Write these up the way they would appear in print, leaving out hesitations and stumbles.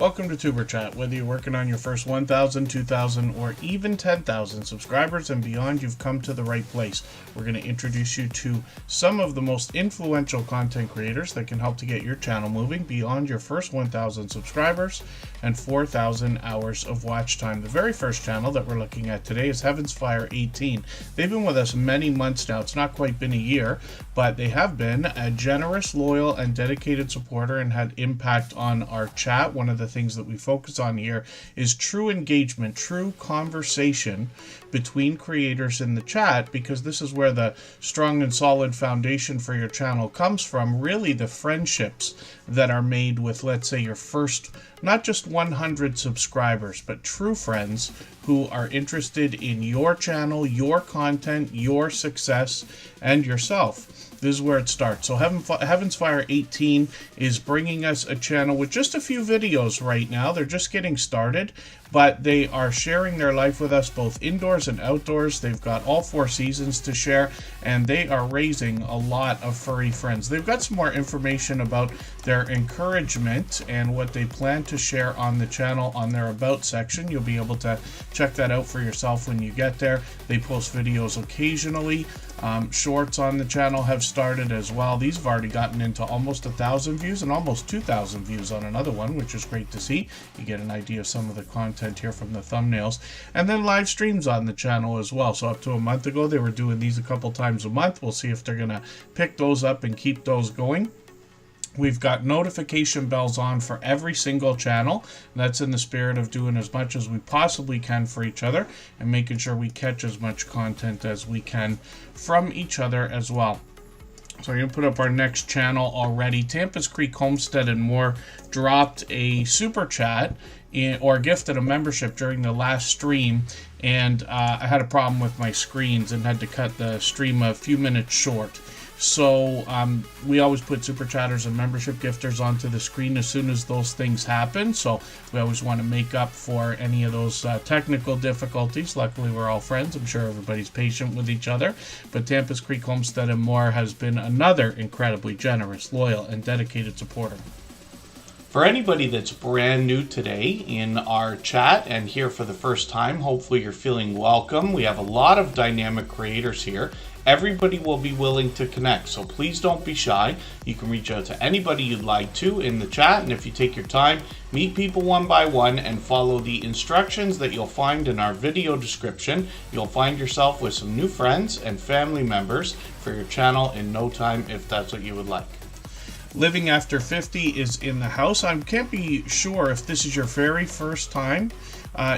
Welcome to Tuber Chat. Whether you're working on your first 1,000, 2,000, or even 10,000 subscribers and beyond, you've come to the right place. We're going to introduce you to some of the most influential content creators that can help to get your channel moving beyond your first 1,000 subscribers and 4,000 hours of watch time. The very first channel that we're looking at today is Heaven's Fire 18. They've been with us many months now. It's not quite been a year, but they have been a generous, loyal, and dedicated supporter and had impact on our chat. One of the things that we focus on here is true engagement, true conversation between creators in the chat, because this is where the strong and solid foundation for your channel comes from. Really, the friendships that are made with, let's say, your first not just 100 subscribers, but true friends who are interested in your channel, your content, your success, and yourself. This is where it starts. So Heaven's Fire 18 is bringing us a channel with just a few videos right now. They're just getting started, but they are sharing their life with us both indoors and outdoors. They've got all 4 seasons to share, and they are raising a lot of furry friends. They've got some more information about their encouragement and what they plan to share on the channel on their About section. You'll be able to check that out for yourself when you get there. They post videos occasionally. Shorts on the channel have started as well. These have already gotten into almost 1,000 views and almost 2,000 views on another one, which is great to see. You get an idea of some of the content here from the thumbnails. And then live streams on the channel as well. So up to a month ago, they were doing these a couple times a month. We'll see if they're going to pick those up and keep those going. We've got notification bells on for every single channel. That's in the spirit of doing as much as we possibly can for each other and making sure we catch as much content as we can from each other as well. So I'm going to put up our next channel already. Tampa's Creek Homestead and More dropped a super chat or gifted a membership during the last stream, and I had a problem with my screens and had to cut the stream a few minutes short. So we always put Superchatters and membership gifters onto the screen as soon as those things happen. So we always want to make up for any of those technical difficulties. Luckily, we're all friends. I'm sure everybody's patient with each other. But Tampa's Creek Homestead and More has been another incredibly generous, loyal, and dedicated supporter. For anybody that's brand new today in our chat and here for the first time, hopefully you're feeling welcome. We have a lot of dynamic creators here. Everybody will be willing to connect, so please don't be shy. You can reach out to anybody you'd like to in the chat, and if you take your time, meet people one by one and follow the instructions that you'll find in our video description. You'll find yourself with some new friends and family members for your channel in no time if that's what you would like. Living After 50 is in the house. I can't be sure if this is your very first time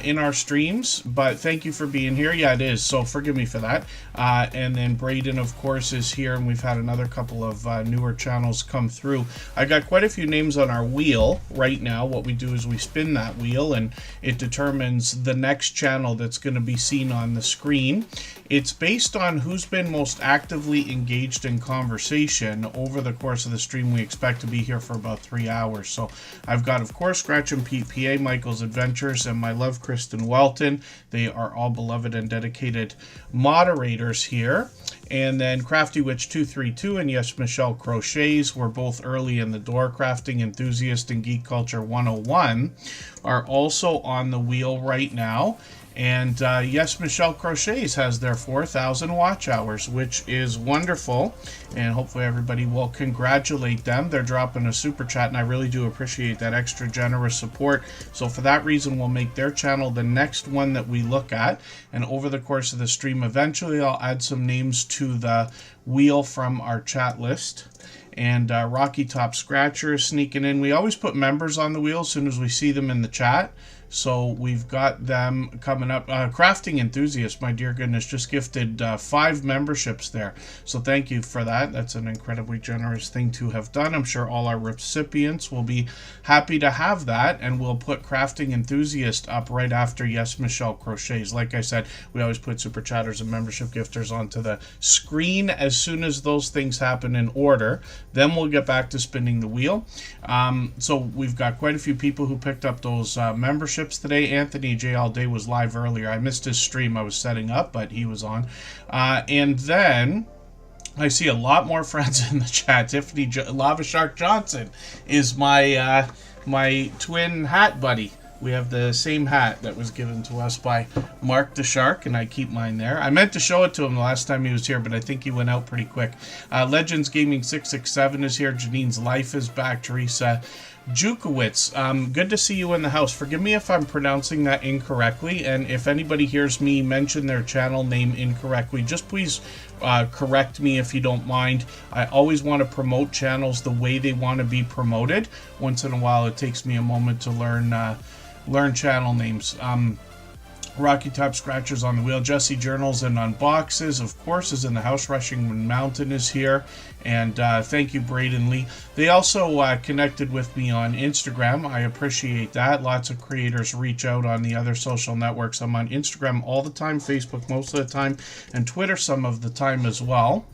in our streams, but thank you for being here. Yeah, it is, so forgive me for that. And then Braden, of course, is here, and we've had another couple of newer channels come through. I got quite a few names on our wheel right now. What we do is we spin that wheel, and it determines the next channel that's going to be seen on the screen. It's based on who's been most actively engaged in conversation over the course of the stream. We expect to be here for about 3 hours. So I've got, of course, Scratch and Pete PA, Michael's Adventures, and my love, Kristen Welton. They are all beloved and dedicated moderators here. And then Crafty Witch 232 and Yes Michelle Crochets were both early in the door. Crafting Enthusiast and Geek Culture 101 are also on the wheel right now. And Yes Michelle Crochets has their 4,000 watch hours, which is wonderful. And hopefully everybody will congratulate them. They're dropping a super chat, and I really do appreciate that extra generous support. So for that reason, we'll make their channel the next one that we look at. And over the course of the stream, eventually I'll add some names to the wheel from our chat list. And Rocky Top Scratcher is sneaking in. We always put members on the wheel as soon as we see them in the chat. So we've got them coming up. Crafting Enthusiast, my dear goodness, just gifted 5 memberships there. So thank you for that. That's an incredibly generous thing to have done. I'm sure all our recipients will be happy to have that. And we'll put Crafting Enthusiast up right after Yes Michelle Crochets. Like I said, we always put Super Chatters and membership gifters onto the screen as soon as those things happen in order. Then we'll get back to spinning the wheel. So we've got quite a few people who picked up those memberships today. Anthony J. All Day was live earlier. I missed his stream. I was setting up, but he was on. And then I see a lot more friends in the chat. Tiffany Lava Shark Johnson is my my twin hat buddy. We have the same hat that was given to us by Mark the Shark, and I keep mine there. I meant to show it to him the last time he was here, but I think he went out pretty quick. Legends Gaming 667 is here. Janine's Life is back. Teresa Jukowitz, good to see you in the house. Forgive me if I'm pronouncing that incorrectly, and if anybody hears me mention their channel name incorrectly, just please correct me if you don't mind. I always want to promote channels the way they want to be promoted. Once in a while, it takes me a moment to learn channel names. Rocky Top Scratchers on the Wheel, Jesse Journals and Unboxes, of course, is in the house. Rushing Mountain is here, and thank you, Braden Lee. They also connected with me on Instagram. I appreciate that. Lots of creators reach out on the other social networks. I'm on Instagram all the time, Facebook most of the time, and Twitter some of the time as well.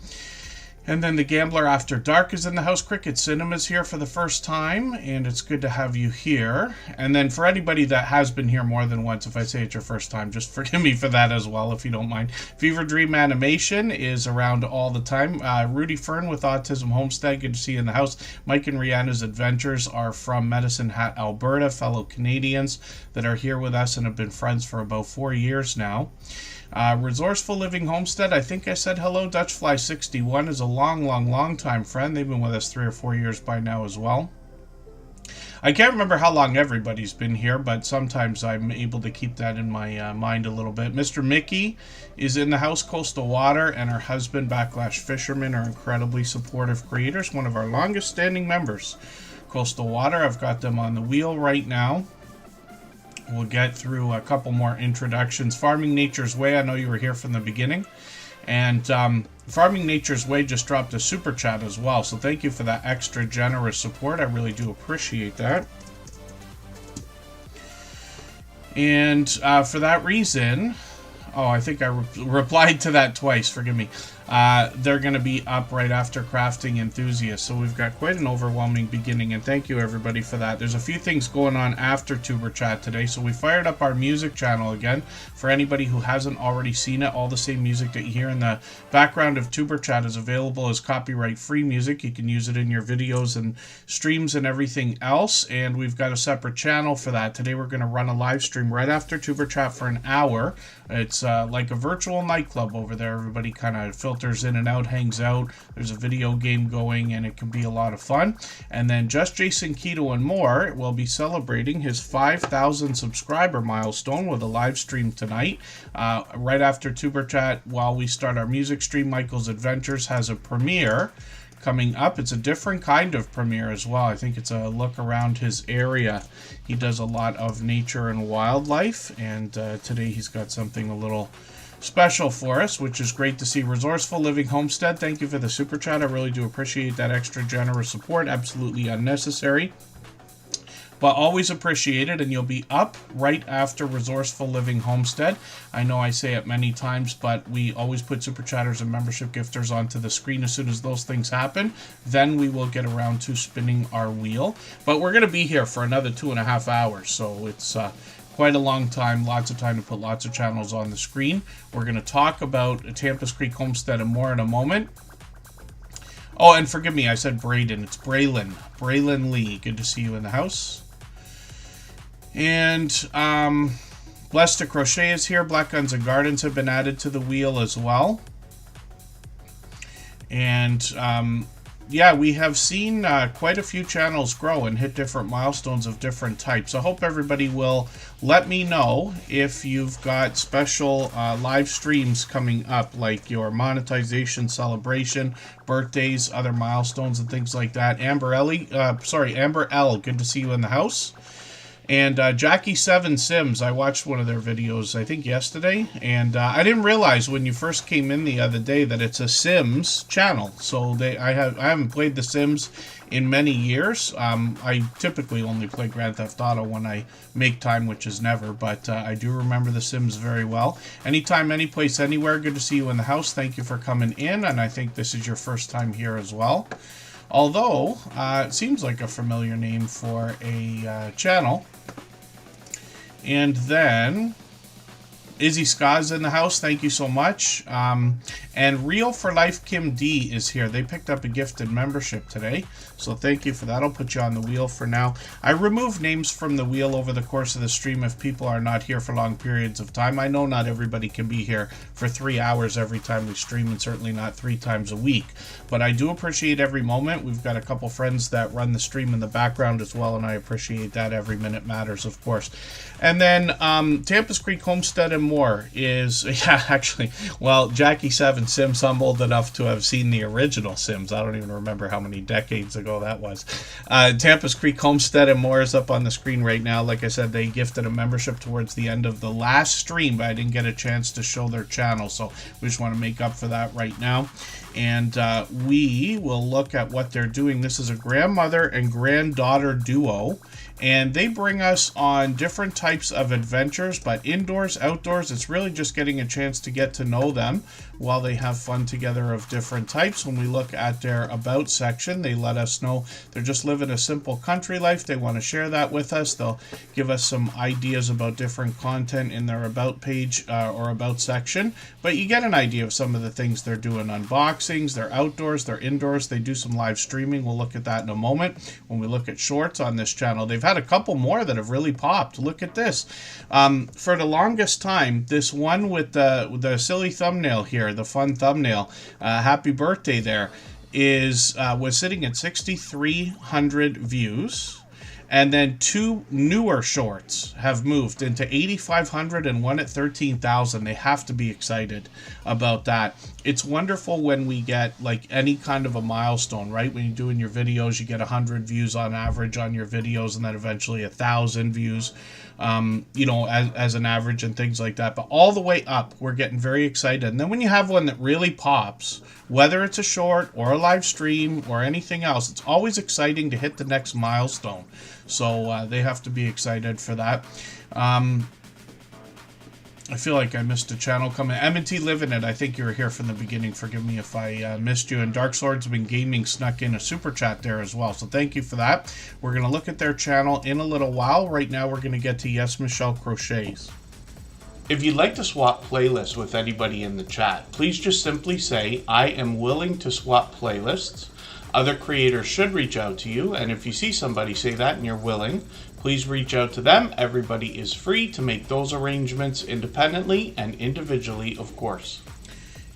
And then the Gambler After Dark is in the house. Cricket Cinema is here for the first time, and it's good to have you here. And then for anybody that has been here more than once, if I say it's your first time, just forgive me for that as well, if you don't mind. Fever Dream Animation is around all the time. Rudy Fern with Autism Homestead, good to see you in the house. Mike and Rihanna's Adventures are from Medicine Hat, Alberta, fellow Canadians that are here with us and have been friends for about 4 years now. Resourceful Living Homestead, I think I said hello. Dutchfly61 is a long time friend. They've been with us 3 or 4 years by now as well. I can't remember how long everybody's been here, but sometimes I'm able to keep that in my mind a little bit. Mr. Mickey is in the house. Coastal Water and her husband, Backlash Fisherman, are incredibly supportive creators. One of our longest standing members. Coastal Water, I've got them on the wheel right now. We'll get through a couple more introductions. Farming Nature's Way, I know you were here from the beginning. And Farming Nature's Way just dropped a super chat as well. So thank you for that extra generous support. I really do appreciate that. And for that reason, oh, I think I replied to that twice. Forgive me. They're going to be up right after Crafting Enthusiast. So we've got quite an overwhelming beginning, and thank you everybody for that. There's a few things going on after Tuber Chat today. So we fired up our music channel again. For anybody who hasn't already seen it, all the same music that you hear in the background of Tuber Chat is available as copyright-free music. You can use it in your videos and streams and everything else. And we've got a separate channel for that. Today we're going to run a live stream right after Tuber Chat for an hour. It's like a virtual nightclub over there. Everybody kind of filters in and out, hangs out. There's a video game going, and it can be a lot of fun. And then Just Jason Keto and More will be celebrating his 5,000 subscriber milestone with a live stream tonight. Right after Tuber Chat, while we start our music stream, Michael's Adventures has a premiere coming up. It's a different kind of premiere as well. I think it's a look around his area. He does a lot of nature and wildlife, and today he's got something a little special for us, which is great to see. Resourceful Living Homestead, thank you for the super chat. I really do appreciate that extra generous support. Absolutely unnecessary, but always appreciated. And you'll be up right after Resourceful Living Homestead. I know I say it many times, but we always put super chatters and membership gifters onto the screen as soon as those things happen. Then we will get around to spinning our wheel. But we're going to be here for another 2.5 hours, so it's quite a long time, lots of time to put lots of channels on the screen. We're going to talk about Tampa's Creek Homestead and more in a moment. Oh, and forgive me, I said Braden. It's Braylon. Braylon Lee. Good to see you in the house. And Blessed to Crochet is here. Black Guns and Gardens have been added to the wheel as well. And yeah, we have seen quite a few channels grow and hit different milestones of different types. I hope everybody will let me know if you've got special live streams coming up, like your monetization celebration, birthdays, other milestones, and things like that. Amber L, good to see you in the house. And Jackie7 Sims, I watched one of their videos, I think yesterday, and I didn't realize when you first came in the other day that it's a Sims channel. So I haven't played The Sims in many years. I typically only play Grand Theft Auto when I make time, which is never, but I do remember The Sims very well. Anytime, anyplace, anywhere, good to see you in the house. Thank you for coming in, and I think this is your first time here as well. Although, it seems like a familiar name for a channel. And then, Izzy Ska's in the house. Thank you so much. And Real for Life Kim D is here. They picked up a gifted membership today. So thank you for that. I'll put you on the wheel for now. I remove names from the wheel over the course of the stream if people are not here for long periods of time. I know not everybody can be here for 3 hours every time we stream, and certainly not 3 times a week. But I do appreciate every moment. We've got a couple friends that run the stream in the background as well, and I appreciate that. Every minute matters, of course. And then Tampa's Creek Homestead and More is, yeah, actually, well, Jackie 7 Sims, I'm old enough to have seen the original Sims. I don't even remember how many decades ago that was. Tampa's Creek Homestead and More is up on the screen right now. Like I said, they gifted a membership towards the end of the last stream, but I didn't get a chance to show their channel, so we just want to make up for that right now. And we will look at what they're doing. This is a grandmother and granddaughter duo, and they bring us on different types of adventures, but indoors, outdoors. It's really just getting a chance to get to know them while they have fun together of different types. When we look at their About section, they let us know they're just living a simple country life. They want to share that with us. They'll give us some ideas about different content in their About page or About section, but you get an idea of some of the things they're doing. Unboxings, they're outdoors, they're indoors. They do some live streaming. We'll look at that in a moment. When we look at shorts on this channel, they've had a couple more that have really popped. Look at this. For the longest time, this one with the silly thumbnail here, the fun thumbnail, happy birthday there, was sitting at 6,300 views. And then 2 newer shorts have moved into 8,500 and one at 13,000. They have to be excited about that. It's wonderful when we get like any kind of a milestone, right? When you're doing your videos, you get 100 views on average on your videos, and then eventually 1,000 views, you know, as an average and things like that. But all the way up, we're getting very excited. And then when you have one that really pops, whether it's a short or a live stream or anything else, it's always exciting to hit the next milestone. So they have to be excited for that. I feel like I missed a channel coming. M&T Live in It, I think you were here from the beginning. Forgive me if I missed you. And Dark Swordsman Gaming snuck in a super chat there as well. So thank you for that. We're going to look at their channel in a little while. Right now we're going to get to Yes Michelle Crochets. If you'd like to swap playlists with anybody in the chat, please just simply say, I am willing to swap playlists. Other creators should reach out to you, and if you see somebody say that and you're willing, please reach out to them. Everybody is free to make those arrangements independently and individually, of course.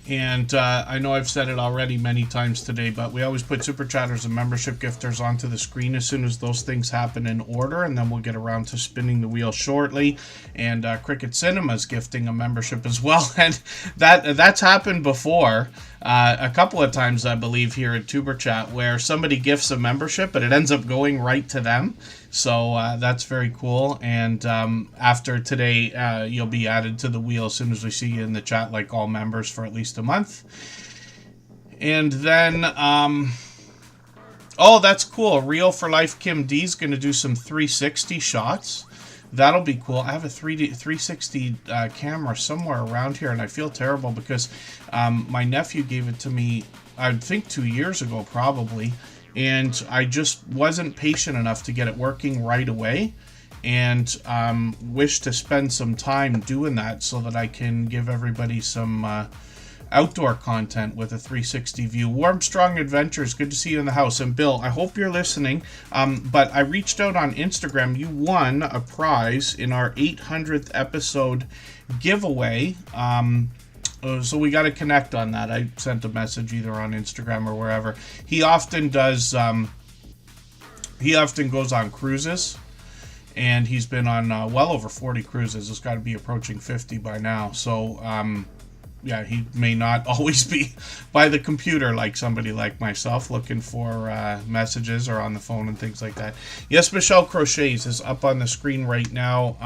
And I know I've said it already many times today, but we always put Super Chatters and membership gifters onto the screen as soon as those things happen in order, and then we'll get around to spinning the wheel shortly. And Cricket Cinema's gifting a membership as well, and that's happened before a couple of times, I believe, here at Tuber Chat, where somebody gifts a membership, but it ends up going right to them. So that's very cool. And after today, you'll be added to the wheel as soon as we see you in the chat, like all members, for at least a month. And then, oh, that's cool. Real for Life Kim D is going to do some 360 shots. That'll be cool. I have a 360 camera somewhere around here, and I feel terrible because my nephew gave it to me, I think 2 years ago probably, and I just wasn't patient enough to get it working right away, and wish to spend some time doing that so that I can give everybody some outdoor content with a 360 view. Warmstrong Adventures, good to see you in the house. And Bill, I hope you're listening, but I reached out on Instagram. You won a prize in our 800th episode giveaway, so we got to connect on that. I sent a message either on Instagram or wherever. He often does, he often goes on cruises, and he's been on well over 40 cruises. It's got to be approaching 50 by now. So yeah, he may not always be by the computer like somebody like myself looking for messages or on the phone and things like that. Yes, Michelle Crochets is up on the screen right now.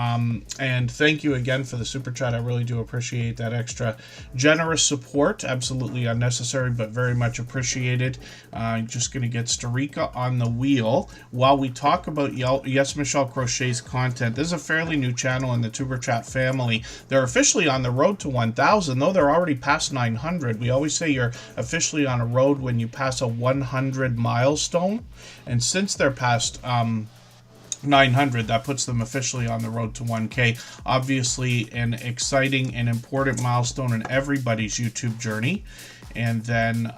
And thank you again for the super chat. I really do appreciate that extra generous support. Absolutely unnecessary, but very much appreciated. Just going to get Starika on the wheel while we talk about Yes, Michelle Crochets content. This is a fairly new channel in the Tuber Chat family. They're officially on the road to 1,000, though they're already past 900. We always say you're officially on a road when you pass a 100 milestone, and since they're past 900. That puts them officially on the road to 1K. Obviously an exciting and important milestone in everybody's YouTube journey. And then,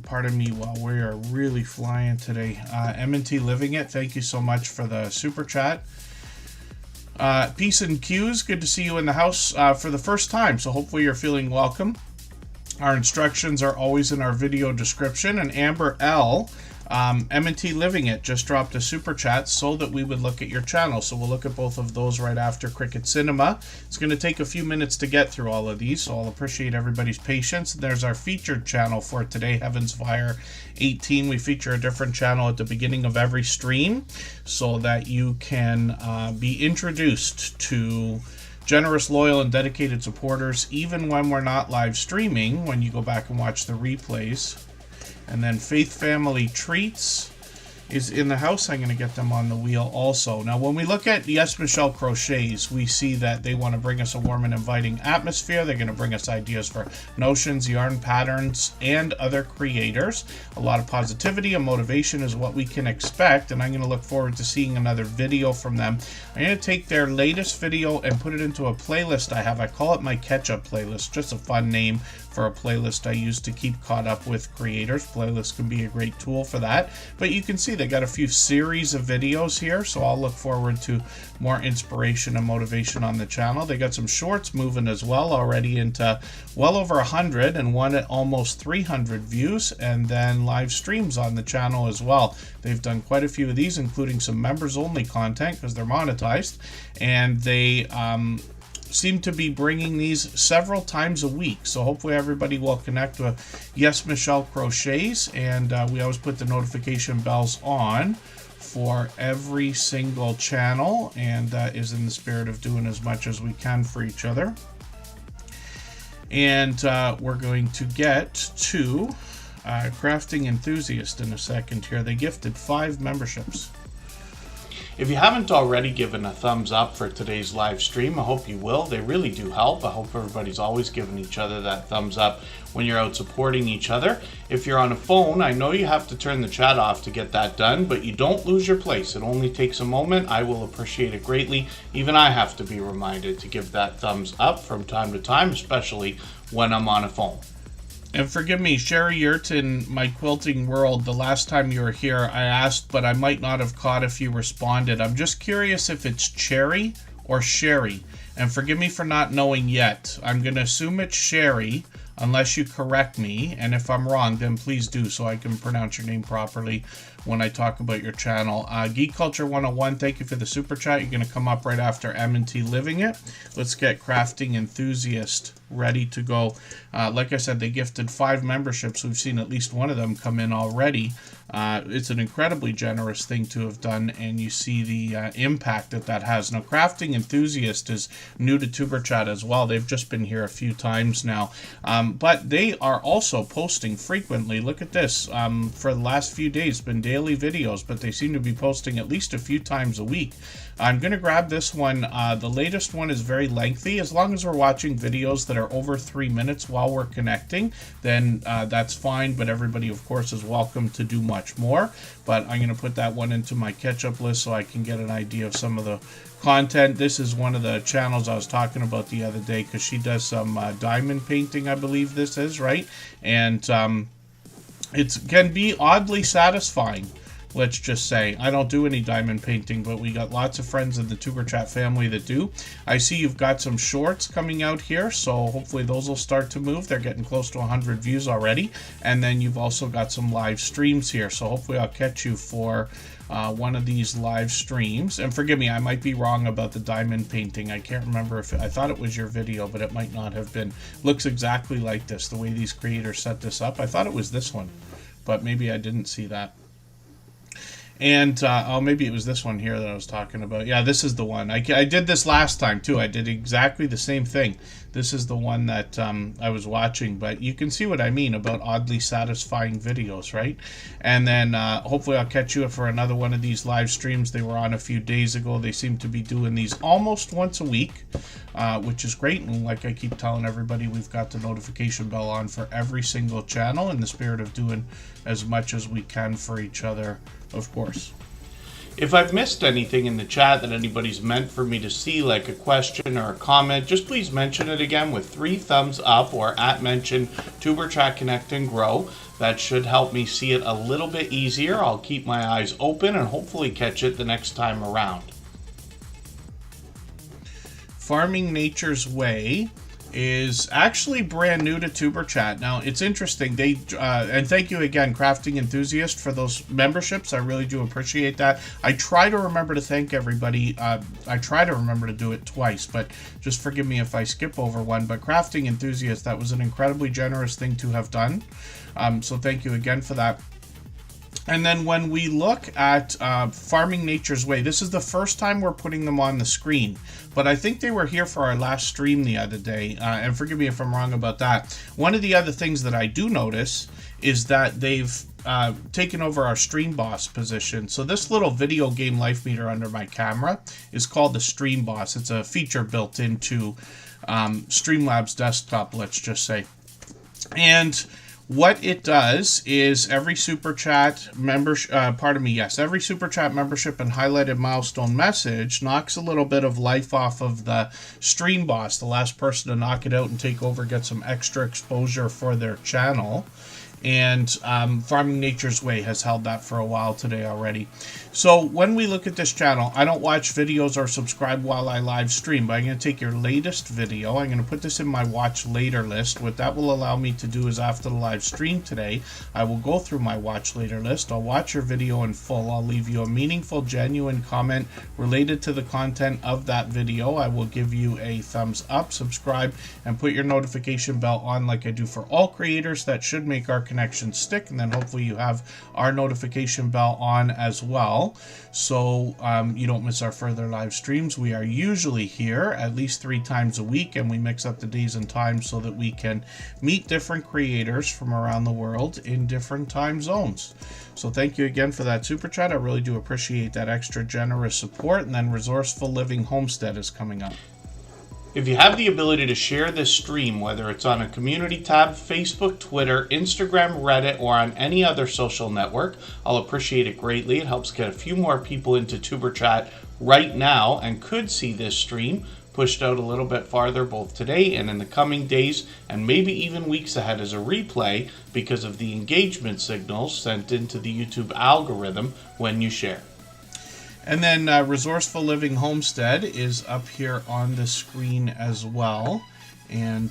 pardon me while we are really flying today, M&T Living It, thank you so much for the super chat. Peace and Q's, good to see you in the house for the first time, so hopefully you're feeling welcome. Our instructions are always in our video description. And Amber L, M&T Living It just dropped a super chat so that we would look at your channel. So we'll look at both of those right after Cricket Cinema. It's going to take a few minutes to get through all of these, so I'll appreciate everybody's patience. There's our featured channel for today, Heaven's Fire 18. We feature a different channel at the beginning of every stream so that you can be introduced to generous, loyal, and dedicated supporters even when we're not live streaming, when you go back and watch the replays. And then Faith Family Treats is in the house. I'm going to get them on the wheel also. Now, when we look at Yes Michelle Crochets, we see that they want to bring us a warm and inviting atmosphere. They're going to bring us ideas for notions, yarn patterns, and other creators. A lot of positivity and motivation is what we can expect, and I'm going to look forward to seeing another video from them. I'm going to take their latest video and put it into a playlist I have. I call it my catch-up playlist, just a fun name for a playlist I use to keep caught up with creators. Playlists can be a great tool for that, but you can see they got a few series of videos here, so I'll look forward to more inspiration and motivation on the channel. They got some shorts moving as well, already into well over 100 and one at almost 300 views, and then live streams on the channel as well. They've done quite a few of these, including some members only content because they're monetized, and they seem to be bringing these several times a week, so hopefully everybody will connect with Yes Michelle Crochets, and we always put the notification bells on for every single channel, and that is in the spirit of doing as much as we can for each other. And we're going to get to Crafting Enthusiast in a second here. They gifted 5 memberships. If you haven't already given a thumbs up for today's live stream, I hope you will. They really do help. I hope everybody's always giving each other that thumbs up when you're out supporting each other. If you're on a phone, I know you have to turn the chat off to get that done, but you don't lose your place. It only takes a moment. I will appreciate it greatly. Even I have to be reminded to give that thumbs up from time to time, especially when I'm on a phone. And forgive me, Sherry Yurton, My Quilting World, the last time you were here, I asked, but I might not have caught if you responded. I'm just curious if it's Cherry or Sherry. And forgive me for not knowing yet. I'm going to assume it's Sherry, unless you correct me. And if I'm wrong, then please do so I can pronounce your name properly when I talk about your channel. Geek Culture 101, thank you for the super chat. You're going to come up right after M&T Living It. Let's get Crafting Enthusiast ready to go. Like I said, they gifted 5 memberships. We've seen at least one of them come in already. It's an incredibly generous thing to have done, and you see the impact that that has. Now, Crafting Enthusiast is new to Superchat as well. They've just been here a few times now, but they are also posting frequently. Look at this. For the last few days, been daily videos, but they seem to be posting at least a few times a week. I'm going to grab this one. The latest one is very lengthy. As long as we're watching videos that are over 3 minutes while we're connecting, then that's fine, but everybody, of course, is welcome to do much more. But I'm going to put that one into my catch-up list so I can get an idea of some of the content. This is one of the channels I was talking about the other day because she does some diamond painting, I believe this is, right? And it can be oddly satisfying. Let's just say. I don't do any diamond painting, but we got lots of friends in the Superchat family that do. I see you've got some shorts coming out here, so hopefully those will start to move. They're getting close to 100 views already. And then you've also got some live streams here, so hopefully I'll catch you for one of these live streams. And forgive me, I might be wrong about the diamond painting. I can't remember if I thought it was your video, but it might not have been. Looks exactly like this, the way these creators set this up. I thought it was this one, but maybe I didn't see that. And, oh, maybe it was this one here that I was talking about. Yeah, this is the one. I did this last time, too. I did exactly the same thing. This is the one that I was watching. But you can see what I mean about oddly satisfying videos, right? And then hopefully I'll catch you for another one of these live streams. They were on a few days ago. They seem to be doing these almost once a week, which is great. And like I keep telling everybody, we've got the notification bell on for every single channel in the spirit of doing as much as we can for each other, of course. If I've missed anything in the chat that anybody's meant for me to see, like a question or a comment, just please mention it again with 3 thumbs up or @mention TuberChat Connect and Grow. That should help me see it a little bit easier. I'll keep my eyes open and hopefully catch it the next time around. Farming Nature's Way is actually brand new to TuberChat. Now, it's interesting. And thank you again, Crafting Enthusiast, for those memberships. I really do appreciate that. I try to remember to thank everybody. I try to remember to do it twice, but just forgive me if I skip over one. But Crafting Enthusiast, that was an incredibly generous thing to have done. So thank you again for that. And then when we look at Farming Nature's Way, this is the first time we're putting them on the screen. But I think they were here for our last stream the other day. And forgive me if I'm wrong about that. One of the other things that I do notice is that they've taken over our Stream Boss position. So this little video game life meter under my camera is called the Stream Boss. It's a feature built into Streamlabs desktop, let's just say. And what it does is every Super Chat membership, every Super Chat membership and highlighted milestone message knocks a little bit of life off of the Stream Boss. The last person to knock it out and take over gets some extra exposure for their channel. And Farming Nature's Way has held that for a while today already. So when we look at this channel, I don't watch videos or subscribe while I live stream, but I'm going to take your latest video. I'm going to put this in my watch later list. What that will allow me to do is after the live stream today, I will go through my watch later list. I'll watch your video in full. I'll leave you a meaningful, genuine comment related to the content of that video. I will give you a thumbs up, subscribe, and put your notification bell on like I do for all creators. That should make our connection stick, and then hopefully you have our notification bell on as well, so you don't miss our further live streams. We are usually here at least 3 times a week, and we mix up the days and times so that we can meet different creators from around the world in different time zones. So thank you again for that Super Chat. I really do appreciate that extra generous support. And then Resourceful Living Homestead is coming up. If you have the ability to share this stream, whether it's on a community tab, Facebook, Twitter, Instagram, Reddit, or on any other social network, I'll appreciate it greatly. It helps get a few more people into TuberChat right now and could see this stream pushed out a little bit farther both today and in the coming days and maybe even weeks ahead as a replay because of the engagement signals sent into the YouTube algorithm when you share. And then Resourceful Living Homestead is up here on the screen as well. And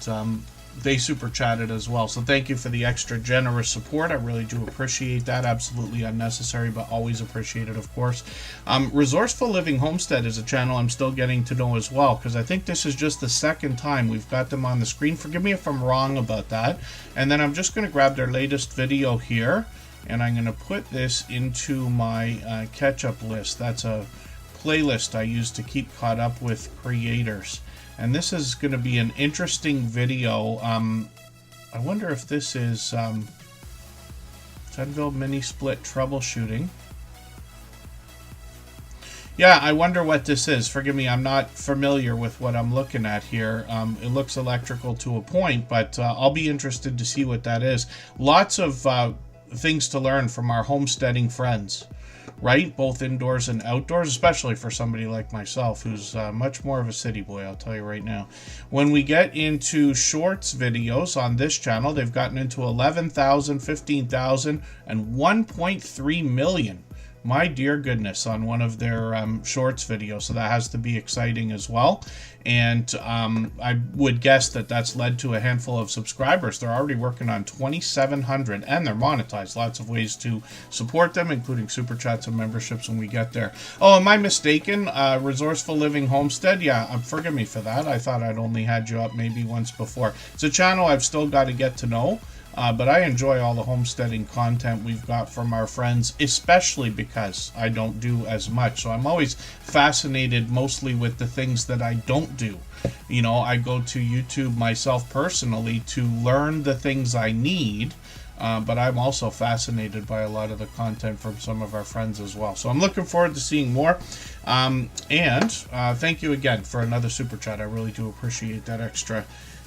they super chatted as well. So thank you for the extra generous support. I really do appreciate that. Absolutely unnecessary, but always appreciated, of course. Resourceful Living Homestead is a channel I'm still getting to know as well, because I think this is just the second time we've got them on the screen. Forgive me if I'm wrong about that. And then I'm just going to grab their latest video here. And I'm going to put this into my catch-up list. That's a playlist I use to keep caught up with creators. And this is going to be an interesting video. I wonder if this is Sunville Mini Split Troubleshooting. Yeah, I wonder what this is. Forgive me, I'm not familiar with what I'm looking at here. It looks electrical to a point, but I'll be interested to see what that is. Lots of things to learn from our homesteading friends, right? Both indoors and outdoors, especially for somebody like myself who's much more of a city boy, I'll tell you right now. When we get into shorts videos on this channel, they've gotten into 11,000, 15,000, and 1.3 million. My dear goodness, on one of their shorts videos. So that has to be exciting as well. And I would guess that that's led to a handful of subscribers. They're already working on 2,700 and they're monetized. Lots of ways to support them, including super chats and memberships when we get there. Oh, am I mistaken? Resourceful Living Homestead? Yeah, forgive me for that. I thought I'd only had you up maybe once before. It's a channel I've still got to get to know. But I enjoy all the homesteading content we've got from our friends, especially because I don't do as much. So I'm always fascinated mostly with the things that I don't do. You know, I go to YouTube myself personally to learn the things I need but I'm also fascinated by a lot of the content from some of our friends as well. So I'm looking forward to seeing more. And thank you again for another super chat. I really do appreciate that extra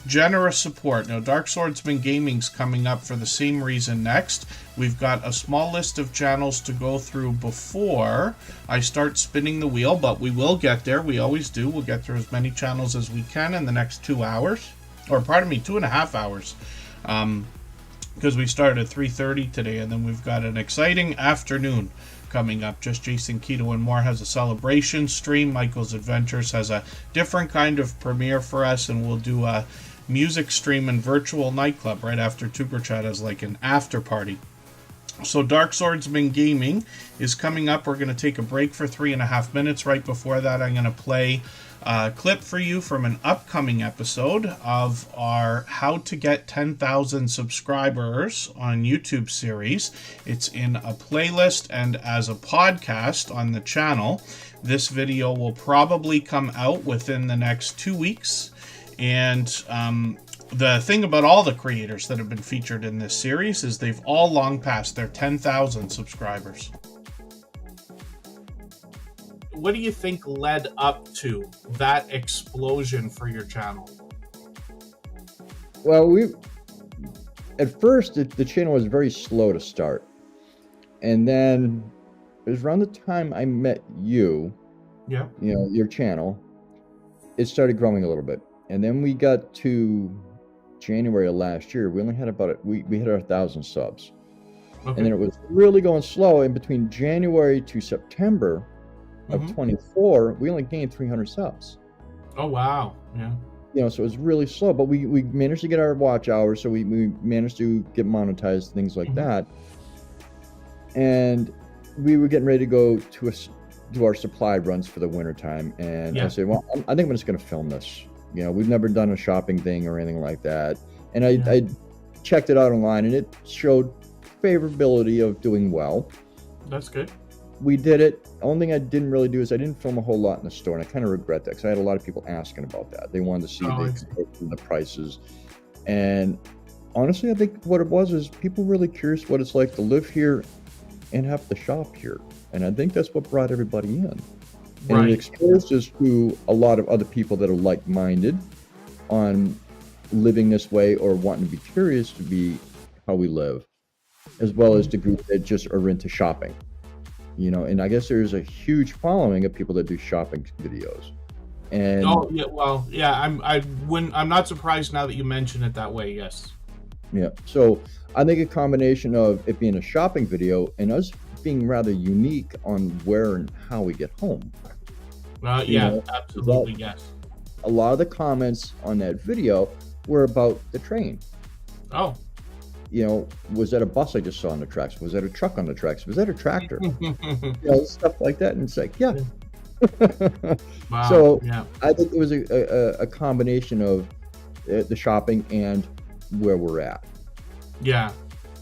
generous support. Now, Dark Swordsman Gaming's coming up for the same reason next. We've got a small list of channels to go through before I start spinning the wheel, but we will get there. We always do. We'll get through as many channels as we can in the next 2 hours. Or, pardon me, 2.5 hours. Because we started at 3:30 today, and then we've got an exciting afternoon coming up. Just Jason Keto and More has a celebration stream. Michael's Adventures has a different kind of premiere for us, and we'll do a music stream and virtual nightclub right after Superchatters, like an after party. So Dark Swordsman Gaming is coming up. We're going to take a break for 3.5 minutes. Right before that, I'm going to play a clip for you from an upcoming episode of our How to Get 10,000 Subscribers on YouTube series. It's in a playlist and as a podcast on the channel. This video will probably come out within the next 2 weeks. And the thing about all the creators that have been featured in this series is they've all long passed their 10,000 subscribers. What do you think led up to that explosion for your channel? Well, at first the channel was very slow to start, and then it was around the time I met you. Yeah. You know, your channel, it started growing a little bit, and then we got to January of last year. We only had we hit our 1,000 subs, and then it was really going slow. In between January to September of 24, we only gained 300 subs. Oh wow! Yeah. You know, so it was really slow, but we managed to get our watch hours, so we managed to get monetized, things like that. And we were getting ready to go to do our supply runs for the winter time, and I said, well, I think I'm just going to film this. You know, we've never done a shopping thing or anything like that, and I checked it out online, and it showed favorability of doing well. That's good. We did it. The only thing I didn't really do is I didn't film a whole lot in the store, and I kind of regret that because I had a lot of people asking about that. They wanted to see the prices. And honestly, I think what it was is people really curious what it's like to live here and have to shop here. And I think that's what brought everybody in. And it exposed us to a lot of other people that are like-minded on living this way or wanting to be curious to be how we live, as well as the group that just are into shopping. You know, and I guess there's a huge following of people that do shopping videos. And I'm not surprised now that you mention it that way. Yes. Yeah. So I think a combination of it being a shopping video and us being rather unique on where and how we get home. Absolutely. Yes. A lot of the comments on that video were about the train. Oh. You know, was that a bus I just saw on the tracks? Was that a truck on the tracks? Was that a tractor? You know, stuff like that. And it's like, yeah. Wow. So I think it was a combination of the shopping and where we're at. Yeah.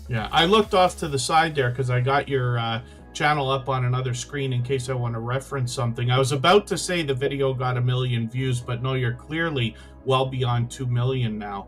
Yeah. I looked off to the side there because I got your channel up on another screen in case I want to reference something. I was about to say the video got 1 million views, but no, you're clearly well beyond 2 million now.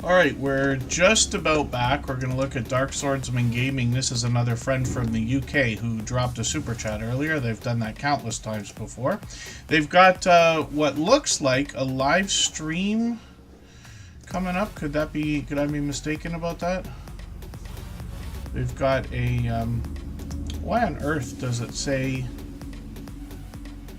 Alright, we're just about back. We're going to look at Dark Swordsman Gaming. This is another friend from the UK who dropped a super chat earlier. They've done that countless times before. They've got what looks like a live stream coming up. Could I be mistaken about that? They've got a... why on earth does it say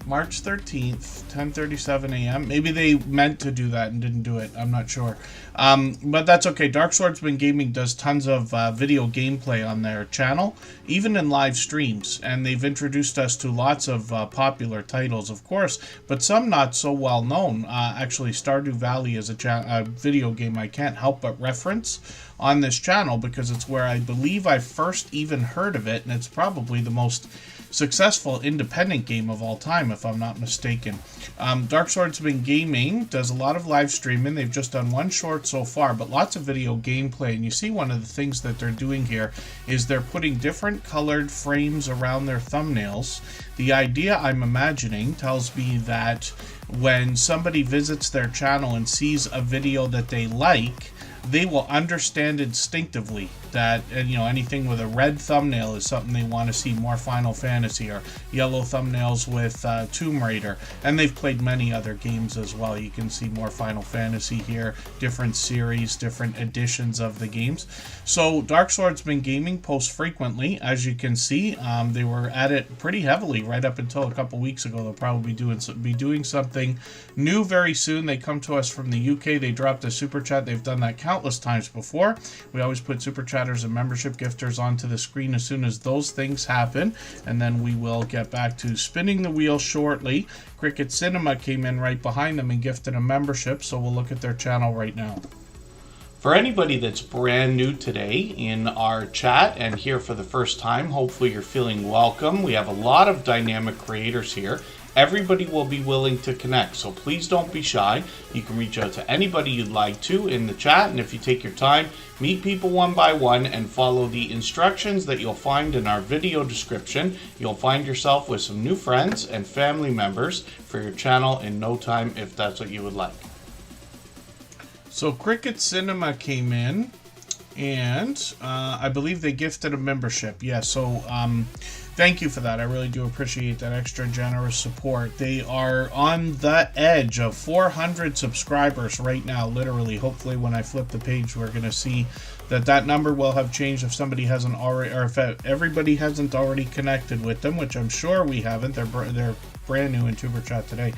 March 13th, 10:37 a.m.? Maybe they meant to do that and didn't do it. I'm not sure. But that's okay. Dark Swordsman Gaming does tons of video gameplay on their channel, even in live streams. And they've introduced us to lots of popular titles, of course, but some not so well known. Actually, Stardew Valley is a video game I can't help but reference on this channel because it's where I believe I first even heard of it, and it's probably the most successful independent game of all time, if I'm not mistaken. Dark Swordsman Gaming does a lot of live streaming. They've just done one short so far, but lots of video gameplay. And you see one of the things that they're doing here is they're putting different colored frames around their thumbnails. The idea, I'm imagining, tells me that when somebody visits their channel and sees a video that they like, they will understand instinctively that, you know, anything with a red thumbnail is something they want to see more Final Fantasy, or yellow thumbnails with Tomb Raider. And they've played many other games as well. You can see more Final Fantasy here, different series, different editions of the games. So Dark Swordsman Gaming posts frequently, as you can see. They were at it pretty heavily right up until a couple weeks ago. They'll probably be doing something new very soon. They come to us from the UK. They dropped a super chat. They've done that countless times before. We always put super chatters and membership gifters onto the screen as soon as those things happen, and then we will get back to spinning the wheel shortly. Cricket Cinema came in right behind them and gifted a membership, so we'll look at their channel right now. For anybody that's brand new today in our chat and here for the first time, hopefully you're feeling welcome. We have a lot of dynamic creators here. Everybody will be willing to connect, so please don't be shy. You can reach out to anybody you'd like to in the chat, and if you take your time, meet people one by one and follow the instructions that you'll find in our video description, you'll find yourself with some new friends and family members for your channel in no time, if that's what you would like. So Cricket Cinema came in, and I believe they gifted a membership. Yeah, so thank you for that. I really do appreciate that extra generous support. They are on the edge of 400 subscribers right now, literally. Hopefully when I flip the page, we're going to see that number will have changed if somebody hasn't already, or if everybody hasn't already connected with them, which I'm sure we haven't. They're brand new in Tuber Chat today.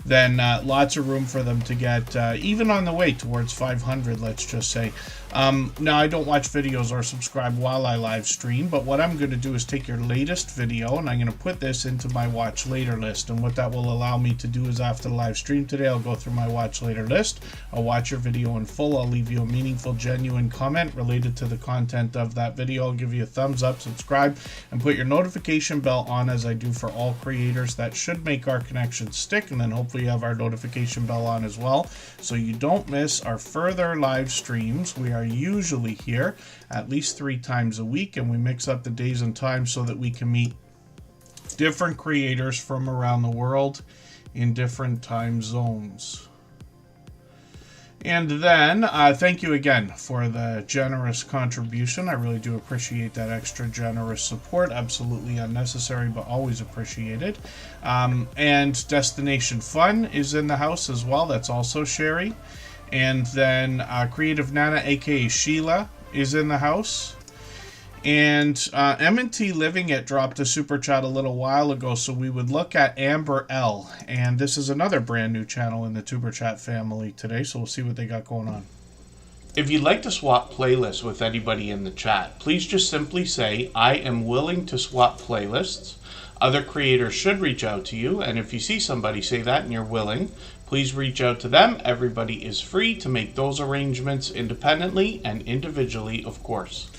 Then lots of room for them to get even on the way towards 500, let's just say. Now, I don't watch videos or subscribe while I live stream, but what I'm going to do is take your latest video and I'm going to put this into my watch later list. And what that will allow me to do is after the live stream today, I'll go through my watch later list. I'll watch your video in full. I'll leave you a meaningful, genuine comment related to the content of that video. I'll give you a thumbs up, subscribe, and put your notification bell on, as I do for all creators. That should make our connection stick, and then hopefully you have our notification bell on as well, so you don't miss our further live streams. We are usually here at least 3 times a week, and we mix up the days and times so that we can meet different creators from around the world in different time zones. And then, thank you again for the generous contribution. I really do appreciate that extra generous support. Absolutely unnecessary, but always appreciated. And Destination Fun is in the house as well. That's also Sherry. And then Creative Nana, aka Sheila, is in the house. And M&T Living It dropped a super chat a little while ago, so we would look at Amber L. And this is another brand new channel in the Tuber Chat family today, so we'll see what they got going on. If you'd like to swap playlists with anybody in the chat, please just simply say, I am willing to swap playlists. Other creators should reach out to you, and if you see somebody say that and you're willing, please reach out to them. Everybody is free to make those arrangements independently and individually, of course.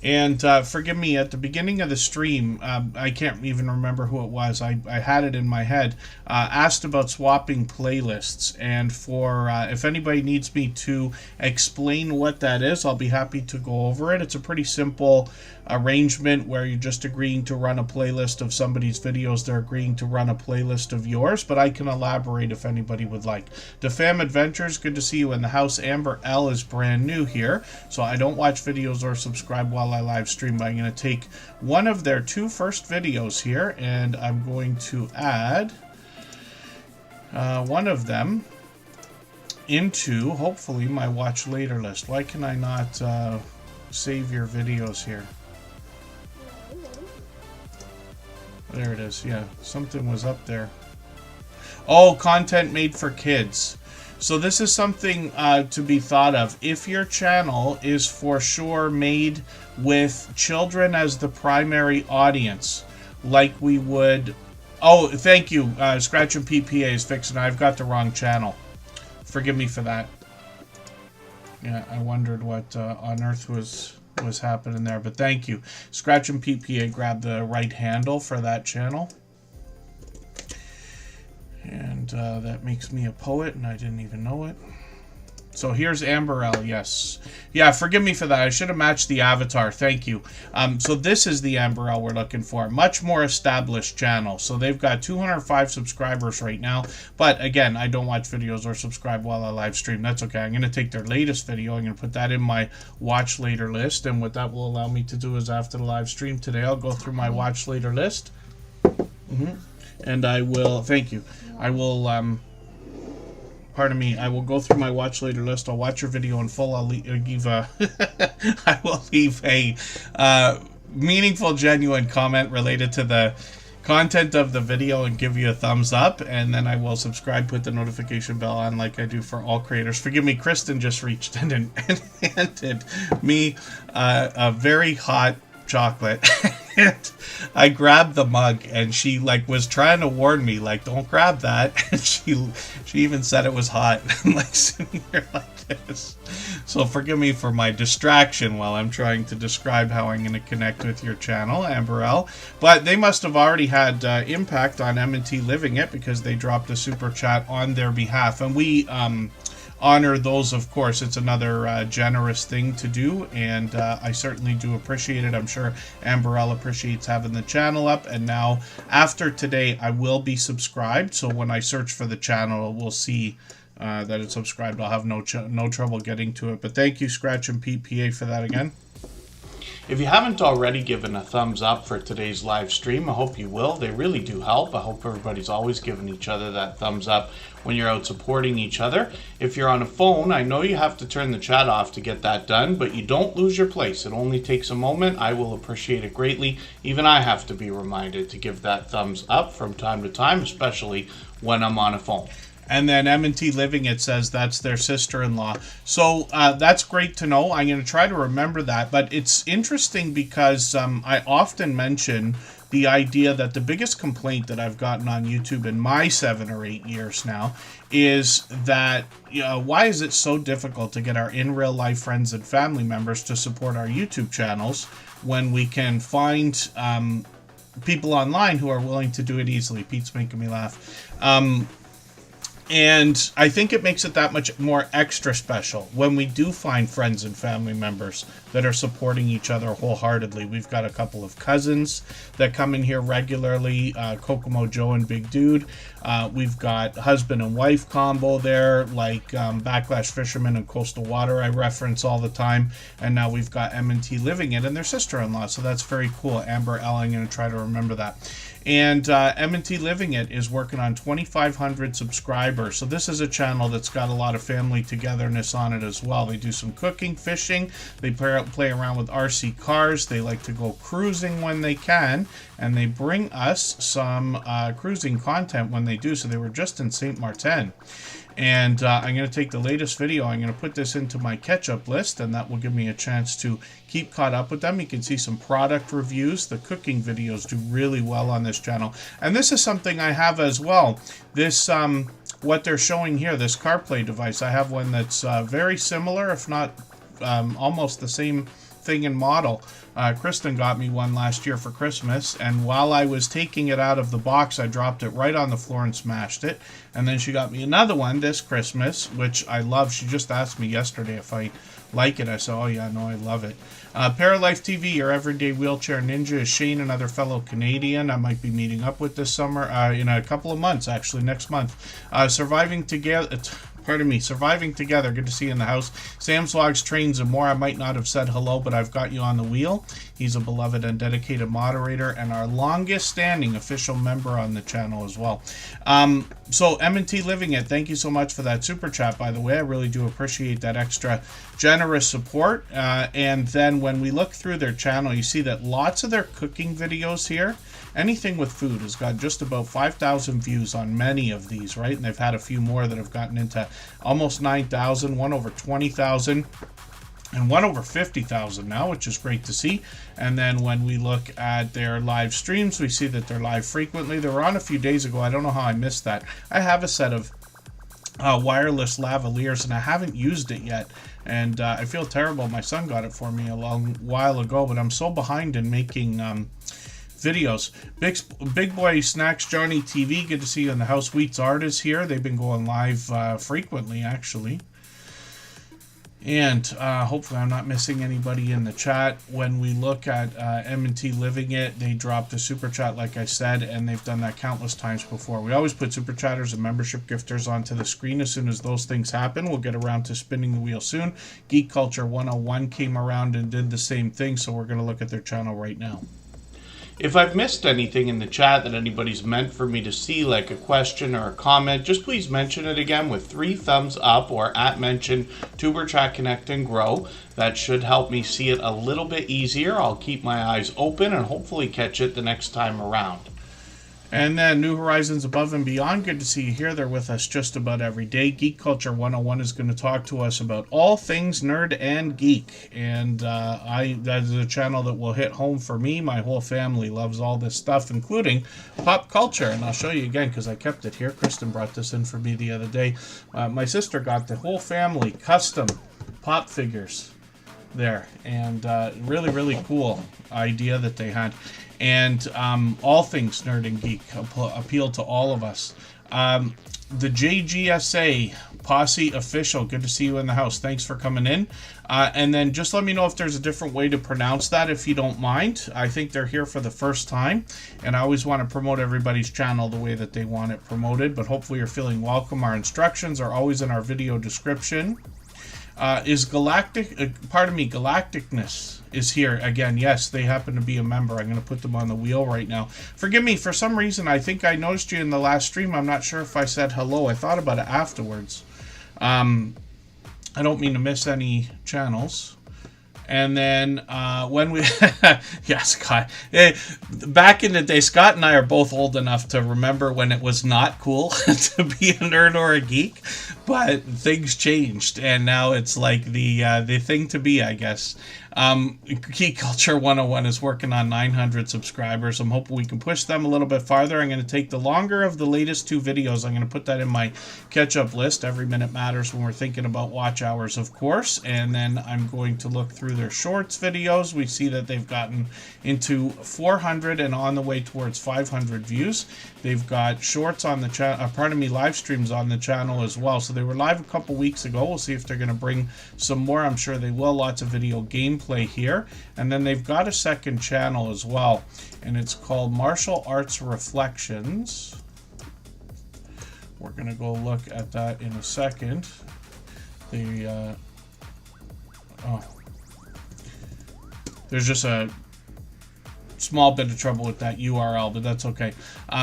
And forgive me, at the beginning of the stream, I can't even remember who it was. I had it in my head. Asked about swapping playlists. And for if anybody needs me to explain what that is, I'll be happy to go over it. It's a pretty simple arrangement where you're just agreeing to run a playlist of somebody's videos. They're agreeing to run a playlist of yours, but I can elaborate if anybody would like. DeFam Adventures, good to see you in the house. Amber L is brand new here, so I don't watch videos or subscribe while I live stream, but I'm going to take one of their 2 first videos here, and I'm going to add one of them into, hopefully, my watch later list. Why can I not save your videos here? There it is. Yeah, something was up there. Oh, content made for kids. So this is something to be thought of. If your channel is for sure made with children as the primary audience, like we would... Oh, thank you. Scratch and PPA is fixing. I've got the wrong channel. Forgive me for that. Yeah, I wondered what on earth was happening there, but thank you. Scratch and PPA grabbed the right handle for that channel. And that makes me a poet, and I didn't even know it. So here's Amber L, yes. Yeah, forgive me for that. I should have matched the avatar. Thank you. So this is the Amber L we're looking for. Much more established channel. So they've got 205 subscribers right now. But again, I don't watch videos or subscribe while I live stream. That's okay. I'm going to take their latest video. I'm going to put that in my watch later list. And what that will allow me to do is after the live stream today, I'll go through my watch later list. And I will, thank you. I will, pardon me, I will go through my watch later list. I'll watch your video in full. I'll leave a, I will leave a meaningful, genuine comment related to the content of the video and give you a thumbs up. And then I will subscribe, put the notification bell on like I do for all creators. Forgive me, Kristen just reached in and handed me a very hot chocolate. And I grabbed the mug, and she like was trying to warn me, like, don't grab that. And she even said it was hot. I'm like sitting here like this. So forgive me for my distraction while I'm trying to describe how I'm going to connect with your channel, Amber L. But they must have already had impact on M&T Living It, because they dropped a super chat on their behalf, and we honor those, of course. It's another generous thing to do, and I certainly do appreciate it. I'm sure Amberelle appreciates having the channel up, and now after today I will be subscribed, so when I search for the channel we'll see that it's subscribed. I'll have no trouble getting to it. But thank you, Scratch and PPA, for that again. If you haven't already given a thumbs up for today's live stream, I hope you will. They really do help. I hope everybody's always giving each other that thumbs up when you're out supporting each other. If you're on a phone, I know you have to turn the chat off to get that done, but you don't lose your place. It only takes a moment. I will appreciate it greatly. Even I have to be reminded to give that thumbs up from time to time, especially when I'm on a phone. And then M&T Living It says that's their sister-in-law. So that's great to know. I'm going to try to remember that. But it's interesting because I often mention the idea that the biggest complaint that I've gotten on YouTube in my 7 or 8 years now is that, why is it so difficult to get our in real life friends and family members to support our YouTube channels when we can find people online who are willing to do it easily? Pete's making me laugh. And I think it makes it that much more extra special when we do find friends and family members that are supporting each other wholeheartedly. We've got a couple of cousins that come in here regularly, Kokomo Joe and Big Dude. We've got husband and wife combo there, like Backlash Fisherman and Coastal Water I reference all the time. And now we've got M&T Living It and their sister-in-law. So that's very cool. Amber L, I'm going to try to remember that. And M&T Living It is working on 2,500 subscribers. So this is a channel that's got a lot of family togetherness on it as well. They do some cooking, fishing. They play around with RC cars. They like to go cruising when they can. And they bring us some cruising content when they do. So they were just in St. Martin. And I'm going to take the latest video. I'm going to put this into my catch-up list, and that will give me a chance to keep caught up with them. You can see some product reviews. The cooking videos do really well on this channel. And this is something I have as well. This, what they're showing here, this CarPlay device, I have one that's very similar, if not almost the same thing and model. Kristen got me one last year for Christmas, and while I was taking it out of the box, I dropped it right on the floor and smashed it. And then she got me another one this Christmas, which I love. She just asked me yesterday if I like it. I said, oh yeah, no, I love it. Paralife TV, your everyday wheelchair ninja, is Shane, another fellow Canadian I might be meeting up with this summer, in a couple of months, actually, next month. Surviving Together, good to see you in the house. Sam's Vlogs, Trains, and More. I might not have said hello, but I've got you on the wheel. He's a beloved and dedicated moderator and our longest standing official member on the channel as well. So M&T Living It, thank you so much for that super chat, by the way. I really do appreciate that extra generous support. And then when we look through their channel, you see that lots of their cooking videos here, anything with food, has got just about 5,000 views on many of these, right? And they've had a few more that have gotten into almost 9,000, one over 20,000, and one over 50,000 now, which is great to see. And then when we look at their live streams, we see that they're live frequently. They were on a few days ago. I don't know how I missed that. I have a set of wireless lavaliers, and I haven't used it yet. And I feel terrible. My son got it for me a long while ago, but I'm so behind in making videos. Big Boy Snacks Johnny TV, good to see you in the house. Wheats Art is here. They've been going live frequently, actually. And hopefully I'm not missing anybody in the chat. When we look at M&T Living It, they dropped a super chat, like I said, and they've done that countless times before. We always put super chatters and membership gifters onto the screen as soon as those things happen. We'll get around to spinning the wheel soon. Geek Culture 101 came around and did the same thing, so we're going to look at their channel right now. If I've missed anything in the chat that anybody's meant for me to see, like a question or a comment, just please mention it again with 3 thumbs up or @mention Tuber Chat Connect and Grow. That should help me see it a little bit easier. I'll keep my eyes open and hopefully catch it the next time around. And then New Horizons Above and Beyond, good to see you here. They're with us just about every day. Geek Culture 101 is going to talk to us about all things nerd and geek. And that is a channel that will hit home for me. My whole family loves all this stuff, including pop culture. And I'll show you again because I kept it here. Kristen brought this in for me the other day. My sister got the whole family custom pop figures there. And really, really cool idea that they had. And all things nerd and geek appeal to all of us. The JGSA Posse Official, good to see you in the house. Thanks for coming in. And then just let me know if there's a different way to pronounce that, if you don't mind. I think they're here for the first time, and I always want to promote everybody's channel the way that they want it promoted, but hopefully you're feeling welcome. Our instructions are always in our video description. Galacticness is here again. Yes, they happen to be a member. I'm going to put them on the wheel right now. Forgive me, for some reason I think I noticed you in the last stream. I'm not sure if I said hello. I thought about it afterwards. I don't mean to miss any channels. And then when we yeah, Scott, back in the day, Scott and I are both old enough to remember when it was not cool to be a nerd or a geek, but things changed and now it's like the thing to be, I guess. Geek Culture 101 is working on 900 subscribers. I'm hoping we can push them a little bit farther. I'm going to take the longer of the latest 2 videos. I'm going to put that in my catch-up list. Every minute matters when we're thinking about watch hours, of course. And then I'm going to look through their shorts videos. We see that they've gotten into 400 and on the way towards 500 views. They've got shorts on the channel, live streams on the channel as well. So they were live a couple weeks ago. We'll see if they're going to bring some more. I'm sure they will. Lots of video gameplay here. And then they've got a second channel as well, and it's called Martial Arts Reflections. We're going to go look at that in a second. There's just a small bit of trouble with that URL, but that's okay.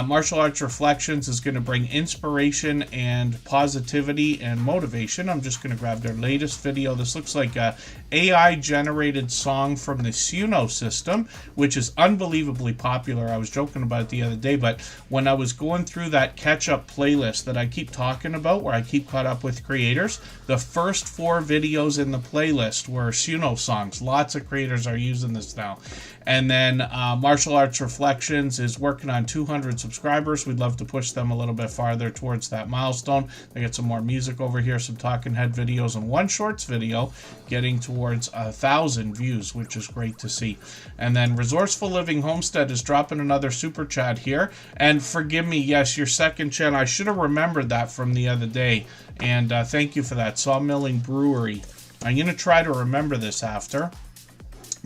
Martial Arts Reflections is going to bring inspiration and positivity and motivation. I'm just going to grab their latest video. This looks like a AI-generated song from the Suno system, which is unbelievably popular. I was joking about it the other day, but when I was going through that catch-up playlist that I keep talking about, where I keep caught up with creators, the first 4 videos in the playlist were Suno songs. Lots of creators are using this now. And then Martial Arts Reflections is working on 200 subscribers. We'd love to push them a little bit farther towards that milestone. They get some more music over here, some talking head videos, and one shorts video getting towards 1,000 views, which is great to see. And then Resourceful Living Homestead is dropping another super chat here. And forgive me, yes, your second channel, I should have remembered that from the other day. And thank you for that. Sawmilling Brewery. I'm going to try to remember this after,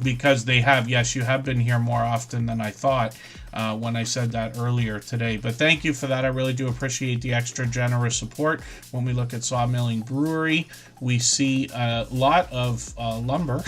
because they have, yes, you have been here more often than I thought when I said that earlier today. But thank you for that. I really do appreciate the extra generous support. When we look at Sawmilling Brewery, we see a lot of lumber.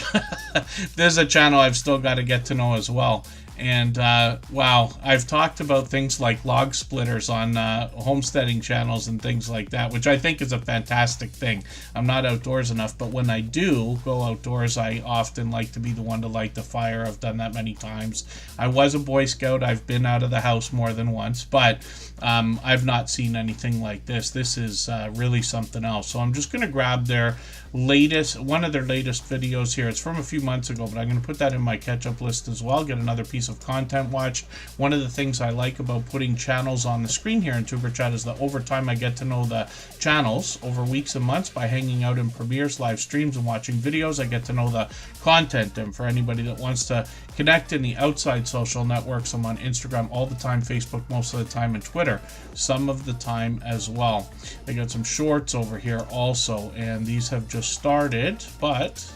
There's a channel I've still got to get to know as well. And wow, I've talked about things like log splitters on homesteading channels and things like that, which I think is a fantastic thing. I'm not outdoors enough, but when I do go outdoors, I often like to be the one to light the fire. I've done that many times. I was a Boy Scout. I've been out of the house more than once, but I've not seen anything like this. This is really something else. So I'm just going to grab their one of their latest videos here. It's from a few months ago, but I'm going to put that in my catch-up list as well. Get another piece of content watched. One of the things I like about putting channels on the screen here in Superchat is that over time I get to know the channels over weeks and months by hanging out in premieres, live streams, and watching videos. I get to know the content, and for anybody that wants to connect in the outside social networks, I'm on Instagram all the time, Facebook most of the time, and Twitter some of the time as well. I got some shorts over here also, and these have just started, but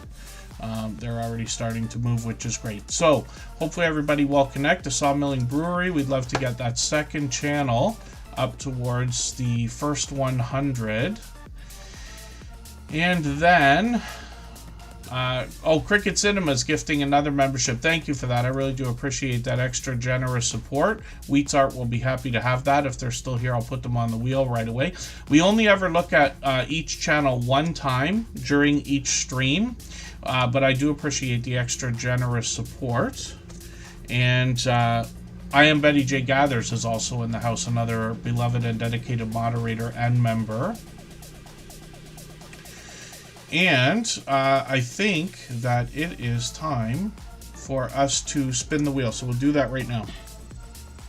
they're already starting to move, which is great. So hopefully everybody will connect to Sawmilling Brewery. We'd love to get that second channel up towards the first 100. And then Cricket Cinema's gifting another membership. Thank you for that. I really do appreciate that extra generous support. Wheats Art will be happy to have that. If they're still here, I'll put them on the wheel right away. We only ever look at each channel one time during each stream, but I do appreciate the extra generous support. And I Am Betty J Gathers is also in the house, another beloved and dedicated moderator and member. And I think that it is time for us to spin the wheel. So we'll do that right now.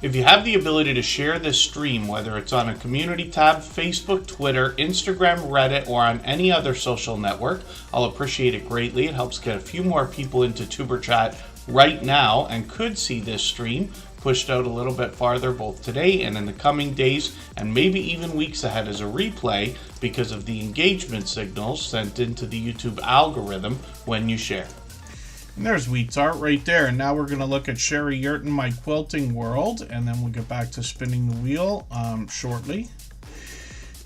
If you have the ability to share this stream, whether it's on a community tab, Facebook, Twitter, Instagram, Reddit, or on any other social network, I'll appreciate it greatly. It helps get a few more people into TuberChat right now and could see this stream pushed out a little bit farther both today and in the coming days, and maybe even weeks ahead as a replay because of the engagement signals sent into the YouTube algorithm when you share. And there's Wheats Art right there. And now we're going to look at Sherry Yurton, My Quilting World, and then we'll get back to spinning the wheel shortly.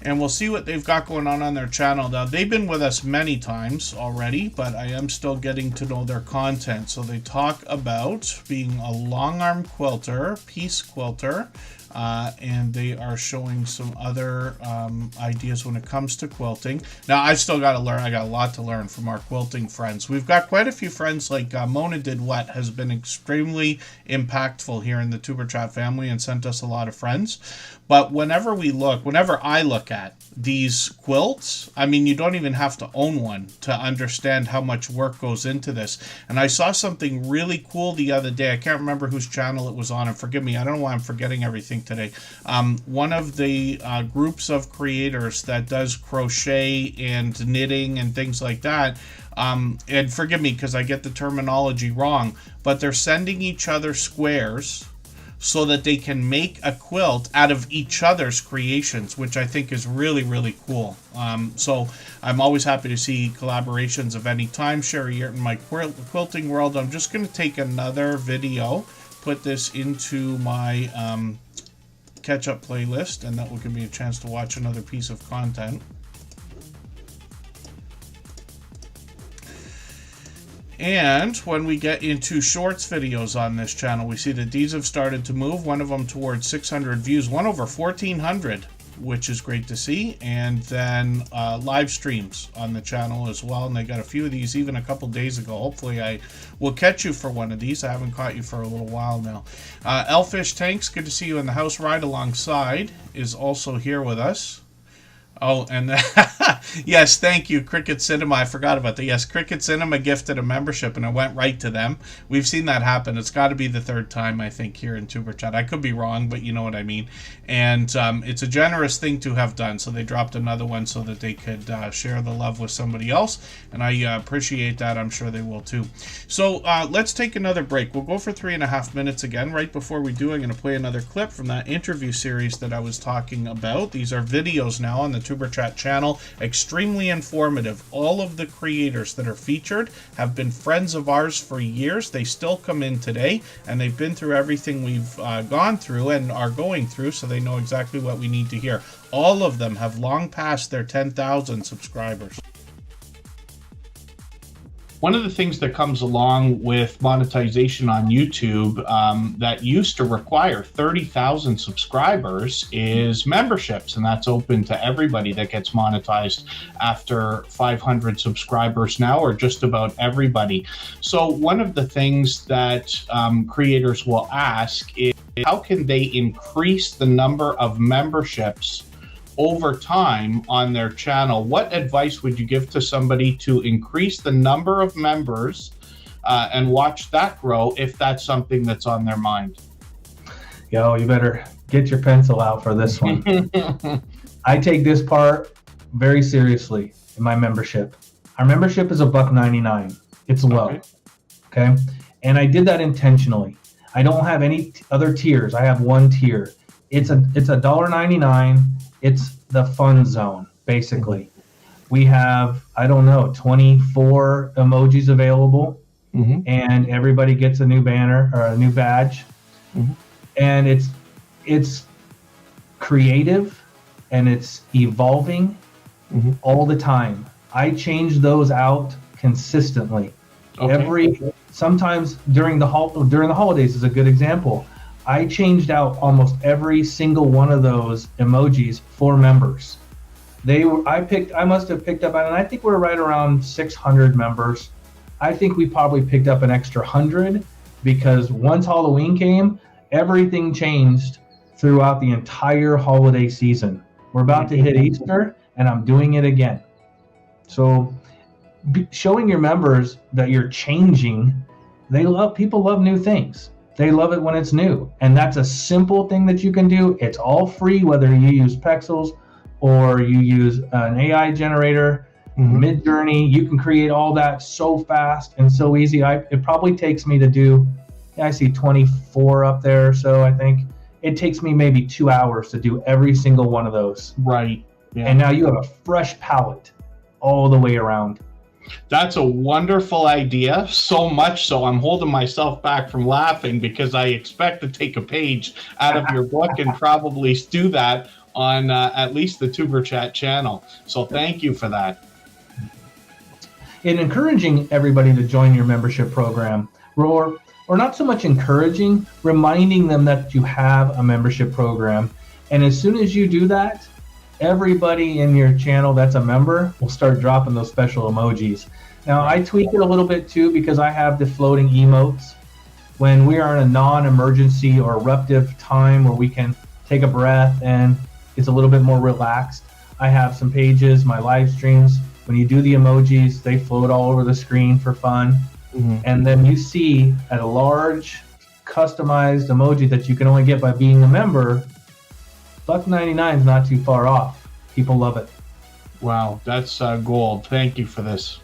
And we'll see what they've got going on their channel. Now, they've been with us many times already, but I am still getting to know their content. So they talk about being a long arm quilter, piece quilter, and they are showing some other ideas when it comes to quilting. Now, I've still got to learn. I got a lot to learn from our quilting friends. We've got quite a few friends, like Mona Did What has been extremely impactful here in the TuberChat family and sent us a lot of friends. But whenever I look at these quilts, I mean, you don't even have to own one to understand how much work goes into this. And I saw something really cool the other day. I can't remember whose channel it was on, and forgive me, I don't know why I'm forgetting everything today. One of the groups of creators that does crochet and knitting and things like that, and forgive me because I get the terminology wrong, but they're sending each other squares so that they can make a quilt out of each other's creations, which I think is really, really cool. So I'm always happy to see collaborations of any time. Sherry Yurton, My Quilting World. I'm just going to take another video, put this into my catch-up playlist, and that will give me a chance to watch another piece of content. And when we get into shorts videos on this channel, we see that these have started to move. One of them towards 600 views, one over 1,400, which is great to see. And then live streams on the channel as well. And they got a few of these even a couple days ago. Hopefully I will catch you for one of these. I haven't caught you for a little while now. Elfish Tanks, good to see you in the house. Ride Alongside is also here with us. Oh, and yes, thank you, Cricket Cinema. I forgot about that. Yes, Cricket Cinema gifted a membership, and it went right to them. We've seen that happen. It's got to be the third time, I think, here in Superchat. I could be wrong, but you know what I mean. And it's a generous thing to have done. So they dropped another one so that they could share the love with somebody else, and I appreciate that. I'm sure they will too. So let's take another break. We'll go for 3.5 minutes again. Right before we do, I'm going to play another clip from that interview series that I was talking about. These are videos now on the Superchat channel, extremely informative. All of the creators that are featured have been friends of ours for years. They still come in today, and they've been through everything we've gone through and are going through, so they know exactly what we need to hear. All of them have long passed their 10,000 subscribers. One of the things that comes along with monetization on YouTube that used to require 30,000 subscribers is memberships, and that's open to everybody that gets monetized after 500 subscribers now, or just about everybody. So one of the things that creators will ask is, how can they increase the number of memberships over time on their channel? What advice would you give to somebody to increase the number of members and watch that grow if that's something that's on their mind? Yo, you better get your pencil out for this one. I take this part very seriously in my membership. Our membership is $1.99. It's low. Okay. And I did that intentionally. I don't have any other tiers. I have one tier. It's $1.99. It's the fun zone, basically. We have, I don't know, 24 emojis available, and everybody gets a new banner or a new badge. And it's creative and it's evolving all the time. I change those out consistently. Sometimes during the holidays is a good example. I changed out almost every single one of those emojis for members. I must have picked up, and I think we're right around 600 members. I think we probably picked up an extra 100 because once Halloween came, everything changed throughout the entire holiday season. We're about to hit Easter, and I'm doing it again. So showing your members that you're changing, people love new things. They love it when it's new. And that's a simple thing that you can do. It's all free, whether you use Pexels or you use an AI generator, Midjourney. You can create all that so fast and so easy. It probably takes me to do, I see 24 up there. So I think it takes me maybe 2 hours to do every single one of those. Right. Yeah. And now you have a fresh palette all the way around. That's a wonderful idea, so much so I'm holding myself back from laughing because I expect to take a page out of your book and probably do that on at least the Superchat channel. So thank you for that. In encouraging everybody to join your membership program, or not so much encouraging, reminding them that you have a membership program. And as soon as you do that, everybody in your channel that's a member will start dropping those special emojis. Now, I tweak it a little bit too because I have the floating emotes. When we are in a non-emergency or eruptive time where we can take a breath and it's a little bit more relaxed, I have some pages, my live streams. When you do the emojis, they float all over the screen for fun. And then you see a large customized emoji that you can only get by being a member. $1.99 is not too far off. People love it. Wow, that's gold. Thank you for this.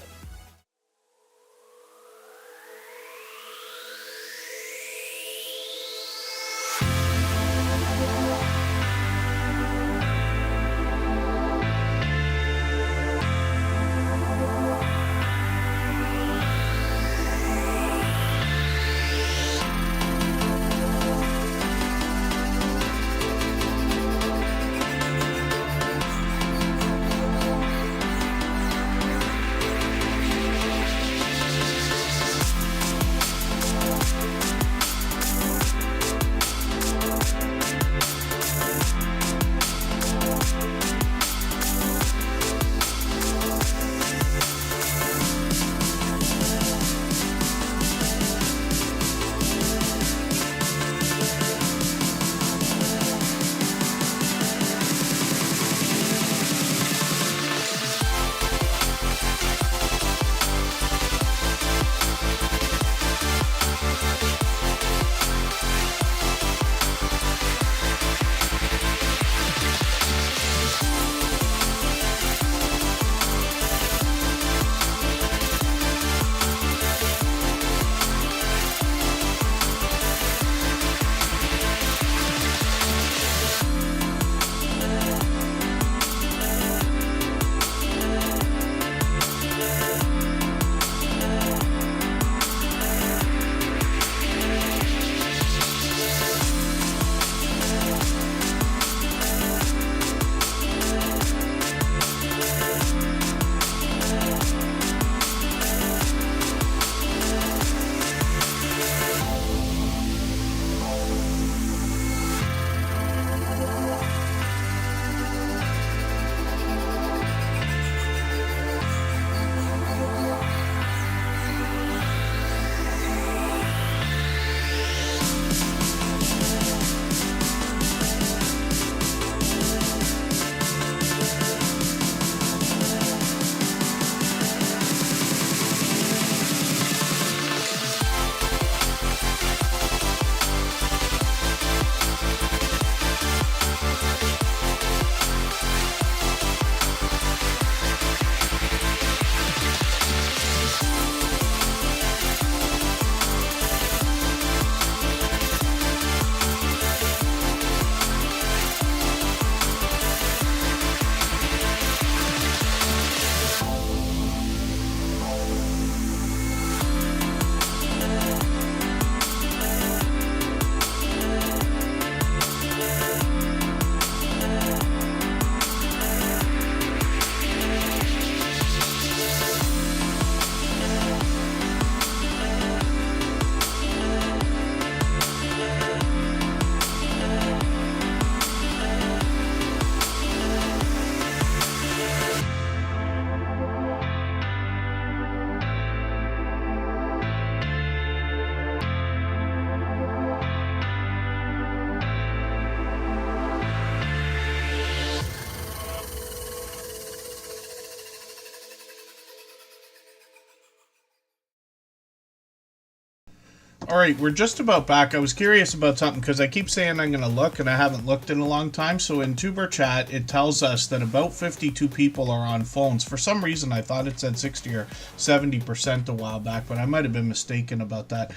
All right, we're just about back. I was curious about something because I keep saying I'm going to look, and I haven't looked in a long time. So in Tuber Chat, it tells us that about 52 people are on phones. For some reason, I thought it said 60 or 70% a while back, but I might have been mistaken about that.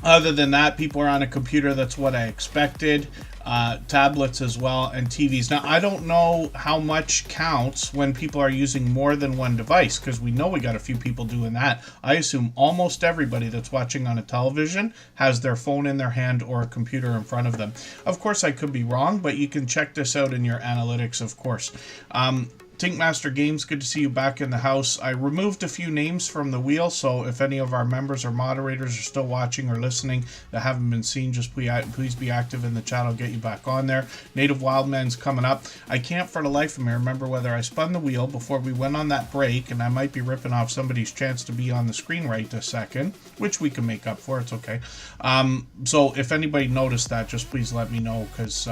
Other than that, people are on a computer. That's what I expected. Tablets as well, and TVs. Now, I don't know how much counts when people are using more than one device, because we know we got a few people doing that. I assume almost everybody that's watching on a television has their phone in their hand or a computer in front of them. Of course, I could be wrong, but you can check this out in your analytics, of course. Tinkmaster Games, good to see you back in the house. I removed a few names from the wheel, so if any of our members or moderators are still watching or listening that haven't been seen, just please be active in the chat. I'll get you back on there. Native Wildman's coming up. I can't for the life of me remember whether I spun the wheel before we went on that break, and I might be ripping off somebody's chance to be on the screen right this second, which we can make up for. It's okay. So if anybody noticed that, just please let me know, because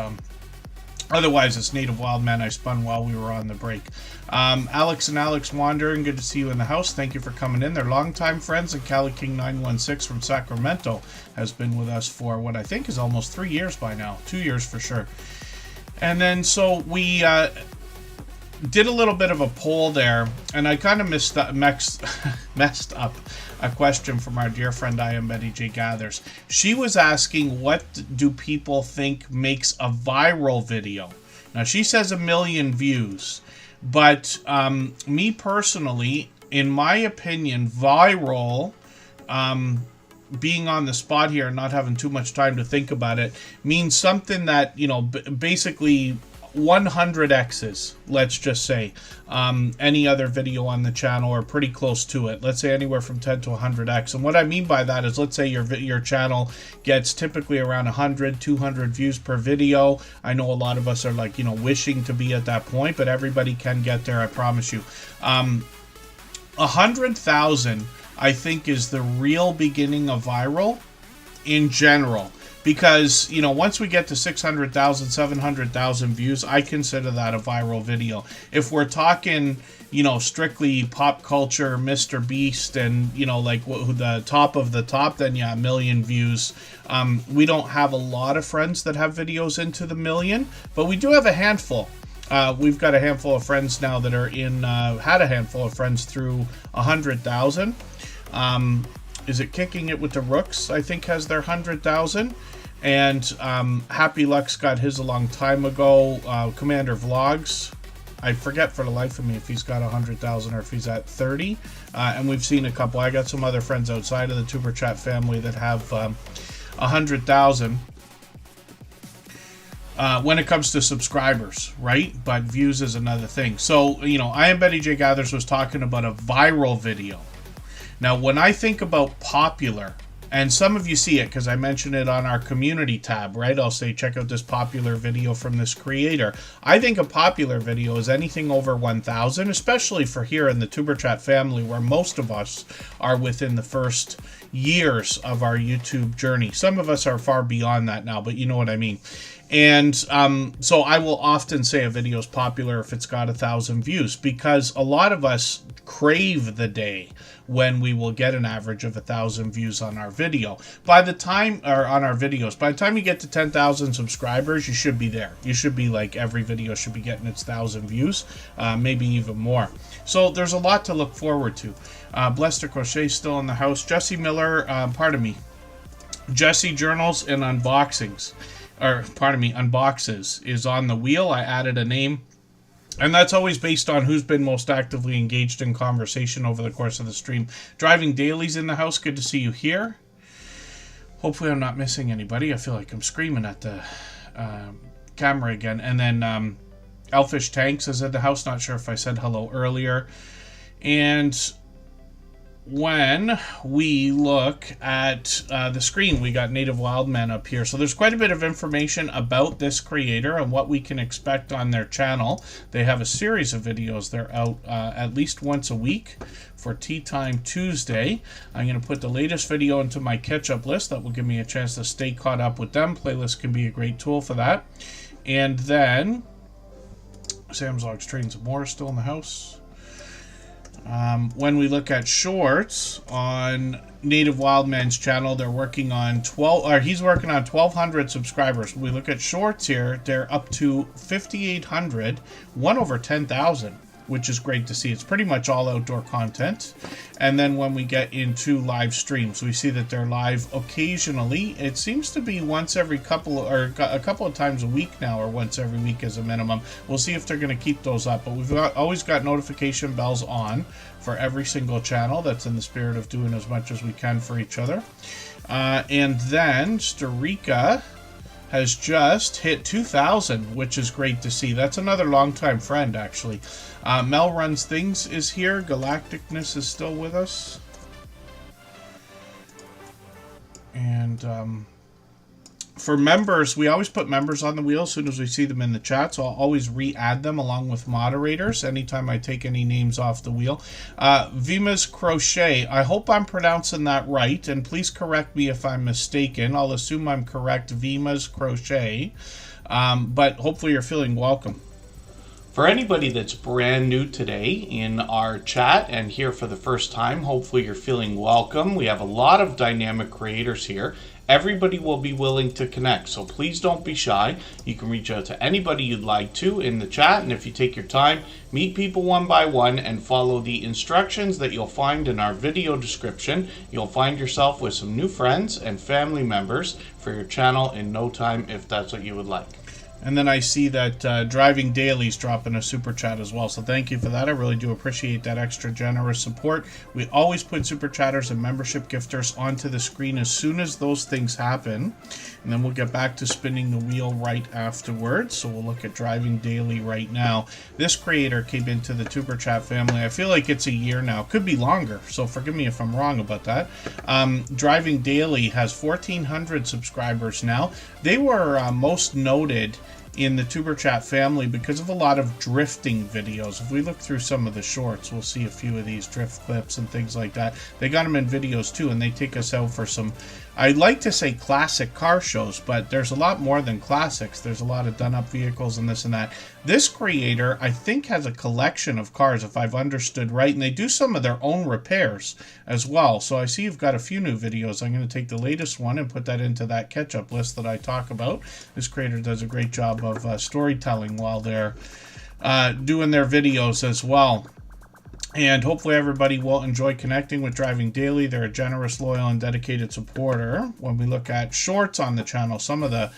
otherwise, it's Native Wildman. I spun while we were on the break. Alex and Alex Wandering, good to see you in the house. Thank you for coming in. They're longtime friends, and Cali King 916 from Sacramento has been with us for what I think is almost 3 years by now. 2 years for sure. And then, so we did a little bit of a poll there, and I kind of messed up a question from our dear friend I Am Betty J Gathers. She was asking, what do people think makes a viral video? Now, she says 1 million views, but me personally, in my opinion, viral, being on the spot here and not having too much time to think about it, means something that, you know, basically 100x's, let's just say, any other video on the channel, or pretty close to it. Let's say anywhere from 10 to 100x. And what I mean by that is, let's say your channel gets typically around 100, 200 views per video. I know a lot of us are like, you know, wishing to be at that point, but everybody can get there, I promise you. 100,000, I think, is the real beginning of viral in general. Because, you know, once we get to 600,000, 700,000 views, I consider that a viral video. If we're talking, you know, strictly pop culture, Mr. Beast, and, you know, like the top of the top, then yeah, 1 million views. We don't have a lot of friends that have videos into the 1 million, but we do have a handful. We've got a handful of friends now that are in, had a handful of friends through 100,000. Is it Kicking It with the Rooks, I think, has their 100,000. And Happy Luck's got his a long time ago. Commander Vlogs, I forget for the life of me if he's got 100,000 or if he's at 30. And we've seen a couple. I got some other friends outside of the Tuber Chat family that have 100,000. When it comes to subscribers, right? But views is another thing. So, you know, I Am Betty J Gathers was talking about a viral video. Now, when I think about popular, and some of you see it because I mentioned it on our community tab, right? I'll say, check out this popular video from this creator. I think a popular video is anything over 1,000, especially for here in the Tuber Chat family, where most of us are within the first years of our YouTube journey. Some of us are far beyond that now, but you know what I mean. And so I will often say a video is popular if it's got 1,000 views, because a lot of us crave the day when we will get an average of 1,000 views on our video. By the time, or on our videos, by the time you get to 10,000 subscribers, you should be there. You should be like, every video should be getting its 1,000 views, maybe even more. So there's a lot to look forward to. Blester Crochet still in the house. Jesse Miller, pardon me, Jesse Journals and Unboxings, or pardon me, Unboxes is on the wheel. I added a name. And that's always based on who's been most actively engaged in conversation over the course of the stream. Driving Dailies in the house. Good to see you here. Hopefully I'm not missing anybody. I feel like I'm screaming at the camera again. And then Elfish Tanks is in the house. Not sure if I said hello earlier. And when we look at the screen, we got Native Wildman up here. So there's quite a bit of information about this creator and what we can expect on their channel. They have a series of videos. They're out at least once a week for Tea Time Tuesday. I'm going to put the latest video into my catch-up list. That will give me a chance to stay caught up with them. Playlist can be a great tool for that. And then Sam's Logs Trading Some More still in the house. When we look at shorts on Native Wildman's channel. They're working on he's working on 1,200 subscribers. When we look at shorts here, they're up to 5,800, one over 10,000, which is great to see. It's pretty much all outdoor content. And then when we get into live streams, we see that they're live occasionally. It seems to be once every a couple of times a week now, or once every week as a minimum. We'll see if they're going to keep those up. But we've always got notification bells on for every single channel. That's in the spirit of doing as much as we can for each other. And then Starika has just hit 2,000, which is great to see. That's another longtime friend, actually. Mel Runs Things is here. Galacticness is still with us. And for members, we always put members on the wheel as soon as we see them in the chat, so I'll always re-add them along with moderators anytime I take any names off the wheel. Vima's Crochet, I hope I'm pronouncing that right, and please correct me if I'm mistaken. I'll assume I'm correct, Vima's Crochet, but hopefully you're feeling welcome. For anybody that's brand new today in our chat and here for the first time, hopefully you're feeling welcome. We have a lot of dynamic creators here. Everybody will be willing to connect, so please don't be shy. You can reach out to anybody you'd like to in the chat, and if you take your time, meet people one by one and follow the instructions that you'll find in our video description. You'll find yourself with some new friends and family members for your channel in no time, if that's what you would like. And then I see that Driving Daily's dropping a super chat as well. So thank you for that. I really do appreciate that extra generous support. We always put super chatters and membership gifters onto the screen as soon as those things happen. And then we'll get back to spinning the wheel right afterwards. So we'll look at Driving Daily right now. This creator came into the Tuber Chat family. I feel like it's a year now. Could be longer. So forgive me if I'm wrong about that. Driving Daily has 1,400 subscribers now. They were most noted in the Tuber Chat family because of a lot of drifting videos. If we look through some of the shorts, we'll see a few of these drift clips and things like that. They got them in videos too, and they take us out for some, I'd like to say classic car shows, but there's a lot more than classics. There's a lot of done-up vehicles and this and that. This creator, I think, has a collection of cars, if I've understood right, and they do some of their own repairs as well. So I see you've got a few new videos. I'm going to take the latest one and put that into that catch-up list that I talk about. This creator does a great job of storytelling while they're doing their videos as well. And hopefully everybody will enjoy connecting with Driving Daily. They're a generous, loyal, and dedicated supporter. When we look at shorts on the channel, some of the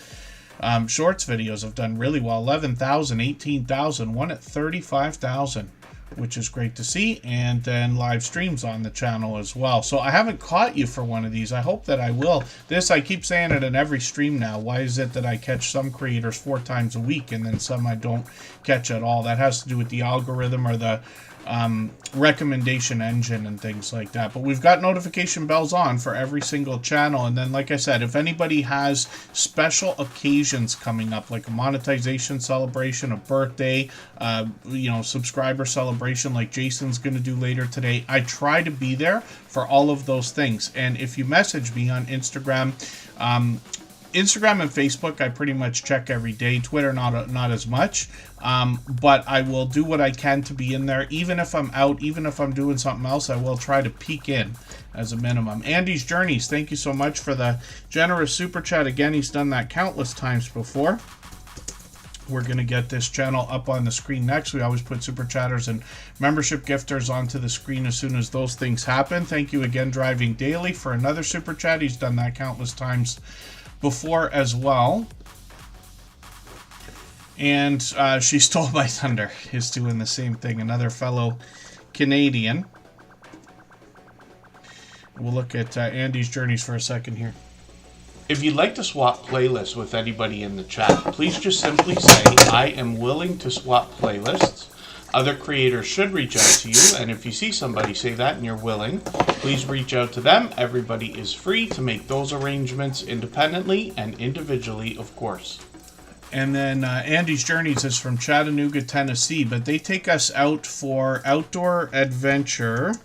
shorts videos have done really well. 11,000, 18,000, one at 35,000, which is great to see. And then live streams on the channel as well. So I haven't caught you for one of these. I hope that I will. This, I keep saying it in every stream now. Why is it that I catch some creators 4 times a week and then some I don't catch at all? That has to do with the algorithm or the recommendation engine and things like that. But we've got notification bells on for every single channel. And then, like I said, if anybody has special occasions coming up, like a monetization celebration, a birthday, subscriber celebration like Jason's going to do later today, I try to be there for all of those things. And if you message me on Instagram and Facebook, I pretty much check every day. Twitter, not as much. But I will do what I can to be in there. Even if I'm out, even if I'm doing something else, I will try to peek in as a minimum. Andy's Journeys, thank you so much for the generous super chat. Again, he's done that countless times before. We're going to get this channel up on the screen next. We always put super chatters and membership gifters onto the screen as soon as those things happen. Thank you again, Driving Daily, for another super chat. He's done that countless times before as well. And She Stole My Thunder is doing the same thing. Another fellow Canadian. We'll look at Andy's Journeys for a second here. If you'd like to swap playlists with anybody in the chat, please just simply say, I am willing to swap playlists. Other creators should reach out to you, and if you see somebody say that and you're willing, please reach out to them. Everybody is free to make those arrangements independently and individually, of course. And then Andy's Journeys is from Chattanooga, Tennessee, but they take us out for outdoor adventure.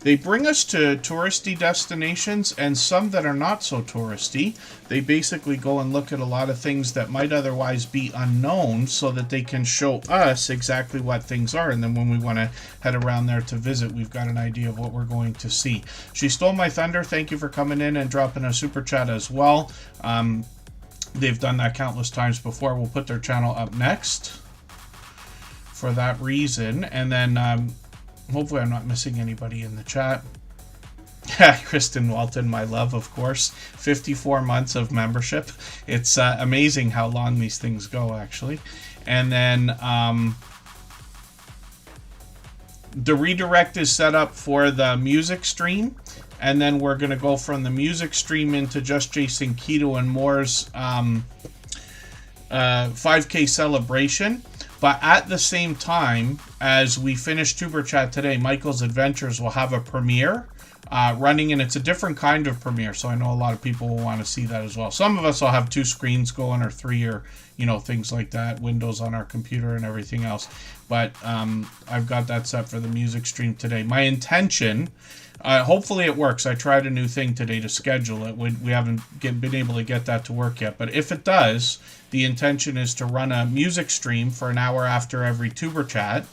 They bring us to touristy destinations and some that are not so touristy. They basically go and look at a lot of things that might otherwise be unknown so that they can show us exactly what things are. And then when we want to head around there to visit, we've got an idea of what we're going to see. She Stole My Thunder, thank you for coming in and dropping a super chat as well. They've done that countless times before. We'll put their channel up next for that reason. And then hopefully I'm not missing anybody in the chat. Kristen Walton, my love, of course. 54 months of membership. It's amazing how long these things go, actually. And then the redirect is set up for the music stream. And then we're going to go from the music stream into Just Jason Keto and Moore's 5K celebration. But at the same time, as we finish Tuber Chat today, Michael's Adventures will have a premiere running, and it's a different kind of premiere. So I know a lot of people will want to see that as well. Some of us will have 2 screens going, or 3, or things like that, windows on our computer and everything else. But I've got that set for the music stream today. My intention, hopefully it works. I tried a new thing today to schedule it. We haven't been able to get that to work yet. But if it does, the intention is to run a music stream for an hour after every Tuber Chat,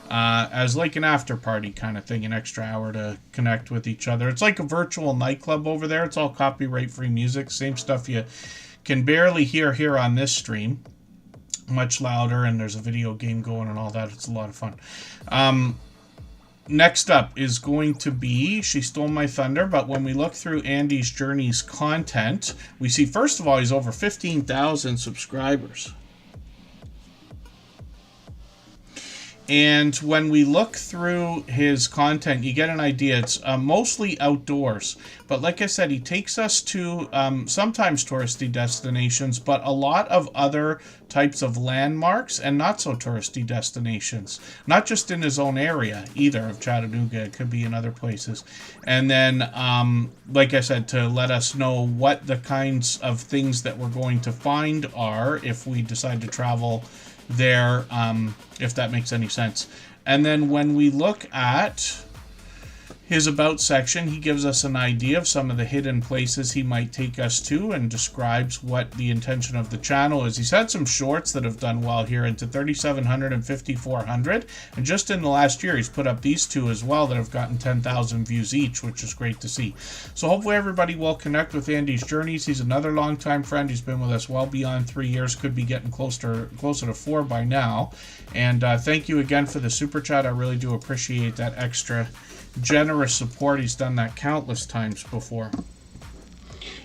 as like an after party kind of thing, an extra hour to connect with each other. It's like a virtual nightclub over there. It's all copyright free music, same stuff you can barely hear here on this stream, much louder, and there's a video game going and all that. It's a lot of fun. Next up is going to be She Stole My Thunder, but when we look through Andy's Journeys content, we see, first of all, he's over 15,000 subscribers. And when we look through his content, you get an idea. It's mostly outdoors. But like I said, he takes us to sometimes touristy destinations, but a lot of other types of landmarks and not so touristy destinations. Not just in his own area either of Chattanooga. It could be in other places. And then, like I said, to let us know what the kinds of things that we're going to find are if we decide to travel there, if that makes any sense. And then when we look at his About section, he gives us an idea of some of the hidden places he might take us to and describes what the intention of the channel is. He's had some shorts that have done well here into 3,700 and 5,400. And just in the last year, he's put up these 2 as well that have gotten 10,000 views each, which is great to see. So hopefully everybody will connect with Andy's Journeys. He's another longtime friend. He's been with us well beyond 3 years, could be getting closer to 4 by now. And thank you again for the super chat. I really do appreciate that extra generous support. He's done that countless times before.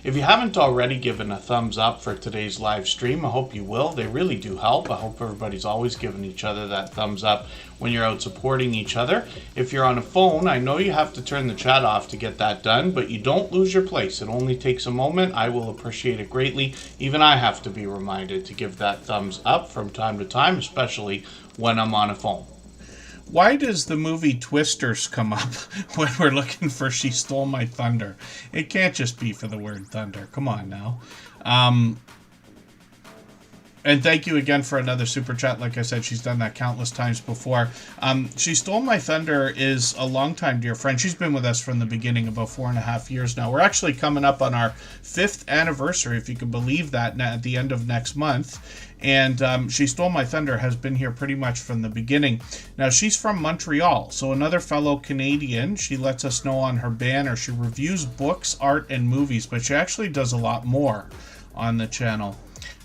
If you haven't already given a thumbs up for today's live stream, I hope you will. They really do help. I hope everybody's always giving each other that thumbs up when you're out supporting each other. If you're on a phone, I know you have to turn the chat off to get that done, but you don't lose your place. It only takes a moment. I will appreciate it greatly. Even I have to be reminded to give that thumbs up from time to time, especially when I'm on a phone. Why does the movie Twisters come up when we're looking for She Stole My Thunder? It can't just be for the word thunder. Come on now. And thank you again for another super chat. Like I said, she's done that countless times before. She Stole My Thunder is a longtime dear friend. She's been with us from the beginning, about 4.5 years now. We're actually coming up on our 5th anniversary, if you can believe that, at the end of next month. And She Stole My Thunder has been here pretty much from the beginning. Now, she's from Montreal, so another fellow Canadian. She lets us know on her banner. She reviews books, art, and movies, but she actually does a lot more on the channel.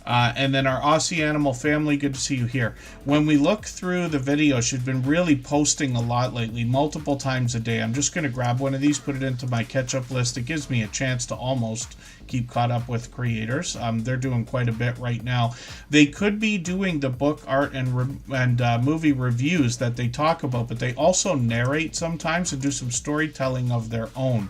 And then our Aussie Animal family, good to see you here. When we look through the video, she's been really posting a lot lately, multiple times a day. I'm just going to grab one of these, put it into my catch-up list. It gives me a chance to almost keep caught up with creators. They're doing quite a bit right now. They could be doing the book, art, and movie reviews that they talk about, but they also narrate sometimes and do some storytelling of their own.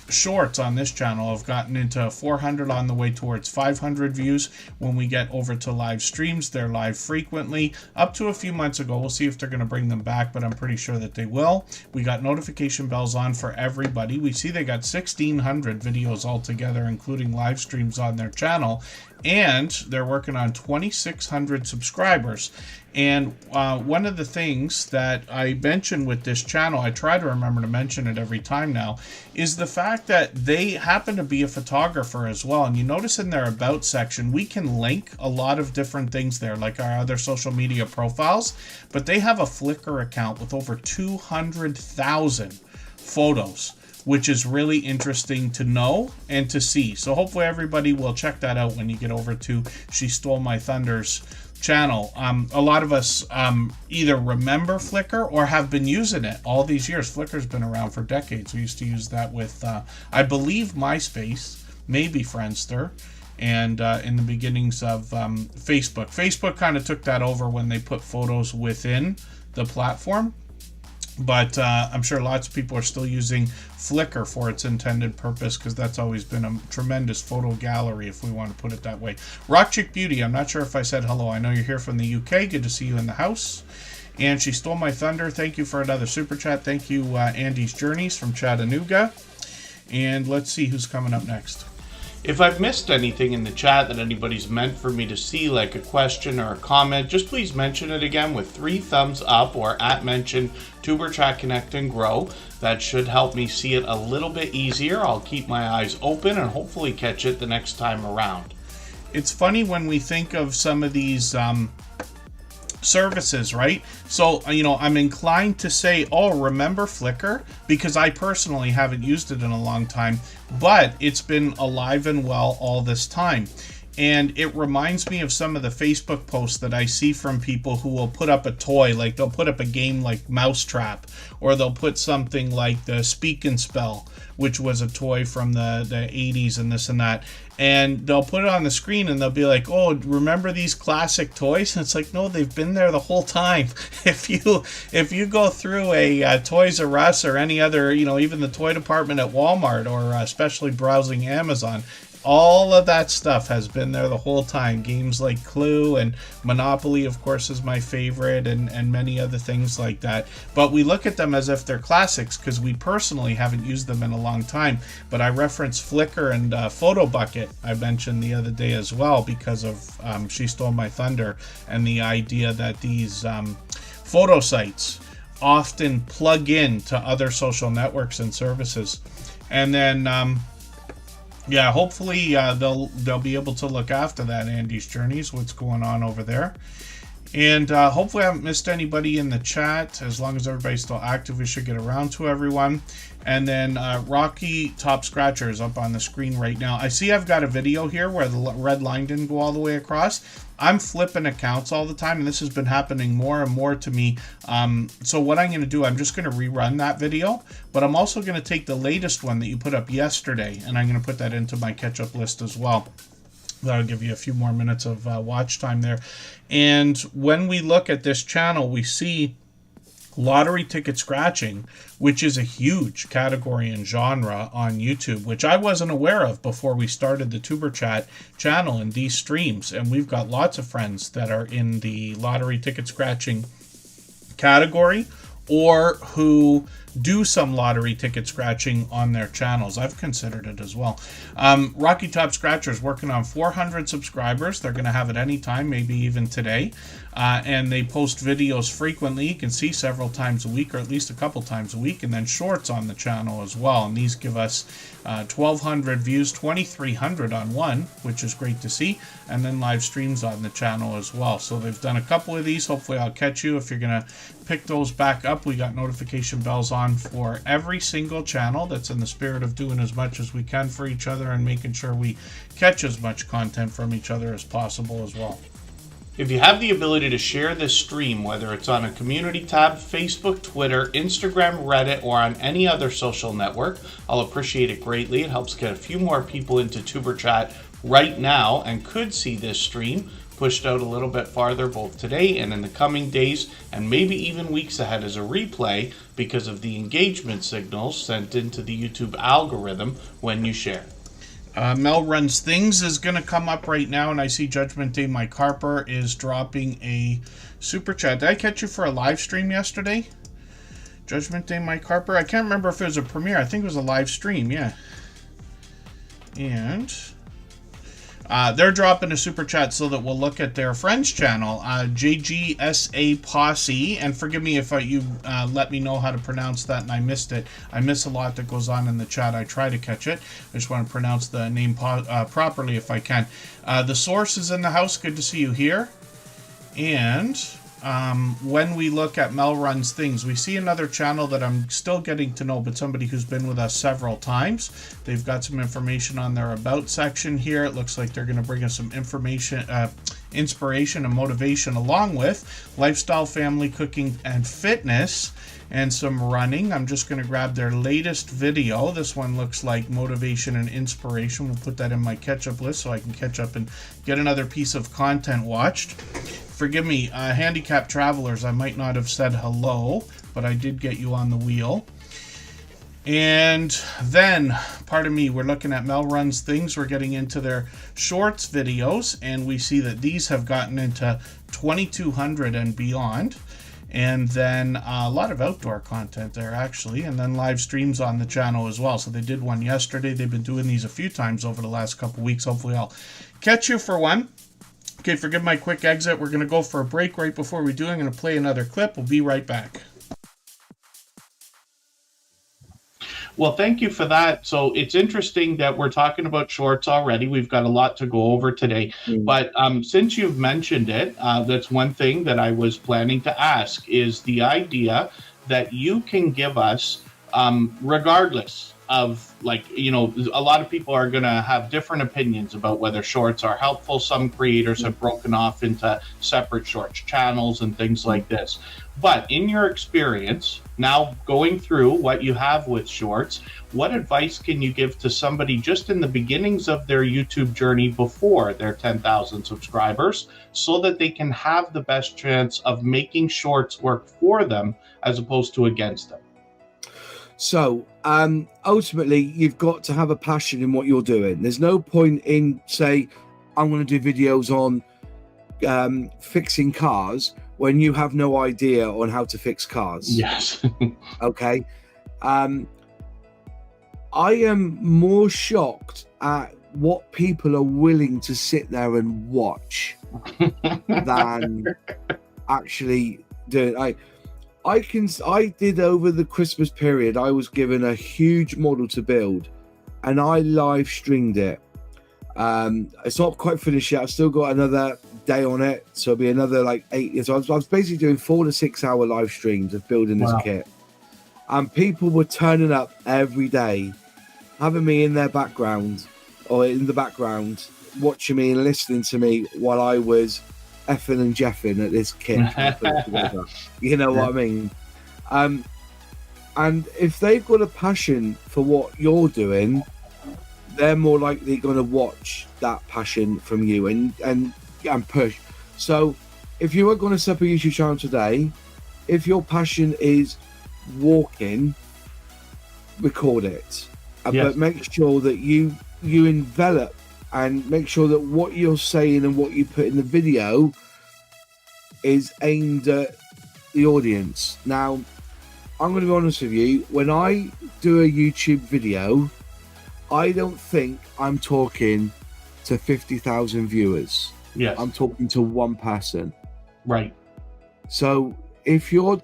Shorts on this channel have gotten into 400 on the way towards 500 views. views when we get over to live streams. They're live frequently, up to a few months ago. We'll see if they're going to bring them back, but I'm pretty sure that they will. We got notification bells on for everybody. We see they got 1,600 videos altogether, including live streams on their channel, and they're working on 2,600 subscribers. And one of the things that I mention with this channel, I try to remember to mention it every time now, is the fact that they happen to be a photographer as well. And you notice in their About section, we can link a lot of different things there, like our other social media profiles, but they have a Flickr account with over 200,000 photos, which is really interesting to know and to see. So hopefully everybody will check that out when you get over to She Stole My Thunder's channel. A lot of us either remember Flickr or have been using it all these years. Flickr's been around for decades. We used to use that with, I believe, MySpace, maybe Friendster, and in the beginnings of Facebook. Facebook kind of took that over when they put photos within the platform. But I'm sure lots of people are still using Flickr for its intended purpose, because that's always been a tremendous photo gallery, if we want to put it that way. Rock Chick Beauty, I'm not sure if I said hello. I know you're here from the UK. Good to see you in the house. And She Stole My Thunder, thank you for another super chat. Thank you, Andy's Journeys from Chattanooga. And let's see who's coming up next. If I've missed anything in the chat that anybody's meant for me to see, like a question or a comment, just please mention it again with 3 thumbs up or @mention Superchat Connect and Grow. That should help me see it a little bit easier. I'll keep my eyes open and hopefully catch it the next time around. It's funny when we think of some of these services, right? So, I'm inclined to say, oh, remember Flickr? Because I personally haven't used it in a long time, but it's been alive and well all this time. And it reminds me of some of the Facebook posts that I see from people who will put up a toy, like they'll put up a game like Mousetrap, or they'll put something like the Speak and Spell, which was a toy from the 80s and this and that. And they'll put it on the screen and they'll be like, oh, remember these classic toys? And it's like, no, they've been there the whole time. If you go through a Toys R Us or any other, even the toy department at Walmart, or especially browsing Amazon, all of that stuff has been there the whole time. Games like Clue and Monopoly, of course, is my favorite, and many other things like that. But we look at them as if they're classics because we personally haven't used them in a long time. But I referenced Flickr and Photo Bucket I mentioned the other day as well, because of She Stole My Thunder and the idea that these photo sites often plug in to other social networks and services. And then yeah, hopefully they'll be able to look after that, Andy's Journeys, what's going on over there. And hopefully I haven't missed anybody in the chat. As long as everybody's still active, we should get around to everyone. And then Rocky Top Scratcher is up on the screen right now. I see I've got a video here where the red line didn't go all the way across. I'm flipping accounts all the time, and this has been happening more and more to me. So what I'm going to do, I'm just going to rerun that video, but I'm also going to take the latest one that you put up yesterday, and I'm going to put that into my catch-up list as well. That'll give you a few more minutes of watch time there. And when we look at this channel, we see lottery ticket scratching, which is a huge category and genre on YouTube, which I wasn't aware of before we started the Tuber Chat channel and these streams. And we've got lots of friends that are in the lottery ticket scratching category, or who do some lottery ticket scratching on their channels. I've considered it as well. Rocky Top Scratcher is working on 400 subscribers. They're going to have it anytime, maybe even today. And they post videos frequently. You can see several times a week, or at least a couple times a week, and then shorts on the channel as well. And these give us 1,200 views, 2,300 on one, which is great to see, and then live streams on the channel as well. So they've done a couple of these. Hopefully I'll catch you if you're going to pick those back up. We got notification bells on for every single channel. That's in the spirit of doing as much as we can for each other and making sure we catch as much content from each other as possible as well. If you have the ability to share this stream, whether it's on a community tab, Facebook, Twitter, Instagram, Reddit, or on any other social network, I'll appreciate it greatly. It helps get a few more people into Tuber Chat right now and could see this stream pushed out a little bit farther both today and in the coming days, and maybe even weeks ahead as a replay because of the engagement signals sent into the YouTube algorithm when you share. Mel Runs Things is going to come up right now, and I see Judgment Day Mike Harper is dropping a super chat. Did I catch you for a live stream yesterday? Judgment Day Mike Harper? I can't remember if it was a premiere. I think it was a live stream, yeah. And they're dropping a super chat so that we'll look at their friend's channel, JGSA Posse. And forgive me if you let me know how to pronounce that and I missed it. I miss a lot that goes on in the chat. I try to catch it. I just want to pronounce the name properly if I can. The Source is in the house. Good to see you here. And when we look at Mel Runs Things, we see another channel that I'm still getting to know, but somebody who's been with us several times. They've got some information on their About section here. It looks like they're going to bring us some information, inspiration and motivation, along with lifestyle, family, cooking, and fitness, and some running. I'm just going to grab their latest video. This one looks like motivation and inspiration. We'll put that in my catch-up list so I can catch up and get another piece of content watched. Forgive me, handicapped travelers, I might not have said hello, but I did get you on the wheel. And then, pardon me, we're looking at Mel Runs Things. We're getting into their shorts videos, and we see that these have gotten into 2,200 and beyond. And then a lot of outdoor content there, actually, and then live streams on the channel as well. So they did one yesterday. They've been doing these a few times over the last couple weeks. Hopefully I'll catch you for one. Okay, forgive my quick exit. We're going to go for a break right before we do. I'm going to play another clip. We'll be right back. Well, thank you for that. So it's interesting that we're talking about shorts already. We've got a lot to go over today. But since you've mentioned it, that's one thing that I was planning to ask is the idea that you can give us, regardless of, like, you know, a lot of people are going to have different opinions about whether shorts are helpful. Some creators have broken off into separate shorts channels and things like this. But in your experience, now going through what you have with shorts, what advice can you give to somebody just in the beginnings of their YouTube journey before their 10,000 subscribers so that they can have the best chance of making shorts work for them as opposed to against them? So ultimately, you've got to have a passion in what you're doing. There's no point in, say, I'm going to do videos on fixing cars when you have no idea on how to fix cars. Yes. Okay. I am more shocked at what people are willing to sit there and watch than actually do it. I did over the Christmas period, I was given a huge model to build and I live streamed it. It's not quite finished yet. I've still got another day on it. So it'll be another like 8 years. So I was basically doing 4 to 6 hour live streams of building this kit. And people were turning up every day, having me in their background or in the background, watching me and listening to me while I was effing and jeffing at this kit. You know what I mean? And if they've got a passion for what you're doing, they're more likely going to watch that passion from you and push. So if you are going to set up a YouTube channel today, if your passion is walking, record it. But make sure that you envelop and make sure that what you're saying and what you put in the video is aimed at the audience. Now, I'm going to be honest with you. When I do a YouTube video, I don't think I'm talking to 50,000 viewers. Yes. I'm talking to one person. Right. So if you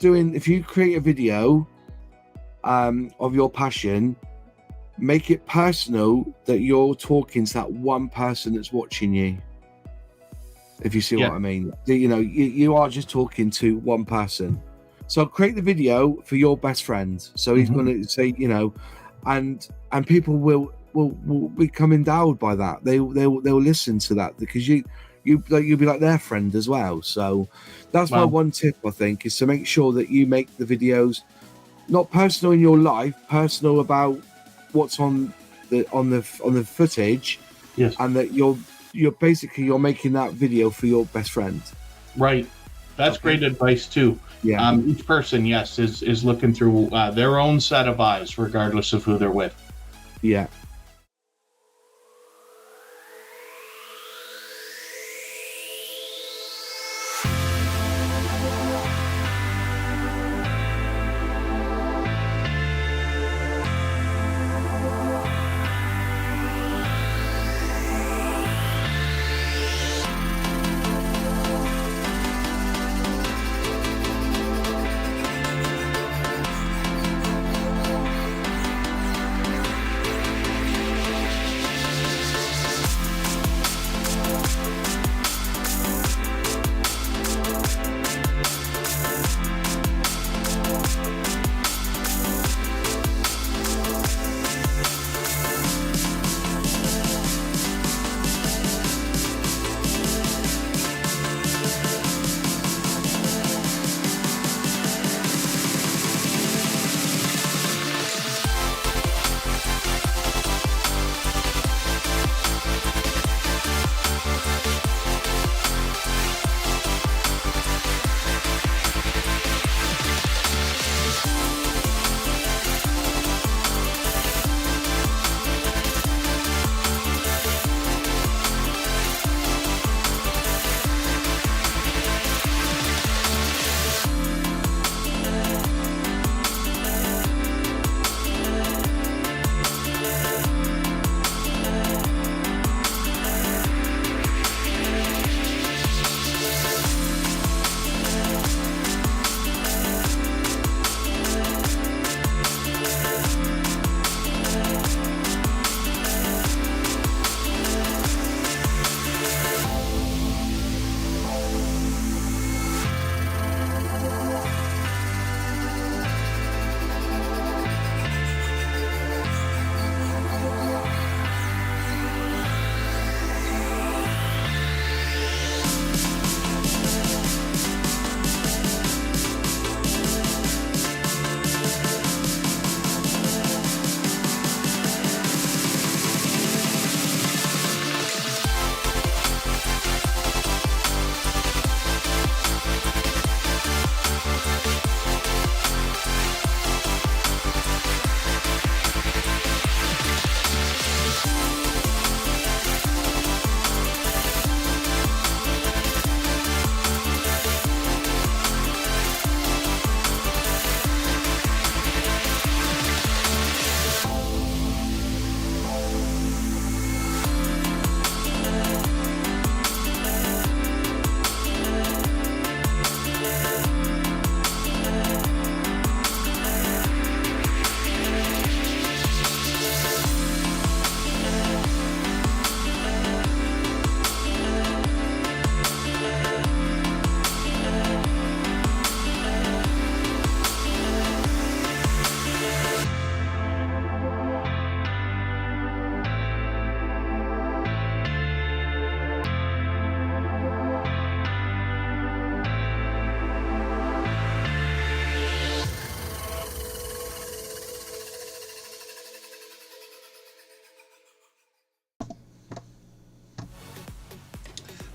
create a video of your passion, make it personal that you're talking to that one person that's watching you. If you see what I mean, you know, you are just talking to one person. So create the video for your best friend. So he's going to say, you know, and people will become endowed by that. They'll listen to that because you'll be like their friend as well. So that's my one tip, I think, is to make sure that you make the videos not personal in your life, personal about what's on the footage, and that you're basically making that video for your best friend. Right. That's great advice too. Yeah. Each person, is looking through their own set of eyes, regardless of who they're with. Yeah.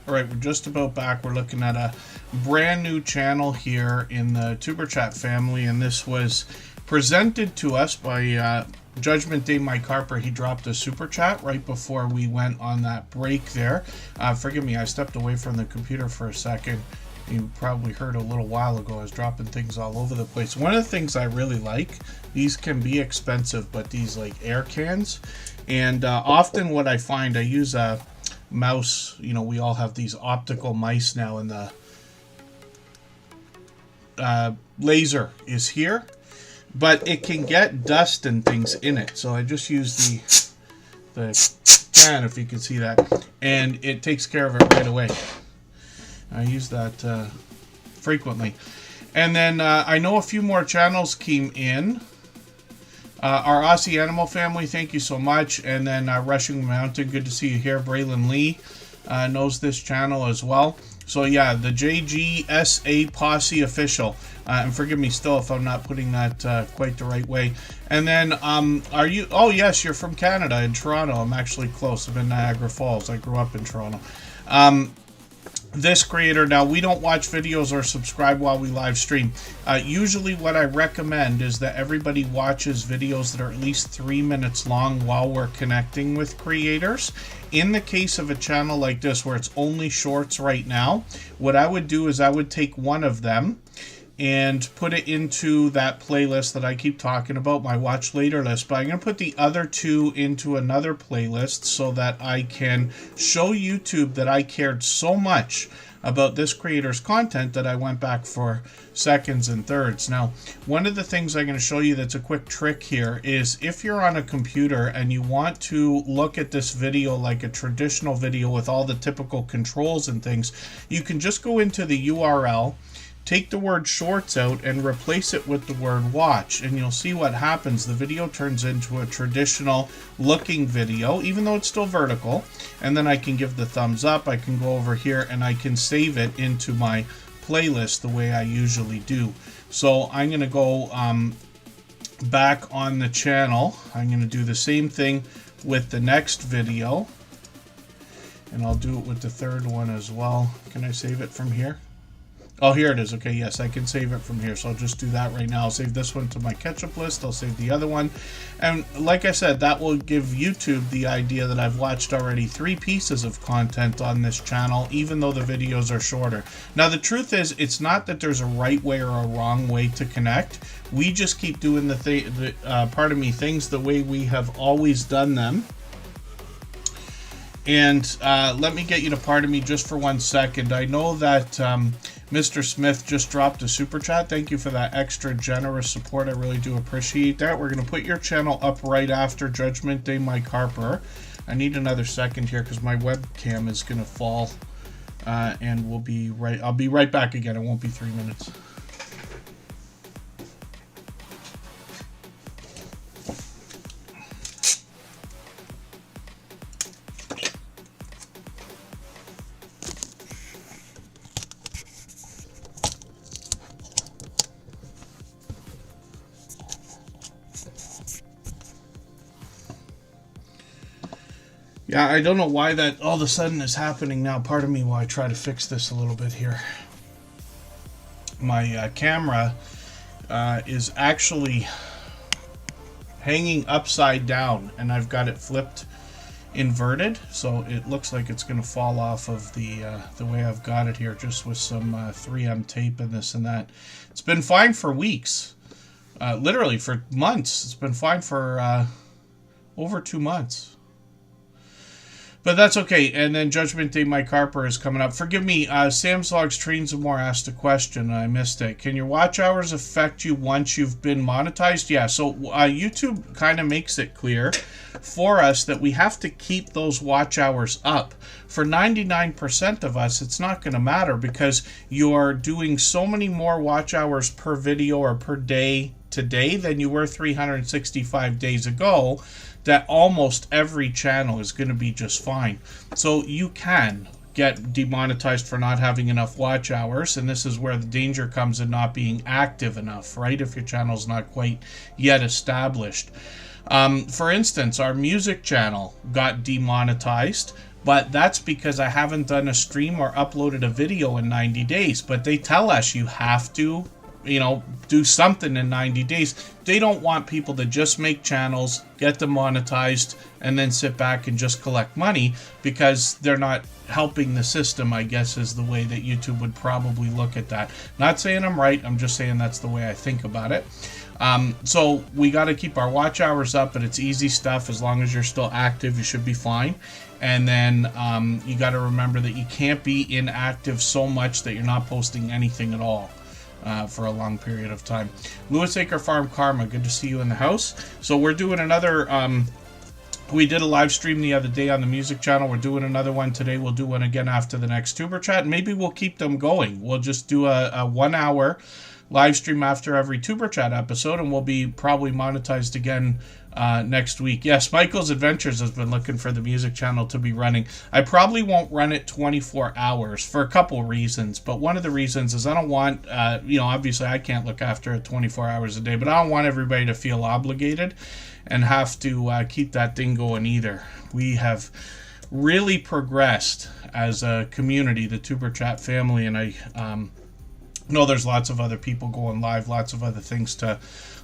All right, we're just about back. We're looking at a brand new channel here in the Superchat family, and this was presented to us by Judgment Day Mike Harper. He dropped a super chat right before we went on that break there. Forgive me, I stepped away from the computer for a second. You probably heard a little while ago I was dropping things all over the place. One of the things I really like, these can be expensive, but these like air cans, and often what I find, I use a mouse, you know, we all have these optical mice now, and the laser is here, but it can get dust and things in it, so I just use the can, if you can see that, and it takes care of it right away. I use that frequently. And then I know a few more channels came in. Our Aussie Animal family, thank you so much. And then Rushing Mountain, good to see you here. Braylon Lee knows this channel as well. So yeah, the JGSA Posse Official. And forgive me still if I'm not putting that quite the right way. And then, are you, oh yes, you're from Canada, in Toronto. I'm actually close. I'm in Niagara Falls. I grew up in Toronto. This creator, now we don't watch videos or subscribe while we live stream. Usually what I recommend is that everybody watches videos that are at least 3 minutes long while we're connecting with creators. In the case of a channel like this where it's only shorts right now, what I would do is I would take one of them and put it into that playlist that I keep talking about, my watch later list. But I'm going to put the other two into another playlist so that I can show YouTube that I cared so much about this creator's content that I went back for seconds and thirds. Now, one of the things I'm going to show you that's a quick trick here is if you're on a computer and you want to look at this video like a traditional video with all the typical controls and things, you can just go into the URL, take the word shorts out and replace it with the word watch, and you'll see what happens. The video turns into a traditional looking video, even though it's still vertical. And then I can give the thumbs up. I can go over here and I can save it into my playlist the way I usually do. So I'm going to go back on the channel. I'm going to do the same thing with the next video, and I'll do it with the third one as well. Can I save it from here? Oh, here it is. Okay, yes, I can save it from here. So I'll just do that right now. I'll save this one to my ketchup list. I'll save the other one. And like I said, that will give YouTube the idea that I've watched already 3 pieces of content on this channel, even though the videos are shorter. Now, the truth is, it's not that there's a right way or a wrong way to connect. We just keep doing the things the way we have always done them. And let me get you to pardon me just for 1 second. I know that Mr. Smith just dropped a super chat. Thank you for that extra generous support. I really do appreciate that. We're going to put your channel up right after Judgment Day Mike Harper. I need another second here because my webcam is going to fall. And we'll be right. I'll be right back again. It won't be 3 minutes. Yeah, I don't know why that all of a sudden is happening now. Pardon me while I try to fix this a little bit here. My camera is actually hanging upside down, and I've got it flipped inverted, so it looks like it's going to fall off of the way I've got it here, just with some 3M tape and this and that. It's been fine for weeks, literally for months. It's been fine for over 2 months. But that's okay. And then Judgment Day Mike Harper is coming up. Forgive me, Sam's Logs Trains and More asked a question. I missed it. Can your watch hours affect you once you've been monetized? Yeah, so YouTube kind of makes it clear for us that we have to keep those watch hours up. For 99% of us, it's not going to matter because you're doing so many more watch hours per video or per day today than you were 365 days ago, that almost every channel is going to be just fine. So you can get demonetized for not having enough watch hours, and this is where the danger comes in not being active enough, right? If your channel's not quite yet established. For instance, our music channel got demonetized but that's because I haven't done a stream or uploaded a video in 90 days. But they tell us you have to, do something in 90 days. They don't want people to just make channels, get them monetized, and then sit back and just collect money, because they're not helping the system, I guess, is the way that YouTube would probably look at that. Not saying I'm right, I'm just saying that's the way I think about it. So we got to keep our watch hours up, but it's easy stuff. As long as you're still active, you should be fine. And then you got to remember that you can't be inactive so much that you're not posting anything at all for a long period of time. Lewis Acre Farm Karma, good to see you in the house. So we're doing another, we did a live stream the other day on the music channel. We're doing another one today. We'll do one again after the next Tuber Chat. Maybe we'll keep them going. We'll just do a 1 hour live stream after every Tuber Chat episode, and we'll be probably monetized again next week. Yes, Michael's Adventures has been looking for the music channel to be running. I probably won't run it 24 hours for a couple reasons, but one of the reasons is I don't want, obviously I can't look after it 24 hours a day, but I don't want everybody to feel obligated and have to keep that thing going either. We have really progressed as a community, the Tuber Chat family, and I know there's lots of other people going live, lots of other things to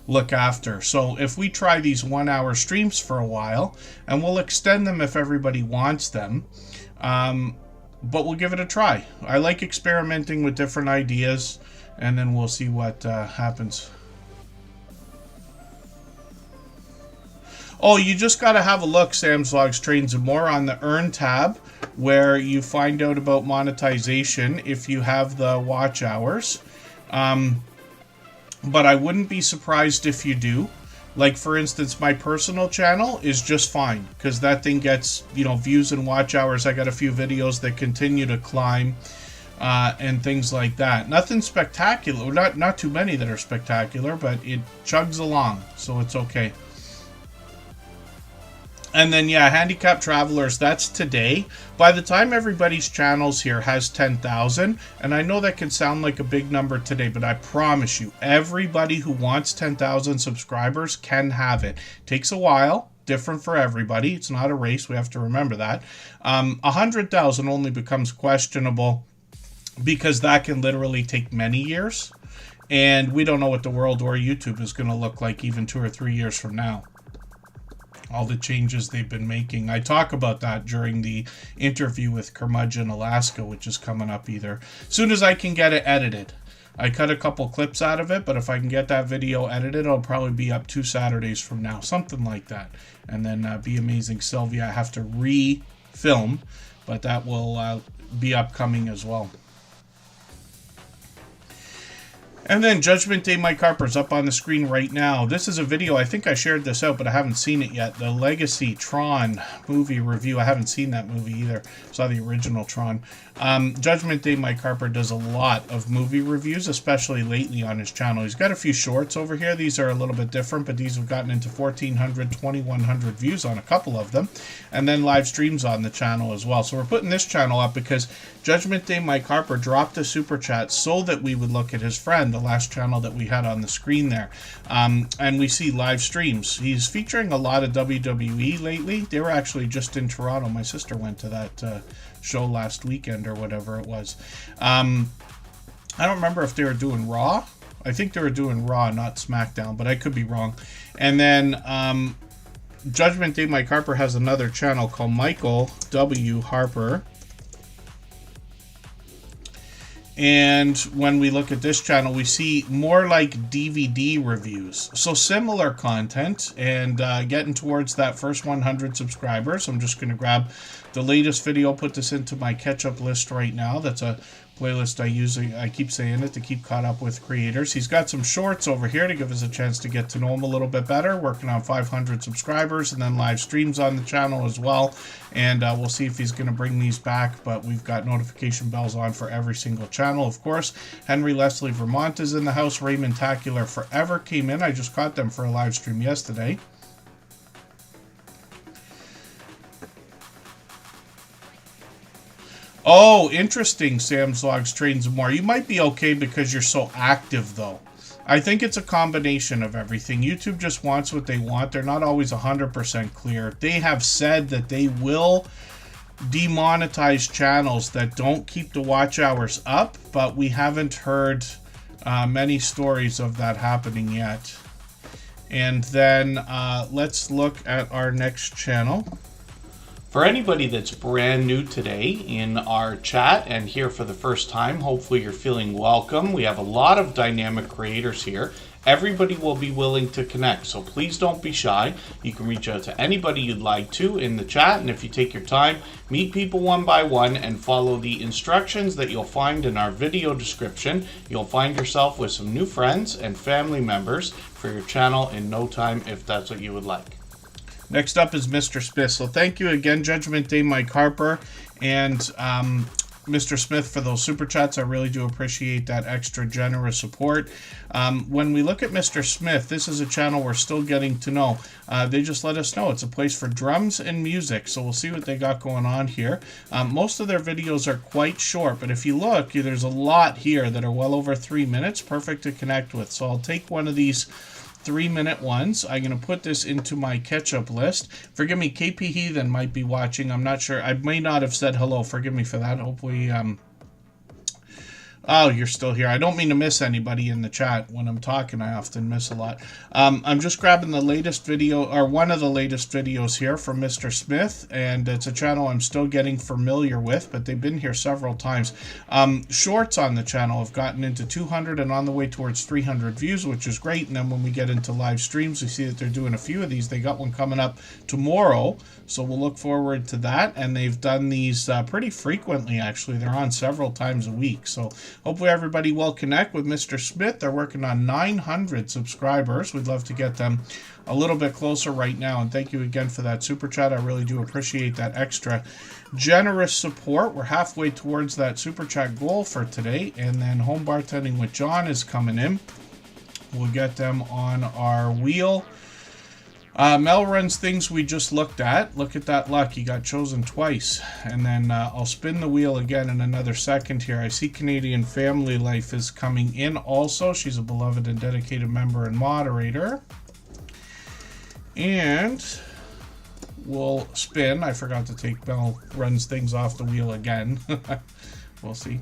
look after. So if we try these 1 hour streams for a while, and we'll extend them if everybody wants them, but we'll give it a try. I like experimenting with different ideas, and then we'll see what happens. Oh, you just got to have a look, Sam's Vlogs, Trains and More, on the Earn tab, where you find out about monetization if you have the watch hours. But I wouldn't be surprised if you do. Like, for instance, my personal channel is just fine, because that thing gets, views and watch hours. I got a few videos that continue to climb, and things like that. Nothing spectacular, not too many that are spectacular, but it chugs along, so it's okay. And then, yeah, Handicapped Travelers, that's today. By the time everybody's channels here has 10,000, and I know that can sound like a big number today, but I promise you, everybody who wants 10,000 subscribers can have it. Takes a while, different for everybody. It's not a race, we have to remember that. 100,000 only becomes questionable, because that can literally take many years, and we don't know what the world or YouTube is going to look like even 2 or 3 years from now. All the changes they've been making. I talk about that during the interview with Curmudgeon Alaska, which is coming up as soon as I can get it edited. I cut a couple clips out of it, but if I can get that video edited, it'll probably be up 2 Saturdays from now, something like that. And then Be Amazing Sylvia, I have to re-film, but that will be upcoming as well. And then Judgment Day Mike Harper's up on the screen right now. This is a video, I think I shared this out, but I haven't seen it yet. The Legacy Tron movie review. I haven't seen that movie either. Saw the original Tron. Judgment Day Mike Harper does a lot of movie reviews, especially lately on his channel. He's got a few shorts over here. These are a little bit different, but these have gotten into 1,400, 2,100 views on a couple of them. And then live streams on the channel as well. So we're putting this channel up because Judgment Day Mike Harper dropped a super chat so that we would look at his friend, the last channel that we had on the screen there. And we see live streams. He's featuring a lot of WWE lately. They were actually just in Toronto. My sister went to that show last weekend or whatever it was. I don't remember if they were doing Raw. I think they were doing Raw, not SmackDown, but I could be wrong. And then Judgment Day Mike Harper has another channel called Michael W. Harper. And when we look at this channel, we see more like DVD reviews. So similar content, and getting towards that first 100 subscribers. I'm just going to grab the latest video, put this into my catch-up list right now. That's a playlist I use, I keep saying it, to keep caught up with creators. He's got some shorts over here to give us a chance to get to know him a little bit better, working on 500 subscribers, and then live streams on the channel as well. And we'll see if he's going to bring these back, but we've got notification bells on for every single channel, of course. Henry Leslie Vermont is in the house. Raymond Tacular Forever came in. I just caught them for a live stream yesterday. Oh, interesting, Sam's Vlogs, Trains and More. You might be okay because you're so active, though. I think it's a combination of everything. YouTube just wants what they want. They're not always 100% clear. They have said that they will demonetized channels that don't keep the watch hours up, but we haven't heard many stories of that happening yet. And then let's look at our next channel. For anybody that's brand new today in our chat and here for the first time, hopefully you're feeling welcome. We have a lot of dynamic creators here. Everybody will be willing to connect, so please don't be shy. You can reach out to anybody you'd like to in the chat, and if you take your time, meet people one by one and follow the instructions that you'll find in our video description. You'll find yourself with some new friends and family members for your channel in no time if that's what you would like. Next up is Mr. Smith. So thank you again, Judgment Day Mike Harper, and Mr. Smith, for those super chats. I really do appreciate that extra generous support. When we look at Mr. Smith, this is a channel we're still getting to know. They just let us know it's a place for drums and music, so we'll see what they got going on here. Most of their videos are quite short, but if you look, there's a lot here that are well over 3 minutes, perfect to connect with. So I'll take one of these 3-minute ones. I'm going to put this into my catch-up list. Forgive me, KP Heathen might be watching. I'm not sure. I may not have said hello. Forgive me for that. Hopefully, oh, you're still here. I don't mean to miss anybody in the chat. When I'm talking, I often miss a lot. I'm just grabbing the latest video, or one of the latest videos here from Mr. Smith, and it's a channel I'm still getting familiar with, but they've been here several times. Shorts on the channel have gotten into 200 and on the way towards 300 views, which is great. And then when we get into live streams, we see that they're doing a few of these. They got one coming up tomorrow, so we'll look forward to that. And they've done these pretty frequently, actually. They're on several times a week, so hopefully everybody will connect with Mr. Smith. They're working on 900 subscribers. We'd love to get them a little bit closer right now. And thank you again for that super chat. I really do appreciate that extra generous support. We're halfway towards that super chat goal for today. And then Home Bartending with John is coming in. We'll get them on our wheel. Mel runs things we just looked at. Look at that luck. He got chosen twice. And then I'll spin the wheel again in another second here. I see Canadian Family Life is coming in also. She's a beloved and dedicated member and moderator. And we'll spin. I forgot to take Mel runs things off the wheel again. We'll see.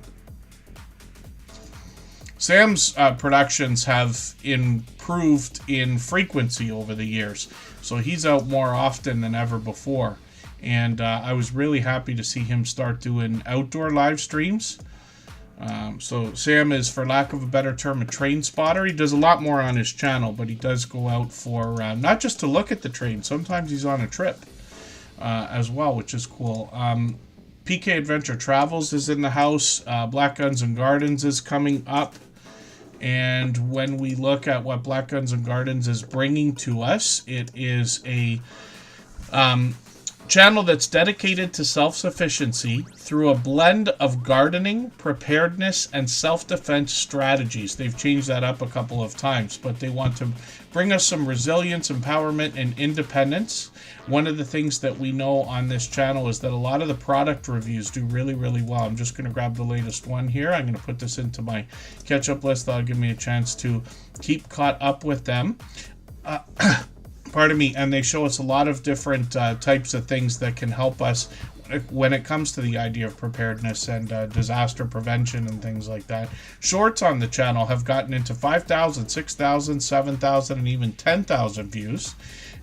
Sam's productions have improved in frequency over the years, so he's out more often than ever before, and I was really happy to see him start doing outdoor live streams. So Sam is, for lack of a better term, a train spotter. He does a lot more on his channel, but he does go out for not just to look at the train. Sometimes he's on a trip as well, which is cool. PK Adventure Travels is in the house. Black Guns and Gardens is coming up. And when we look at what Black Guns and Gardens is bringing to us, it is a channel that's dedicated to self-sufficiency through a blend of gardening, preparedness, and self-defense strategies. They've changed that up a couple of times, but they want to bring us some resilience, empowerment, and independence. One of the things that we know on this channel is that a lot of the product reviews do really, really well. I'm just going to grab the latest one here. I'm going to put this into my catch-up list. That'll give me a chance to keep caught up with them. Pardon me. And they show us a lot of different types of things that can help us when it comes to the idea of preparedness and disaster prevention and things like that. Shorts on the channel have gotten into 5,000, 6,000, 7,000, and even 10,000 views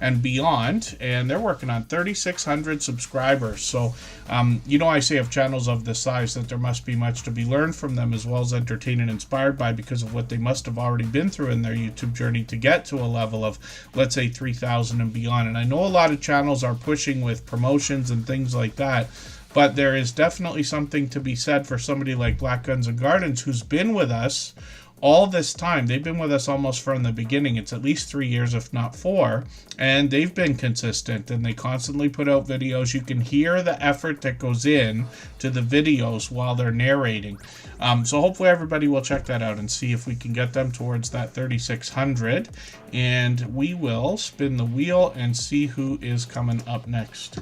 and beyond, and they're working on 3,600 subscribers. So I say of channels of this size that there must be much to be learned from them, as well as entertained and inspired by, because of what they must have already been through in their YouTube journey to get to a level of, let's say, 3,000 and beyond. And I know a lot of channels are pushing with promotions and things like that, but there is definitely something to be said for somebody like Black Guns and Gardens, who's been with us all this time. They've been with us almost from the beginning. It's at least 3 years, if not 4, and they've been consistent, and they constantly put out videos. You can hear the effort that goes in to the videos while they're narrating. So hopefully everybody will check that out and see if we can get them towards that 3,600, and we will spin the wheel and see who is coming up next.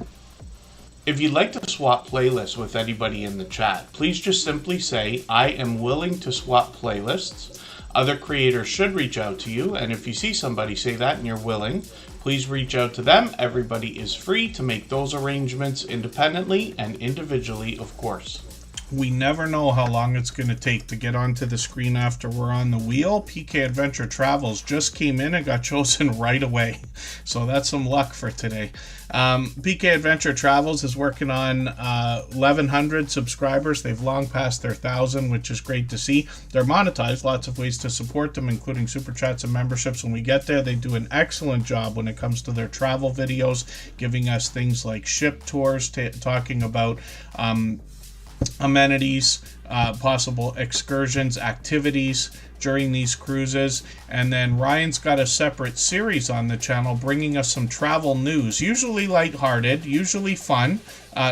If you'd like to swap playlists with anybody in the chat, please just simply say, I am willing to swap playlists. Other creators should reach out to you, and if you see somebody say that and you're willing, please reach out to them. Everybody is free to make those arrangements independently and individually, of course. We never know how long it's going to take to get onto the screen after we're on the wheel. PK Adventure Travels just came in and got chosen right away. So that's some luck for today. PK Adventure Travels is working on 1,100 subscribers. They've long passed their 1,000, which is great to see. They're monetized, lots of ways to support them, including super chats and memberships. When we get there, they do an excellent job when it comes to their travel videos, giving us things like ship tours, talking about amenities, possible excursions, activities during these cruises. And then Ryan's got a separate series on the channel bringing us some travel news, usually lighthearted, usually fun,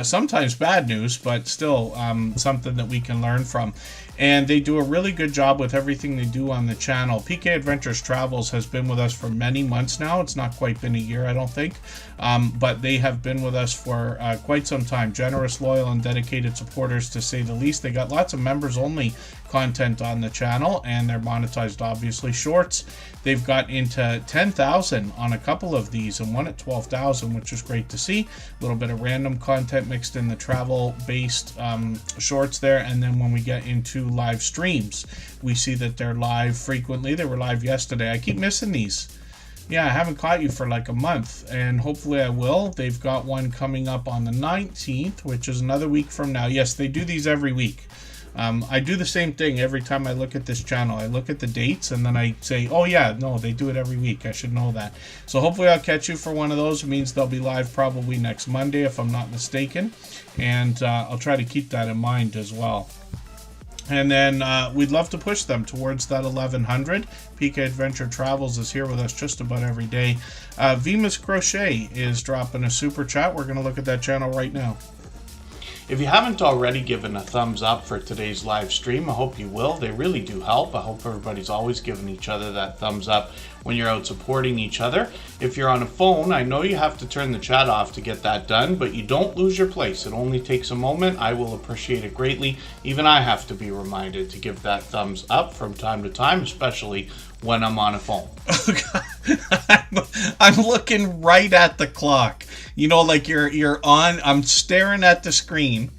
sometimes bad news, but still something that we can learn from. And they do a really good job with everything they do on the channel. PK Adventures Travels has been with us for many months now. It's not quite been a year, I don't think. But they have been with us for quite some time. Generous, loyal, and dedicated supporters, to say the least. They got lots of members-only content on the channel, and they're monetized, obviously. Shorts, they've got into 10,000 on a couple of these, and one at 12,000, which is great to see. A little bit of random content mixed in the travel-based shorts there. And then when we get into live streams, we see that they're live frequently. They were live yesterday. I keep missing these. Yeah, I haven't caught you for like a month, and hopefully I will. They've got one coming up on the 19th, which is another week from now. Yes, they do these every week. I do the same thing every time I look at this channel. I look at the dates and then I say, oh yeah, no, they do it every week. I should know that. So hopefully I'll catch you for one of those. It means they'll be live probably next Monday, if I'm not mistaken. And I'll try to keep that in mind as well. And then we'd love to push them towards that 1,100. PK Adventure Travels is here with us just about every day. Vima's Crochet is dropping a super chat. We're going to look at that channel right now. If you haven't already given a thumbs up for today's live stream, I hope you will. They really do help. I hope everybody's always giving each other that thumbs up when you're out supporting each other. If you're on a phone, I know you have to turn the chat off to get that done, but you don't lose your place. It only takes a moment. I will appreciate it greatly. Even I have to be reminded to give that thumbs up from time to time, especially when I'm on a phone. I'm looking right at the clock. You know, like you're on, I'm staring at the screen.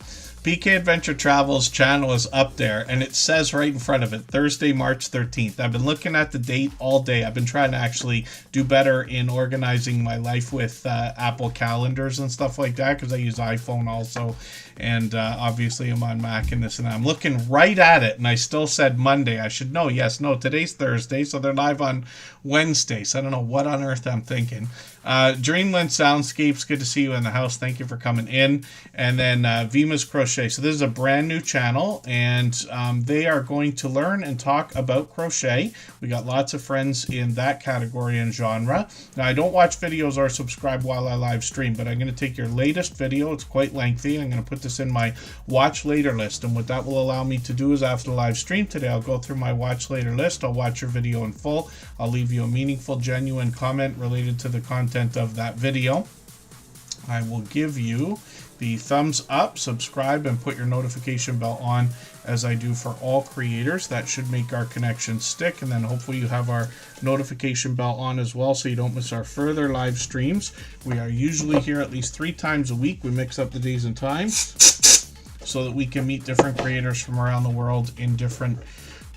PK Adventure Travels channel is up there, and it says right in front of it, Thursday, March 13th. I've been looking at the date all day. I've been trying to actually do better in organizing my life with Apple calendars and stuff like that, because I use iPhone also, and obviously I'm on Mac and this and that. I'm looking right at it, and I still said Monday. I should know. Yes, no, today's Thursday, so they're live on Wednesday, so I don't know what on earth I'm thinking. Dreamland Soundscapes, good to see you in the house. Thank you for coming in. And then Vima's Crochet. So this is a brand new channel, and they are going to learn and talk about crochet. We got lots of friends in that category and genre. Now, I don't watch videos or subscribe while I live stream, but I'm going to take your latest video. It's quite lengthy. I'm going to put this in my watch later list, and what that will allow me to do is after the live stream today, I'll go through my watch later list. I'll watch your video in full. I'll leave you a meaningful, genuine comment related to the content of that video. I will give you the thumbs up, subscribe, and put your notification bell on, as I do for all creators. That should make our connection stick, and then hopefully you have our notification bell on as well so you don't miss our further live streams. We are usually here at least 3 times a week. We mix up the days and times so that we can meet different creators from around the world in different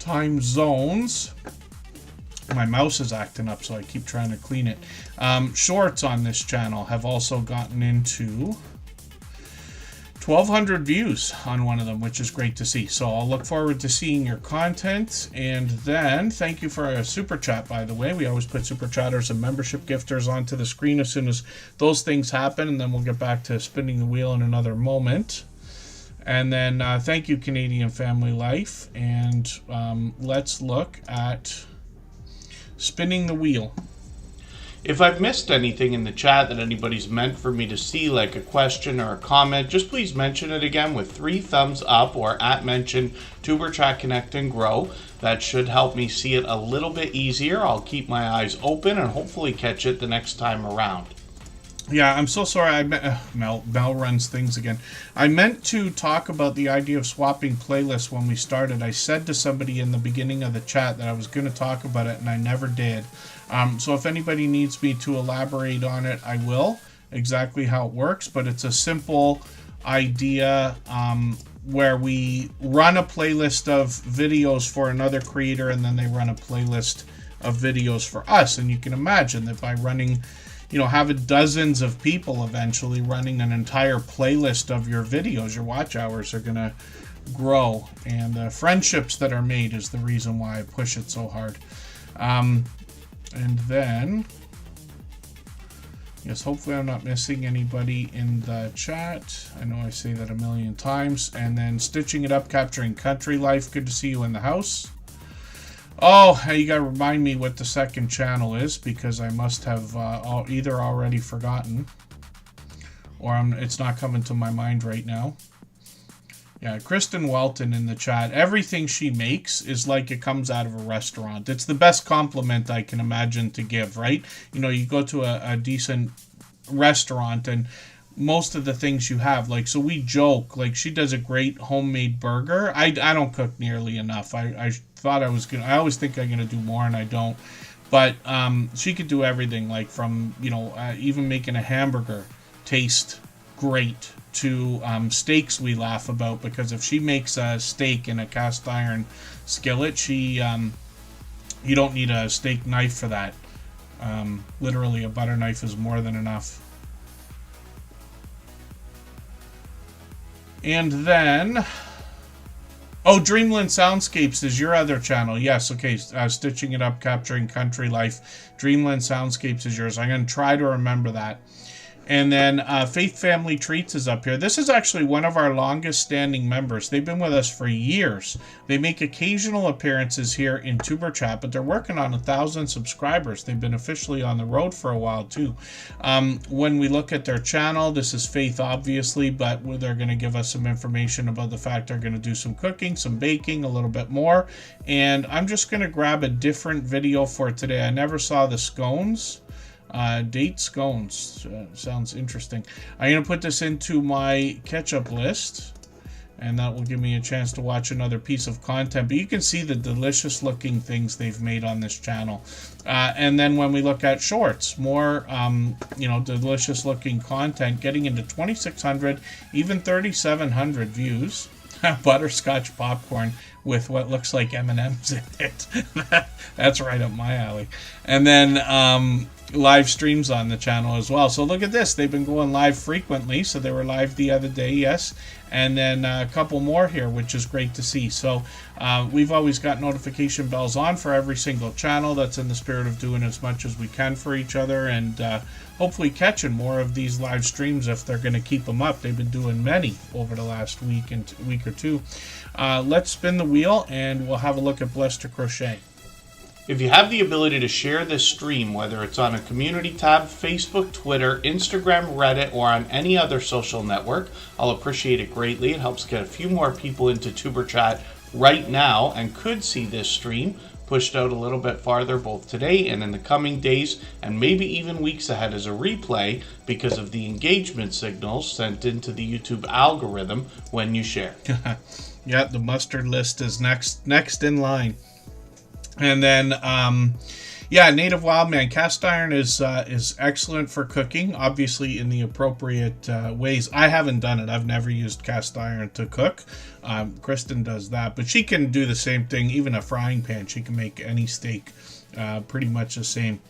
time zones. My mouse is acting up, so I keep trying to clean it. Shorts on this channel have also gotten into 1,200 views on one of them, which is great to see. So I'll look forward to seeing your content. And then thank you for a super chat, by the way. We always put super chatters and membership gifters onto the screen as soon as those things happen, and then we'll get back to spinning the wheel in another moment. And then thank you, Canadian Family Life. And let's look at spinning the wheel. If I've missed anything in the chat that anybody's meant for me to see, like a question or a comment, just please mention it again with 3 thumbs up or @mention Tuberchat Connect and Grow. That should help me see it a little bit easier. I'll keep my eyes open and hopefully catch it the next time around. Yeah, I'm so sorry. Mel runs things again. I meant to talk about the idea of swapping playlists when we started. I said to somebody in the beginning of the chat that I was going to talk about it, and I never did. So if anybody needs me to elaborate on it, I will. Exactly how it works, but it's a simple idea where we run a playlist of videos for another creator, and then they run a playlist of videos for us. And you can imagine that by running, having dozens of people eventually running an entire playlist of your videos, your watch hours are going to grow. And the friendships that are made is the reason why I push it so hard. And then, yes, hopefully I'm not missing anybody in the chat. I know I say that a million times. And then Stitching It Up, Capturing Country Life. Good to see you in the house. Oh, you gotta remind me what the second channel is, because I must have either already forgotten or it's not coming to my mind right now. Yeah, Kristen Welton in the chat. Everything she makes is like it comes out of a restaurant. It's the best compliment I can imagine to give, right? You go to a decent restaurant and most of the things you have, like, so we joke, like, she does a great homemade burger. I don't cook nearly enough. I thought I was gonna, I always think I'm gonna do more and I don't, but she could do everything, like from even making a hamburger taste great to steaks we laugh about, because if she makes a steak in a cast iron skillet, she you don't need a steak knife for that. Literally a butter knife is more than enough. And then, Dreamland Soundscapes is your other channel. Yes, okay. Stitching It Up, Capturing Country Life. Dreamland Soundscapes is yours. I'm going to try to remember that. And then Faith Family Treats is up here. This is actually one of our longest standing members. They've been with us for years. They make occasional appearances here in Tuber Chat, but they're working on 1,000 subscribers. They've been officially on the road for a while too. When we look at their channel, this is Faith obviously, but they're going to give us some information about the fact they're going to do some cooking, some baking, a little bit more. And I'm just going to grab a different video for today. I never saw the scones. Date scones sounds interesting. I'm going to put this into my ketchup list, and that will give me a chance to watch another piece of content. But you can see the delicious looking things they've made on this channel. And then when we look at shorts, more delicious looking content, getting into 2,600, even 3,700 views. Butterscotch popcorn with what looks like M&Ms in it. That's right up my alley. And then live streams on the channel as well. So look at this. They've been going live frequently. So they were live the other day, yes. And then a couple more here, which is great to see. So we've always got notification bells on for every single channel. That's in the spirit of doing as much as we can for each other, and hopefully catching more of these live streams if they're going to keep them up. They've been doing many over the last week or two. Let's spin the wheel and we'll have a look at Blessed to Crochet. If you have the ability to share this stream, whether it's on a community tab, Facebook, Twitter, Instagram, Reddit, or on any other social network, I'll appreciate it greatly. It helps get a few more people into Tuber Chat right now and could see this stream pushed out a little bit farther both today and in the coming days and maybe even weeks ahead as a replay because of the engagement signals sent into the YouTube algorithm when you share. Yeah, the mustard list is next in line. And then, Native Wildman cast iron is excellent for cooking, obviously in the appropriate ways. I haven't done it. I've never used cast iron to cook. Kristen does that, but she can do the same thing. Even a frying pan, she can make any steak pretty much the same.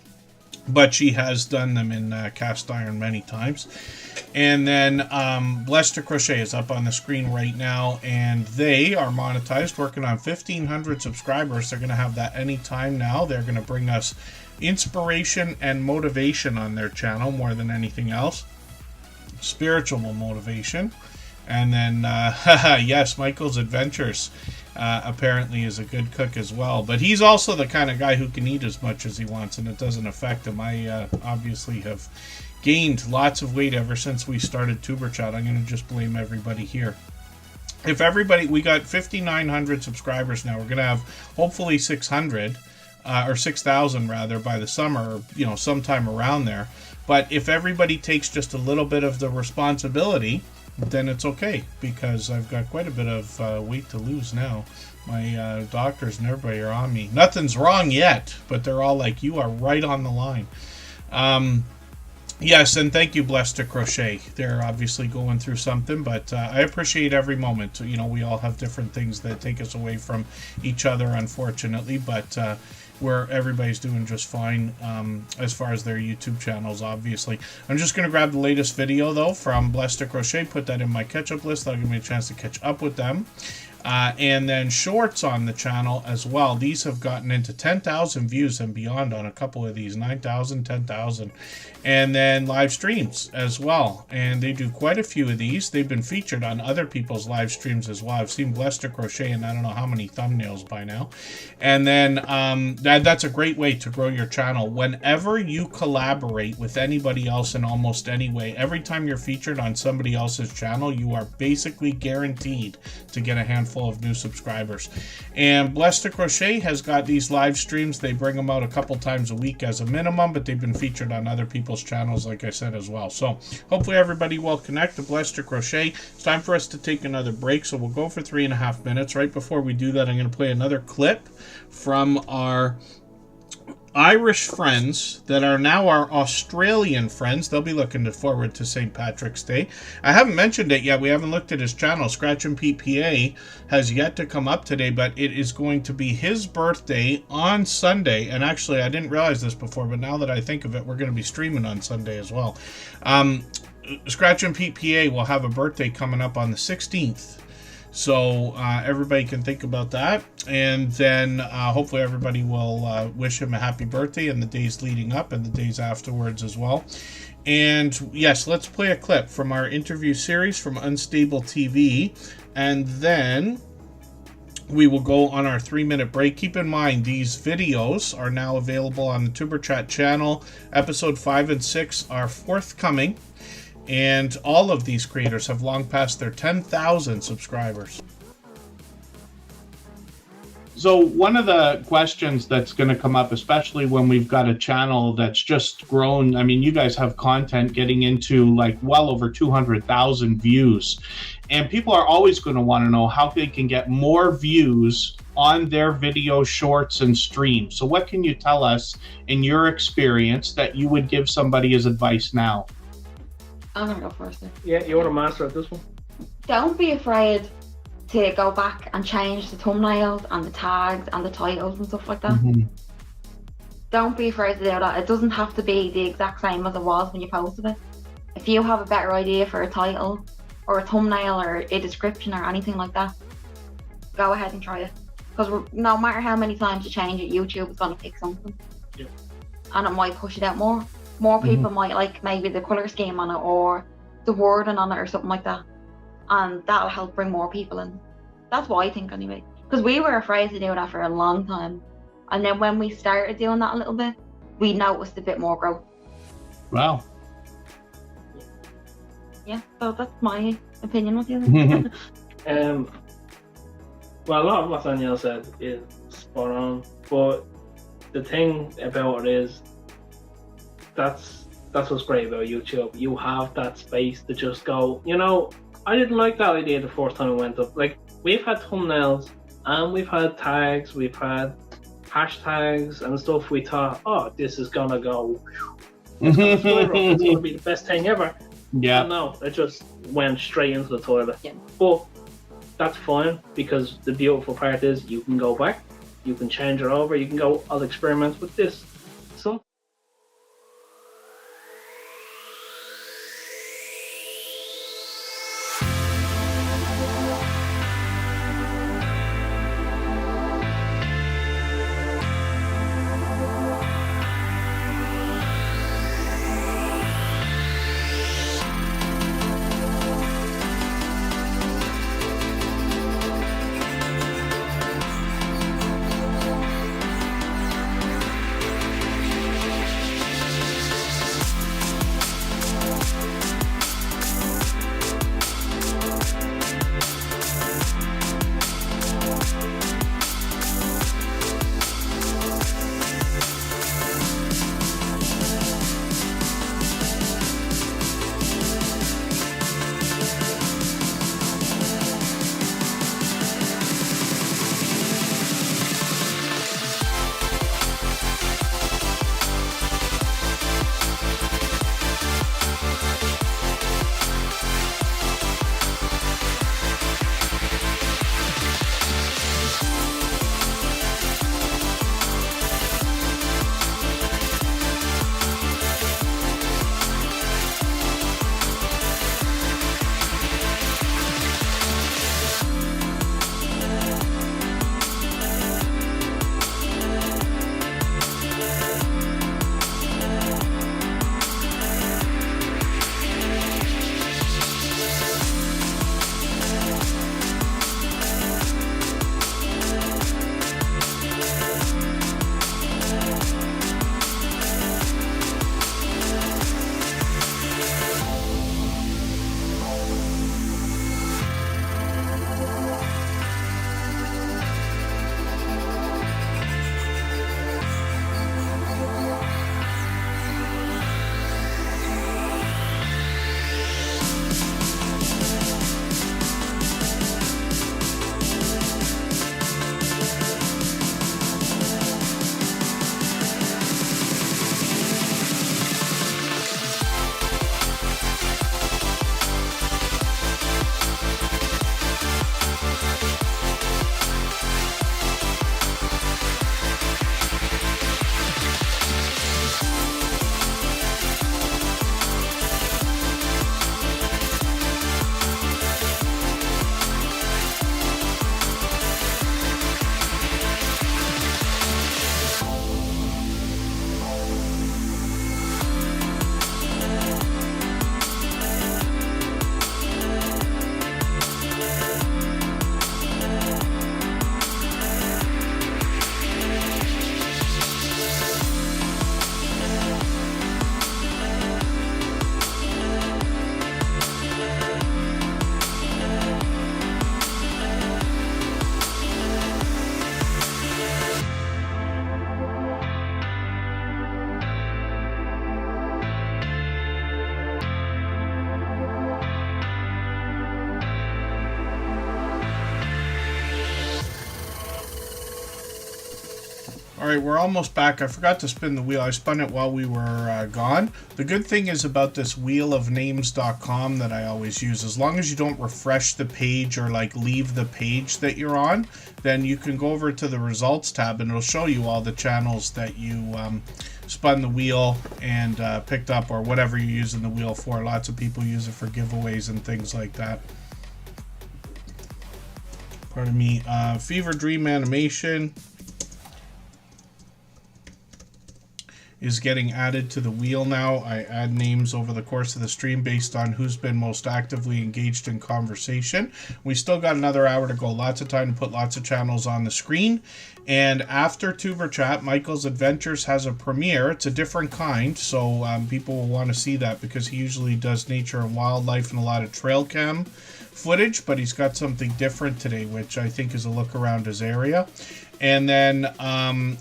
But she has done them in cast iron many times. And then Blessed to Crochet is up on the screen right now, and they are monetized, working on 1,500 subscribers. They're going to have that anytime now. They're going to bring us inspiration and motivation on their channel more than anything else. Spiritual motivation. And then, yes, Michael's Adventures apparently is a good cook as well. But he's also the kind of guy who can eat as much as he wants, and it doesn't affect him. I obviously have gained lots of weight ever since we started Tuber Chat. I'm going to just blame everybody here. If everybody, we got 5,900 subscribers now. We're going to have hopefully 600 or 6,000 rather by the summer, or sometime around there. But if everybody takes just a little bit of the responsibility, then it's okay, because I've got quite a bit of weight to lose now. My doctors and everybody are on me. Nothing's wrong yet, but they're all like, you are right on the line. Yes, and thank you, Blessed to Crochet. They're obviously going through something, but I appreciate every moment. You know, we all have different things that take us away from each other, unfortunately, but where everybody's doing just fine as far as their YouTube channels, obviously. I'm just going to grab the latest video, though, from Blessed to Crochet, put that in my catch-up list. That'll give me a chance to catch up with them. And then shorts on the channel as well. These have gotten into 10,000 views and beyond on a couple of these, 9,000, 10,000. And then live streams as well. And they do quite a few of these. They've been featured on other people's live streams as well. I've seen Blessed to Crochet and I don't know how many thumbnails by now. And then that's a great way to grow your channel. Whenever you collaborate with anybody else in almost any way, every time you're featured on somebody else's channel, you are basically guaranteed to get a handful of new subscribers. And Blessed to Crochet has got these live streams. They bring them out a couple times a week as a minimum, but they've been featured on other people's channels, like I said, as well. So hopefully everybody will connect to Blessed to Crochet. It's time for us to take another break, so we'll go for 3.5 minutes. Right before we do that, I'm going to play another clip from our Irish friends that are now our Australian friends. They'll be looking forward to St. Patrick's Day. I haven't mentioned it yet. We haven't looked at his channel. Scratch and Pete PA has yet to come up today, but it is going to be his birthday on Sunday. And actually, I didn't realize this before, but now that I think of it, we're going to be streaming on Sunday as well. Scratch and Pete PA will have a birthday coming up on the 16th. So everybody can think about that, and then hopefully everybody will wish him a happy birthday in the days leading up and the days afterwards as well. And yes, let's play a clip from our interview series from Unstable TV, and then we will go on our 3-minute break. Keep in mind, these videos are now available on the Superchat channel. Episode 5 and 6 are forthcoming. And all of these creators have long passed their 10,000 subscribers. So one of the questions that's going to come up, especially when we've got a channel that's just grown, I mean, you guys have content getting into like well over 200,000 views. And people are always going to want to know how they can get more views on their video shorts and streams. So what can you tell us in your experience that you would give somebody as advice now? I'm gonna go first then. Yeah, you're the master at this one. Don't be afraid to go back and change the thumbnails and the tags and the titles and stuff like that. Mm-hmm. Don't be afraid to do that. It doesn't have to be the exact same as it was when you posted it. If you have a better idea for a title or a thumbnail or a description or anything like that, go ahead and try it. Because no matter how many times you change it, YouTube is gonna pick something. Yeah. And it might push it out more. More people might like maybe the colour scheme on it or the wording on it or something like that. And that'll help bring more people in. That's what I think anyway. Because we were afraid to do that for a long time. And then when we started doing that a little bit, we noticed a bit more growth. Wow. Yeah, so that's my opinion. What do you think? Well, a lot of what Danielle said is spot on. But the thing about it is, that's what's great about YouTube. You have that space to just go, you know, I didn't like that idea the first time it went up. Like, we've had thumbnails and we've had tags, we've had hashtags and stuff. We thought, oh, this is gonna go, it's gonna be the best thing ever. Yeah. And no, it just went straight into the toilet. Yeah. But that's fine, because the beautiful part is you can go back, you can change it over, you can go, I'll experiment with this. So All right, we're almost back. I forgot to spin the wheel. I spun it while we were gone. The good thing is about this wheelofnames.com that I always use, as long as you don't refresh the page or like leave the page that you're on, then you can go over to the results tab and it'll show you all the channels that you spun the wheel and picked up, or whatever you're using the wheel for. Lots of people use it for giveaways and things like that. Pardon me. Fever Dream Animation is getting added to the wheel now. I add names over the course of the stream based on who's been most actively engaged in conversation. We still got another hour to go. Lots of time to put lots of channels on the screen. And after Tuber Chat, Michael's Adventures has a premiere. It's a different kind, so people will want to see that, because he usually does nature and wildlife and a lot of trail cam footage, but he's got something different today, which I think is a look around his area. And then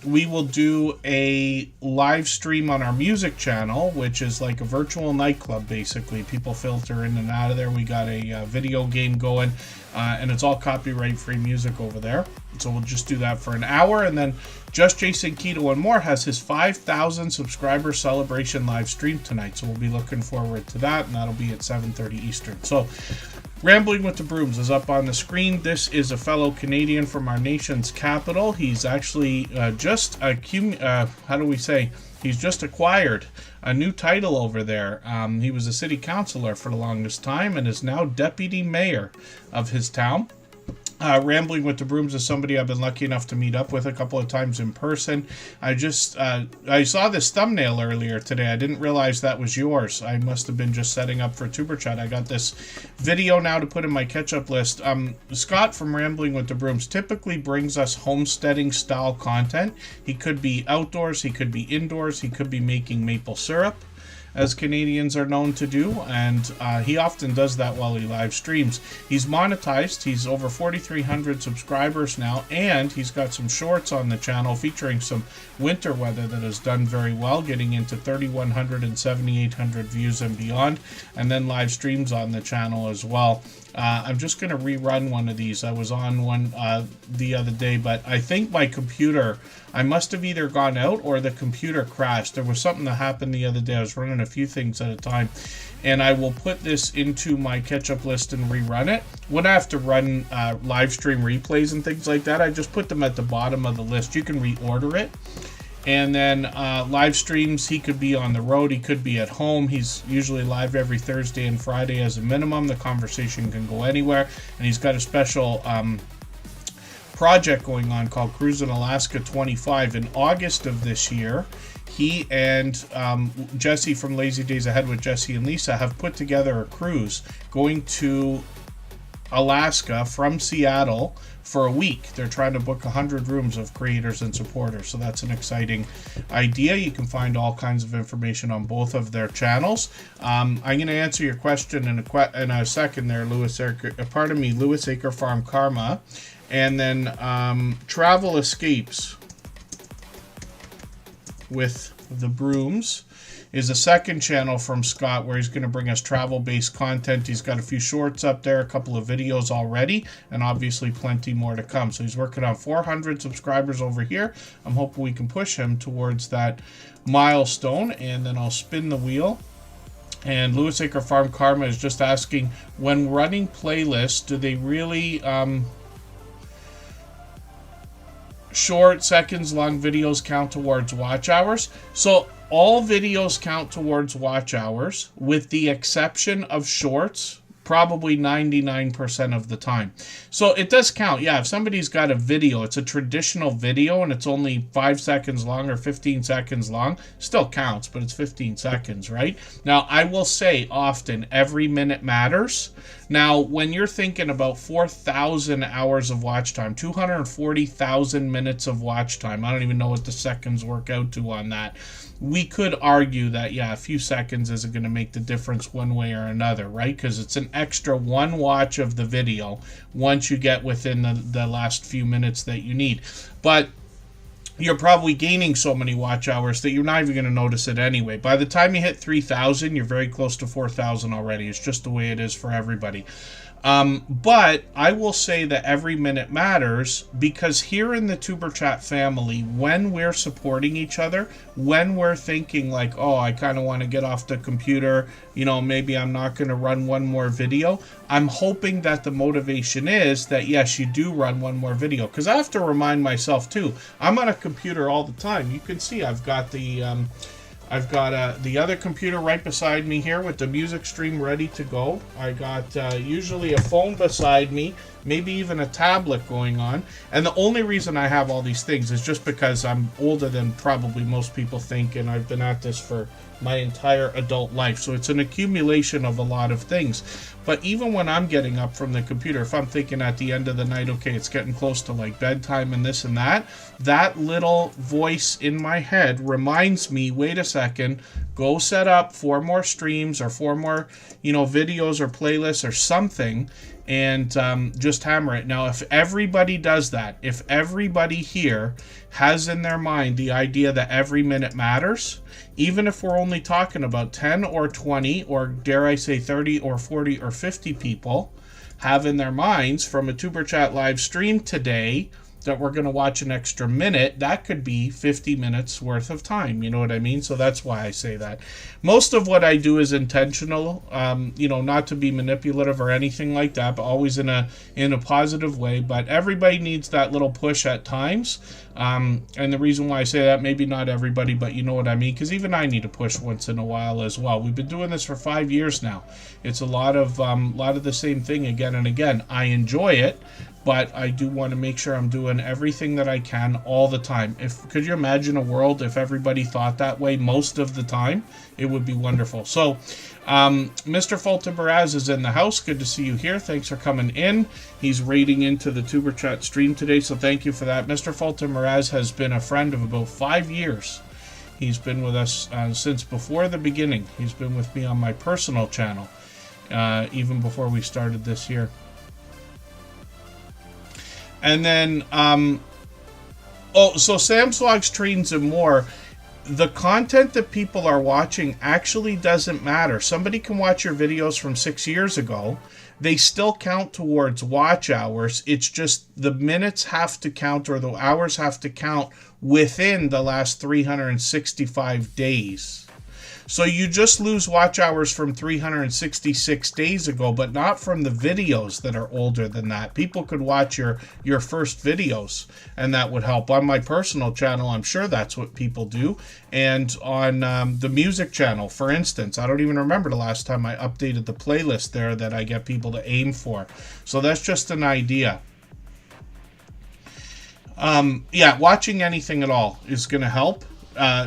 we will do a live stream on our music channel, which is like a virtual nightclub, basically. People filter in and out of there. We got a video game going, and it's all copyright-free music over there. So we'll just do that for an hour. And then Just Jason Keto and More has his 5,000 subscriber celebration live stream tonight. So we'll be looking forward to that, and that'll be at 7:30 Eastern. So Rambling with the Brooms is up on the screen. This is a fellow Canadian from our nation's capital. He's actually he's just acquired a new title over there. He was a city councilor for the longest time and is now deputy mayor of his town. Rambling with the Brooms is somebody I've been lucky enough to meet up with a couple of times in person. I saw this thumbnail earlier today. I didn't realize that was yours. I must have been just setting up for Tuber Chat. I got this video now to put in my catch-up list. Scott from Rambling with the Brooms typically brings us homesteading style content. He could be outdoors, he could be indoors, he could be making maple syrup, as Canadians are known to do, and he often does that while he live streams. He's monetized. He's over 4,300 subscribers now, and he's got some shorts on the channel featuring some winter weather that has done very well, getting into 3,100 and 7,800 views and beyond, and then live streams on the channel as well. I'm just going to rerun one of these. I was on one the other day, but I think my computer, I must have either gone out or the computer crashed. There was something that happened the other day. I was running a few things at a time, and I will put this into my catch-up list and rerun it. When I have to run live stream replays and things like that, I just put them at the bottom of the list. You can reorder it. And then live streams, he could be on the road, he could be at home. He's usually live every Thursday and Friday as a minimum. The conversation can go anywhere. And he's got a special project going on called Cruising Alaska 25. In August of this year, he and Jesse from Lazy Days Ahead with Jesse and Lisa have put together a cruise going to Alaska from Seattle for a week. They're trying to book 100 rooms of creators and supporters, so that's an exciting idea. You can find all kinds of information on both of their channels. I'm going to answer your question in a second there, Lewis Acre Farm Karma, and then Travel Escapes with the Brooms is a second channel from Scott where he's going to bring us travel-based content. He's got a few shorts up there, a couple of videos already, and obviously plenty more to come. So he's working on 400 subscribers over here. I'm hoping we can push him towards that milestone, and then I'll spin the wheel. And Lewis Acre Farm Karma is just asking, when running playlists, do they really short, seconds-long videos count towards watch hours? So all videos count towards watch hours, with the exception of shorts, probably 99% of the time. So it does count. Yeah, if somebody's got a video, it's a traditional video, and it's only 5 seconds long or 15 seconds long, still counts, but it's 15 seconds, right? Now, I will say often, every minute matters. Now, when you're thinking about 4,000 hours of watch time, 240,000 minutes of watch time, I don't even know what the seconds work out to on that. We could argue that, yeah, a few seconds isn't going to make the difference one way or another, right? Because it's an extra one watch of the video once you get within the last few minutes that you need. But you're probably gaining so many watch hours that you're not even going to notice it anyway. By the time you hit 3,000, you're very close to 4,000 already. It's just the way it is for everybody. But I will say that every minute matters, because here in the Tuber Chat family, when we're supporting each other, when we're thinking like, oh, I kind of want to get off the computer, you know, maybe I'm not going to run one more video, I'm hoping that the motivation is that, yes, you do run one more video. Because I have to remind myself, too, I'm on a computer all the time. You can see I've got the other computer right beside me here with the music stream ready to go. I got usually a phone beside me, maybe even a tablet going on. And the only reason I have all these things is just because I'm older than probably most people think, and I've been at this for my entire adult life. So it's an accumulation of a lot of things. But even when I'm getting up from the computer, if I'm thinking at the end of the night, okay, it's getting close to like bedtime and this and that, that little voice in my head reminds me, wait a second, go set up 4 more streams or 4 more, you know, videos or playlists or something, and just hammer it. Now, if everybody does that, if everybody here has in their mind the idea that every minute matters, even if we're only talking about 10 or 20 or dare I say 30 or 40 or 50 people have in their minds from a Tuber Chat live stream today that we're going to watch an extra minute, that could be 50 minutes worth of time. You know what I mean? So that's why I say that. Most of what I do is intentional, you know, not to be manipulative or anything like that, but always in a positive way. But everybody needs that little push at times. And the reason why I say that, maybe not everybody, but you know what I mean, because even I need a push once in a while as well. We've been doing this for 5 years now. It's a lot of the same thing again and again. I enjoy it, but I do want to make sure I'm doing everything that I can all the time. Could you imagine a world if everybody thought that way most of the time? It would be wonderful. So, Mr. Fulton Baraz is in the house. Good to see you here. Thanks for coming in. He's raiding into the Tuber Chat stream today, so thank you for that. Mr. Fulton Baraz has been a friend of about 5 years. He's been with us since before the beginning. He's been with me on my personal channel, even before we started this year. And then, so Sam's Vlogs, Trains, and More, the content that people are watching actually doesn't matter. Somebody can watch your videos from 6 years ago. They still count towards watch hours. It's just the minutes have to count, or the hours have to count within the last 365 days. So you just lose watch hours from 366 days ago, but not from the videos that are older than that. People could watch your first videos, and that would help. On my personal channel, I'm sure that's what people do. And on the music channel, for instance, I don't even remember the last time I updated the playlist there that I get people to aim for. So that's just an idea. Yeah, watching anything at all is going to help.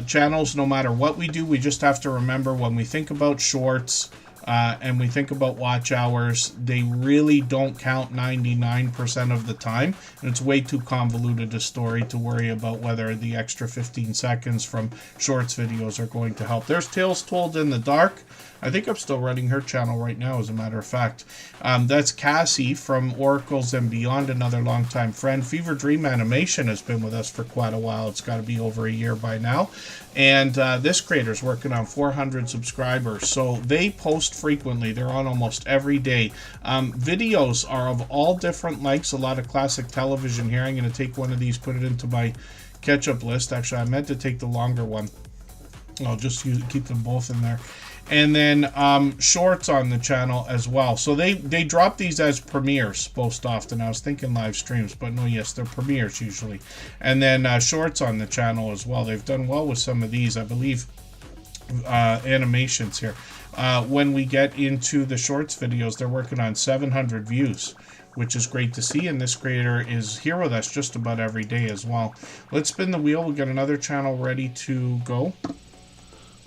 Channels, no matter what we do, we just have to remember when we think about shorts and we think about watch hours, they really don't count 99% of the time, and it's way too convoluted a story to worry about whether the extra 15 seconds from shorts videos are going to help. There's Tales Told in the Dark. I think I'm still running her channel right now, as a matter of fact. That's Cassie from Oracles and Beyond, another longtime friend. Fever Dream Animation has been with us for quite a while. It's got to be over a year by now. And this creator's working on 400 subscribers. So they post frequently. They're on almost every day. Videos are of all different lengths. A lot of classic television here. I'm going to take one of these, put it into my catch-up list. Actually, I meant to take the longer one. I'll just keep them both in there. And then shorts on the channel as well. So they drop these as premieres most often. I was thinking live streams, but no, yes, they're premieres usually. And then shorts on the channel as well. They've done well with some of these, I believe, animations here. When we get into the shorts videos, they're working on 700 views, which is great to see. And this creator is here with us just about every day as well. Let's spin the wheel. We'll get another channel ready to go.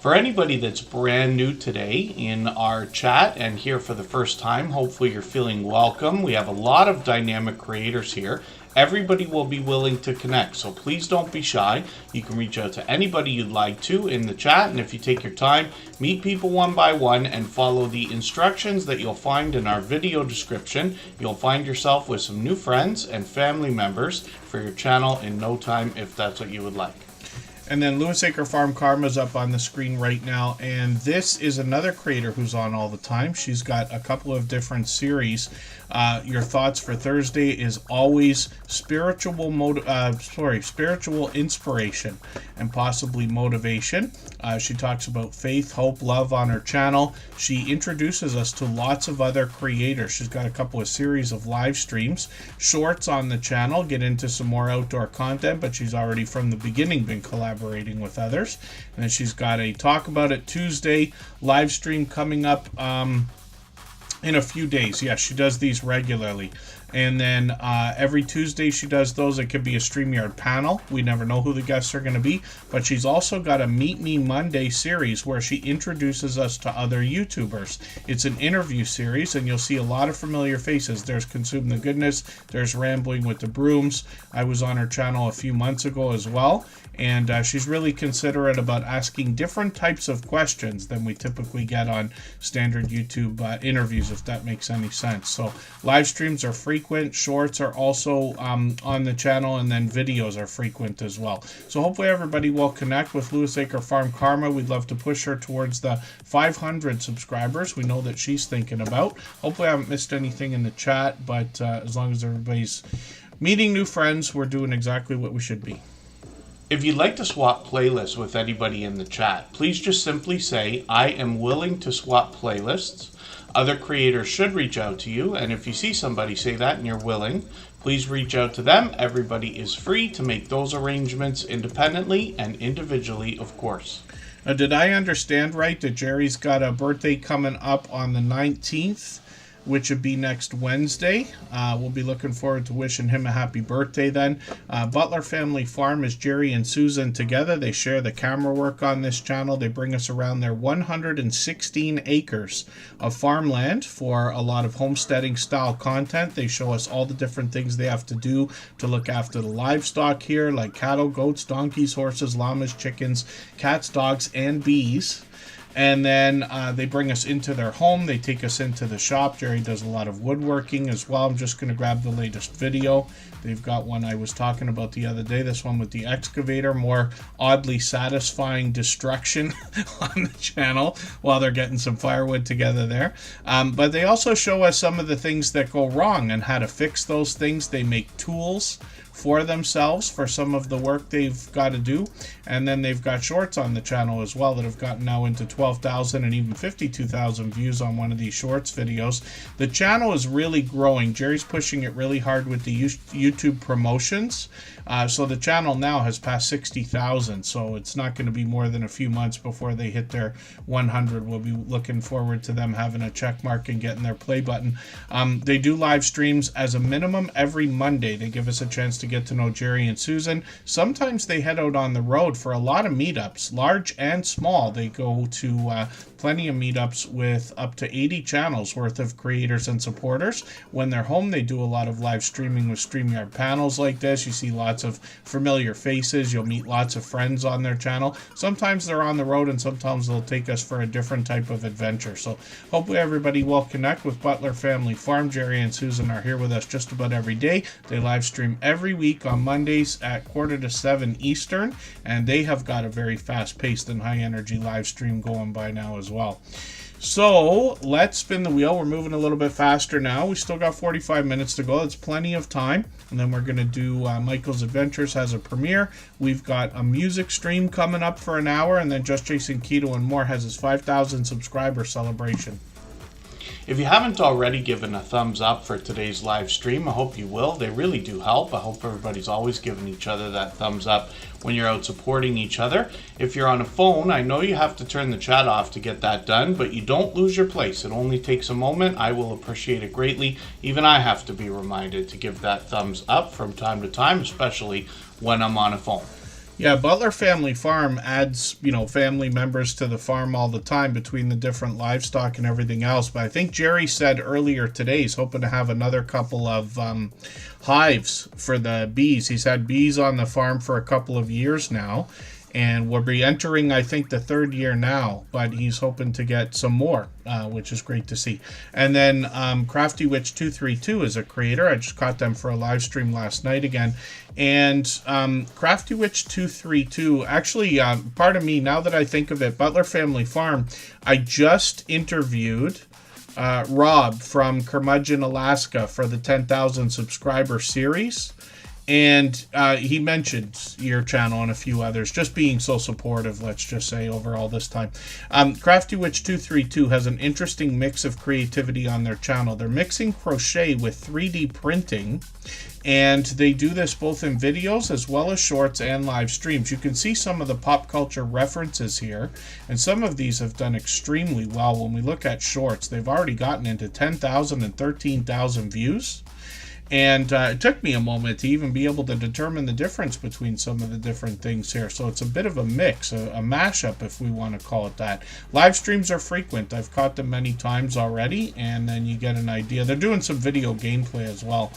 For anybody that's brand new today in our chat and here for the first time, hopefully you're feeling welcome. We have a lot of dynamic creators here. Everybody will be willing to connect, so please don't be shy. You can reach out to anybody you'd like to in the chat, and if you take your time, meet people one by one and follow the instructions that you'll find in our video description. You'll find yourself with some new friends and family members for your channel in no time if that's what you would like. And then Lewis Acre Farm Karma's up on the screen right now, and this is another creator who's on all the time. She's got a couple of different series. Your thoughts for Thursday is always spiritual inspiration and possibly motivation. She talks about faith, hope, love on her channel. She introduces us to lots of other creators. She's got a couple of series of live streams, shorts on the channel, get into some more outdoor content, but she's already from the beginning been collaborating with others. And then she's got a Talk About It Tuesday live stream coming up in a few days. Yes, she does these regularly. And then every Tuesday she does those. It could be a StreamYard panel. We never know who the guests are going to be. But she's also got a Meet Me Monday series where she introduces us to other YouTubers. It's an interview series, and you'll see a lot of familiar faces. There's Consume the Goodness. There's Rambling with the Brooms. I was on her channel a few months ago as well. And she's really considerate about asking different types of questions than we typically get on standard YouTube interviews, if that makes any sense. So live streams are frequent, shorts are also on the channel, and then videos are frequent as well. So hopefully everybody will connect with Lewis Acre Farm Karma. We'd love to push her towards the 500 subscribers. We know that she's thinking about. Hopefully I haven't missed anything in the chat, but as long as everybody's meeting new friends, we're doing exactly what we should be. If you'd like to swap playlists with anybody in the chat, please just simply say, I am willing to swap playlists. Other creators should reach out to you, and if you see somebody say that and you're willing, please reach out to them. Everybody is free to make those arrangements independently and individually, of course. Did I understand right that Jerry's got a birthday coming up on the 19th? Which would be next Wednesday. We'll be looking forward to wishing him a happy birthday then. Butler Family Farm is Jerry and Susan together. They share the camera work on this channel. They bring us around their 116 acres of farmland for a lot of homesteading style content. They show us all the different things they have to do to look after the livestock here, like cattle, goats, donkeys, horses, llamas, chickens, cats, dogs, and bees. And then they bring us into their home. They take us into the shop. Jerry does a lot of woodworking as well. I'm just going to grab the latest video. They've got one I was talking about the other day. This one with the excavator. More oddly satisfying destruction on the channel while they're getting some firewood together there. But they also show us some of the things that go wrong and how to fix those things. They make tools for themselves for some of the work they've got to do. And then they've got shorts on the channel as well that have gotten now into 12,000 and even 52,000 views on one of these shorts videos. The channel is really growing. Jerry's pushing it really hard with the YouTube promotions. So the channel now has passed 60,000. So it's not going to be more than a few months before they hit their 100. We'll be looking forward to them having a check mark and getting their play button. They do live streams as a minimum every Monday. They give us a chance to get to know Jerry and Susan. Sometimes they head out on the road for a lot of meetups, large and small. They go to plenty of meetups with up to 80 channels worth of creators and supporters. When they're home, they do a lot of live streaming with StreamYard panels like this. You see lots of familiar faces. You'll meet lots of friends on their channel. Sometimes they're on the road, and sometimes they'll take us for a different type of adventure. So hopefully everybody will connect with Butler Family Farm. Jerry and Susan are here with us just about every day. They live stream every week on Mondays at 6:45 Eastern, and they have got a very fast-paced and high-energy live stream going by now as well. So let's spin the wheel. We're moving a little bit faster now. We still got 45 minutes to go. That's plenty of time. And then we're going to do Michael's Adventures has a premiere. We've got a music stream coming up for an hour. And then Just Jason Keto and More has his 5,000 subscriber celebration. If you haven't already given a thumbs up for today's live stream, I hope you will. They really do help. I hope everybody's always giving each other that thumbs up when you're out supporting each other. If you're on a phone, I know you have to turn the chat off to get that done, but you don't lose your place. It only takes a moment. I will appreciate it greatly. Even I have to be reminded to give that thumbs up from time to time, especially when I'm on a phone. Yeah, Butler Family Farm adds, family members to the farm all the time between the different livestock and everything else. But I think Jerry said earlier today he's hoping to have another couple of hives for the bees. He's had bees on the farm for a couple of years now, and we'll be entering, I think, the third year now, but he's hoping to get some more, which is great to see. And then Crafty Witch 232 is a creator. I just caught them for a live stream last night again. And Crafty Witch 232, actually, pardon me, now that I think of it, Butler Family Farm, I just interviewed Rob from Curmudgeon, Alaska for the 10,000 subscriber series. And he mentioned your channel and a few others, just being so supportive, let's just say, over all this time. Crafty Witch 232 has an interesting mix of creativity on their channel. They're mixing crochet with 3D printing, and they do this both in videos as well as shorts and live streams. You can see some of the pop culture references here, and some of these have done extremely well. When we look at shorts, they've already gotten into 10,000 and 13,000 views. And it took me a moment to even be able to determine the difference between some of the different things here. So it's a bit of a mix, a mashup, if we want to call it that. Live streams are frequent. I've caught them many times already, and then you get an idea. They're doing some video gameplay as well.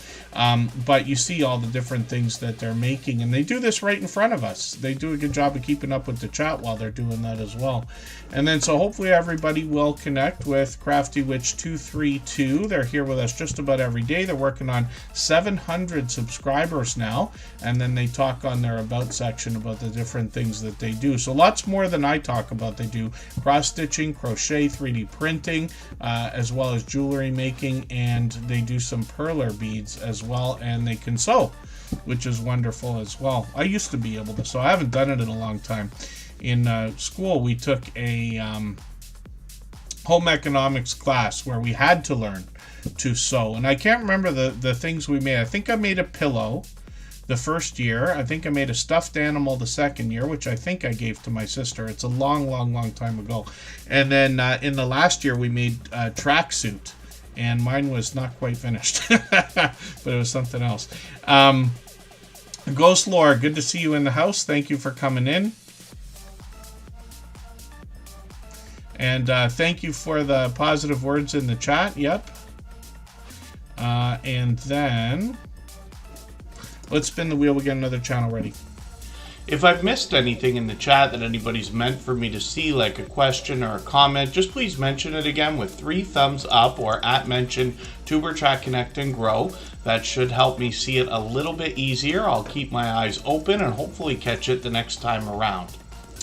But you see all the different things that they're making, and they do this right in front of us. They do a good job of keeping up with the chat while they're doing that as well. And then so hopefully everybody will connect with Crafty Witch 232. They're here with us just about every day. They're working on 700 subscribers now, and then they talk on their about section about the different things that they do. So lots more than I talk about. They do cross stitching, crochet, 3D printing, as well as jewelry making, and they do some perler beads as well, and they can sew, which is wonderful as well. I used to be able to sew. I haven't done it in a long time. In school, we took a home economics class where we had to learn to sew, and I can't remember the things we made. I think I made a pillow the first year. I think I made a stuffed animal the second year, which I think I gave to my sister. It's a long time ago. And then in the last year we made a tracksuit, and mine was not quite finished, but it was something else. Ghost Lore, good to see you in the house. Thank you for coming in. And thank you for the positive words in the chat. Yep. And then let's spin the wheel. We'll get another channel ready. If I've missed anything in the chat that anybody's meant for me to see, like a question or a comment, just please mention it again with 3 thumbs up or @mention Tuberchat Connect and Grow. That should help me see it a little bit easier. I'll keep my eyes open and hopefully catch it the next time around.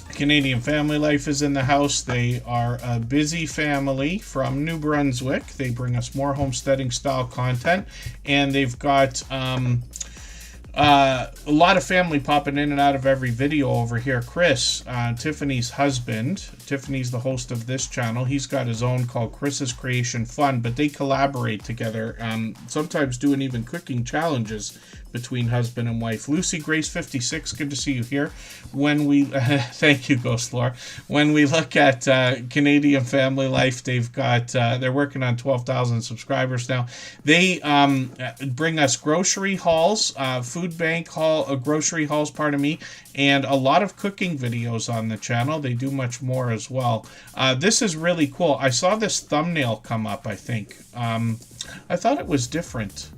Canadian Family Life is in the house. They are a busy family from New Brunswick. They bring us more homesteading style content, and they've got a lot of family popping in and out of every video over here. Chris, Tiffany's husband. Tiffany's the host of this channel. He's got his own called Chris's Creation Fun, but they collaborate together, sometimes doing even cooking challenges between husband and wife. Lucy Grace 56, good to see you here. When we thank you, Ghost Lore. When we look at Canadian Family Life, they've got they're working on 12,000 subscribers now. They bring us grocery hauls, food bank haul, grocery hauls, pardon me, and a lot of cooking videos on the channel. They do much more as well. This is really cool. I saw this thumbnail come up, I think. I thought it was different.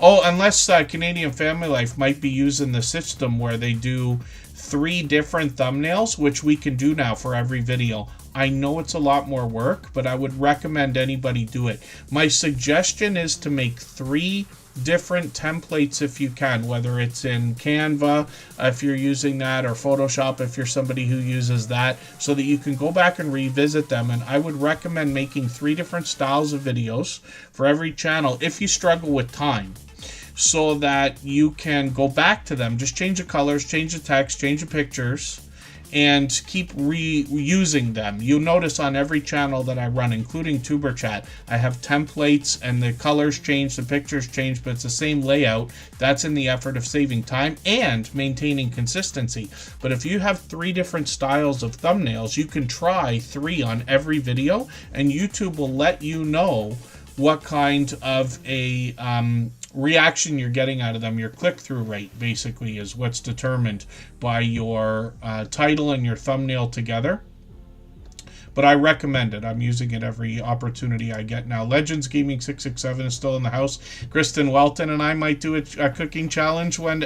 Oh, unless Canadian Family Life might be using the system where they do 3 different thumbnails, which we can do now for every video. I know it's a lot more work, but I would recommend anybody do it. My suggestion is to make 3 different templates if you can, whether it's in Canva if you're using that, or Photoshop if you're somebody who uses that, so that you can go back and revisit them. And I would recommend making 3 different styles of videos for every channel if you struggle with time, so that you can go back to them, just change the colors, change the text, change the pictures, and keep reusing them. You'll notice on every channel that I run, including Tuberchat, I have templates, and the colors change, the pictures change, but it's the same layout. That's in the effort of saving time and maintaining consistency. But if you have 3 different styles of thumbnails, you can try 3 on every video, and YouTube will let you know what kind of a reaction you're getting out of them, your click-through rate, basically, is what's determined by your title and your thumbnail together. But I recommend it. I'm using it every opportunity I get now. Legends Gaming 667 is still in the house. Kristen Welton and I might do a cooking challenge one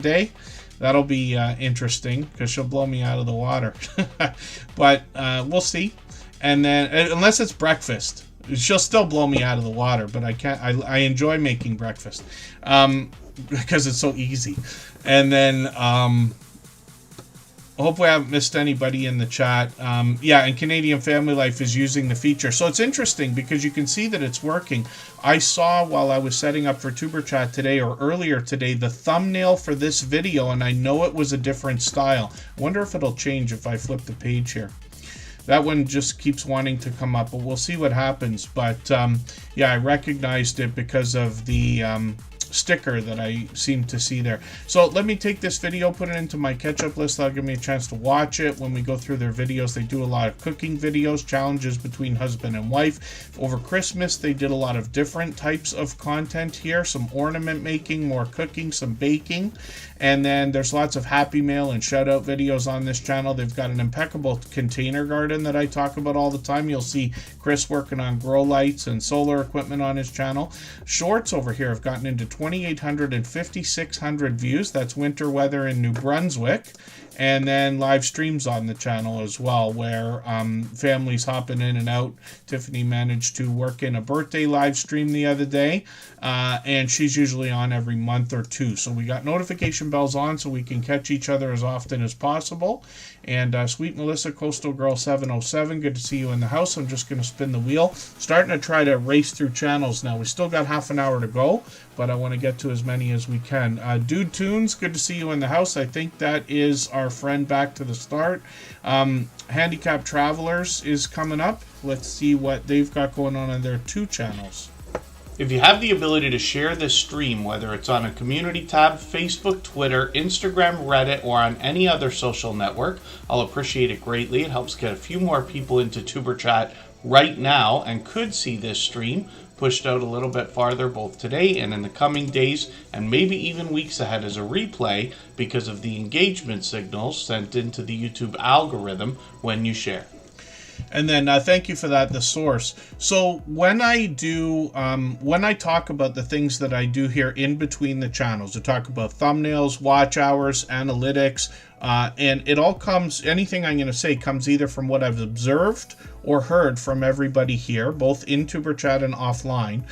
day. That'll be interesting because she'll blow me out of the water. But we'll see. And then, unless it's breakfast, she'll still blow me out of the water. But I can't. I enjoy making breakfast because it's so easy. And then. Hopefully I haven't missed anybody in the chat. Yeah, and Canadian Family Life is using the feature. So it's interesting because you can see that it's working. I saw while I was setting up for Tuber Chat today or earlier today the thumbnail for this video, and I know it was a different style. I wonder if it'll change if I flip the page here. That one just keeps wanting to come up, but we'll see what happens. But yeah, I recognized it because of the sticker that I seem to see there. So let me take this video, put it into my catch-up list. That'll give me a chance to watch it when we go through their videos. They do a lot of cooking videos, challenges between husband and wife. Over Christmas, they did a lot of different types of content here. Some ornament making, more cooking, some baking. And then there's lots of Happy Mail and shout-out videos on this channel. They've got an impeccable container garden that I talk about all the time. You'll see Chris working on grow lights and solar equipment on his channel. Shorts over here have gotten into 2,800 and 5,600 views. That's winter weather in New Brunswick. And then live streams on the channel as well, where families hopping in and out. Tiffany managed to work in a birthday live stream the other day, and she's usually on every month or two. So we got notification bells on so we can catch each other as often as possible. And Sweet Melissa, Coastal Girl 707, good to see you in the house. I'm just going to spin the wheel. Starting to try to race through channels now. We still got half an hour to go, but I want to get to as many as we can. Dude Tunes, good to see you in the house. I think that is our friend back to the start. Handicapped Travelers is coming up. Let's see what they've got going on their two channels. If you have the ability to share this stream, whether it's on a community tab, Facebook, Twitter, Instagram, Reddit, or on any other social network, I'll appreciate it greatly. It helps get a few more people into Tuber Chat right now and could see this stream pushed out a little bit farther both today and in the coming days and maybe even weeks ahead as a replay because of the engagement signals sent into the YouTube algorithm when you share. And then thank you for that, the source. So when I do, when I talk about the things that I do here in between the channels, I talk about thumbnails, watch hours, analytics, and it all comes, anything I'm going to say comes either from what I've observed or heard from everybody here, both in Tuber Chat and offline,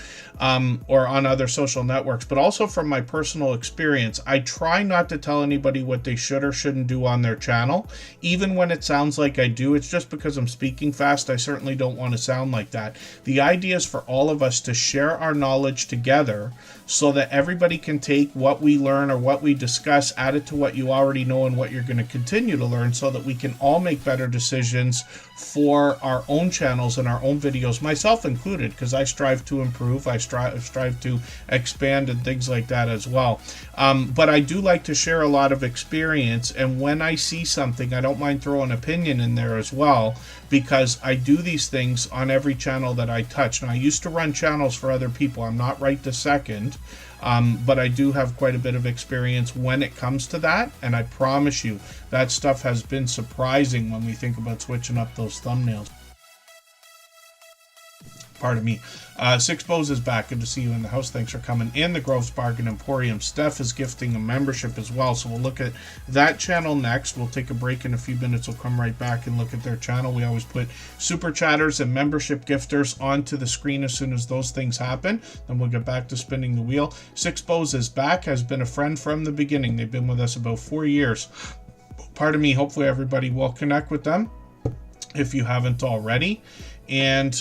or on other social networks, but also from my personal experience. I try not to tell anybody what they should or shouldn't do on their channel, even when it sounds like I do. It's just because I'm speaking fast. I certainly don't want to sound like that. The idea is for all of us to share our knowledge together so that everybody can take what we learn or what we discuss, add it to what you already know and what you're going to continue to learn, so that we can all make better decisions for our own channels and our own videos, myself included, because I strive to improve, I strive to expand and things like that as well. But I do like to share a lot of experience, and when I see something, I don't mind throwing an opinion in there as well, because I do these things on every channel that I touch. Now, I used to run channels for other people. I'm not right this second, but I do have quite a bit of experience when it comes to that, and I promise you that stuff has been surprising when we think about switching up those thumbnails. Pardon me. Six Bows is back. Good to see you in the house. Thanks for coming. And the Grove's Bargain Emporium. Steph is gifting a membership as well. So we'll look at that channel next. We'll take a break in a few minutes. We'll come right back and look at their channel. We always put super chatters and membership gifters onto the screen as soon as those things happen. Then we'll get back to spinning the wheel. Six Bows is back. Has been a friend from the beginning. They've been with us about 4 years. Pardon me. Hopefully everybody will connect with them if you haven't already. And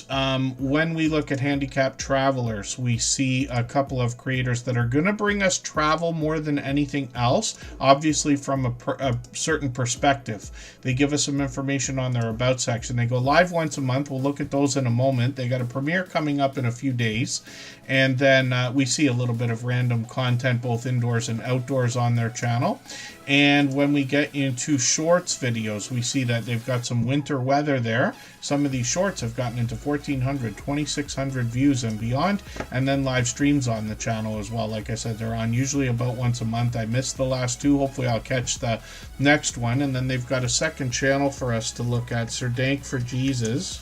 when we look at Handicapped Travelers, we see a couple of creators that are going to bring us travel more than anything else, obviously from a certain perspective. They give us some information on their About section. They go live once a month. We'll look at those in a moment. They got a premiere coming up in a few days. And then we see a little bit of random content, both indoors and outdoors, on their channel. And when we get into shorts videos, we see that they've got some winter weather there. Some of these shorts have gotten into 1,400, 2,600 views and beyond, and then live streams on the channel as well. Like I said, they're on usually about once a month. I missed the last two. Hopefully I'll catch the next one. And then they've got a second channel for us to look at, Sir Dank for Jesus.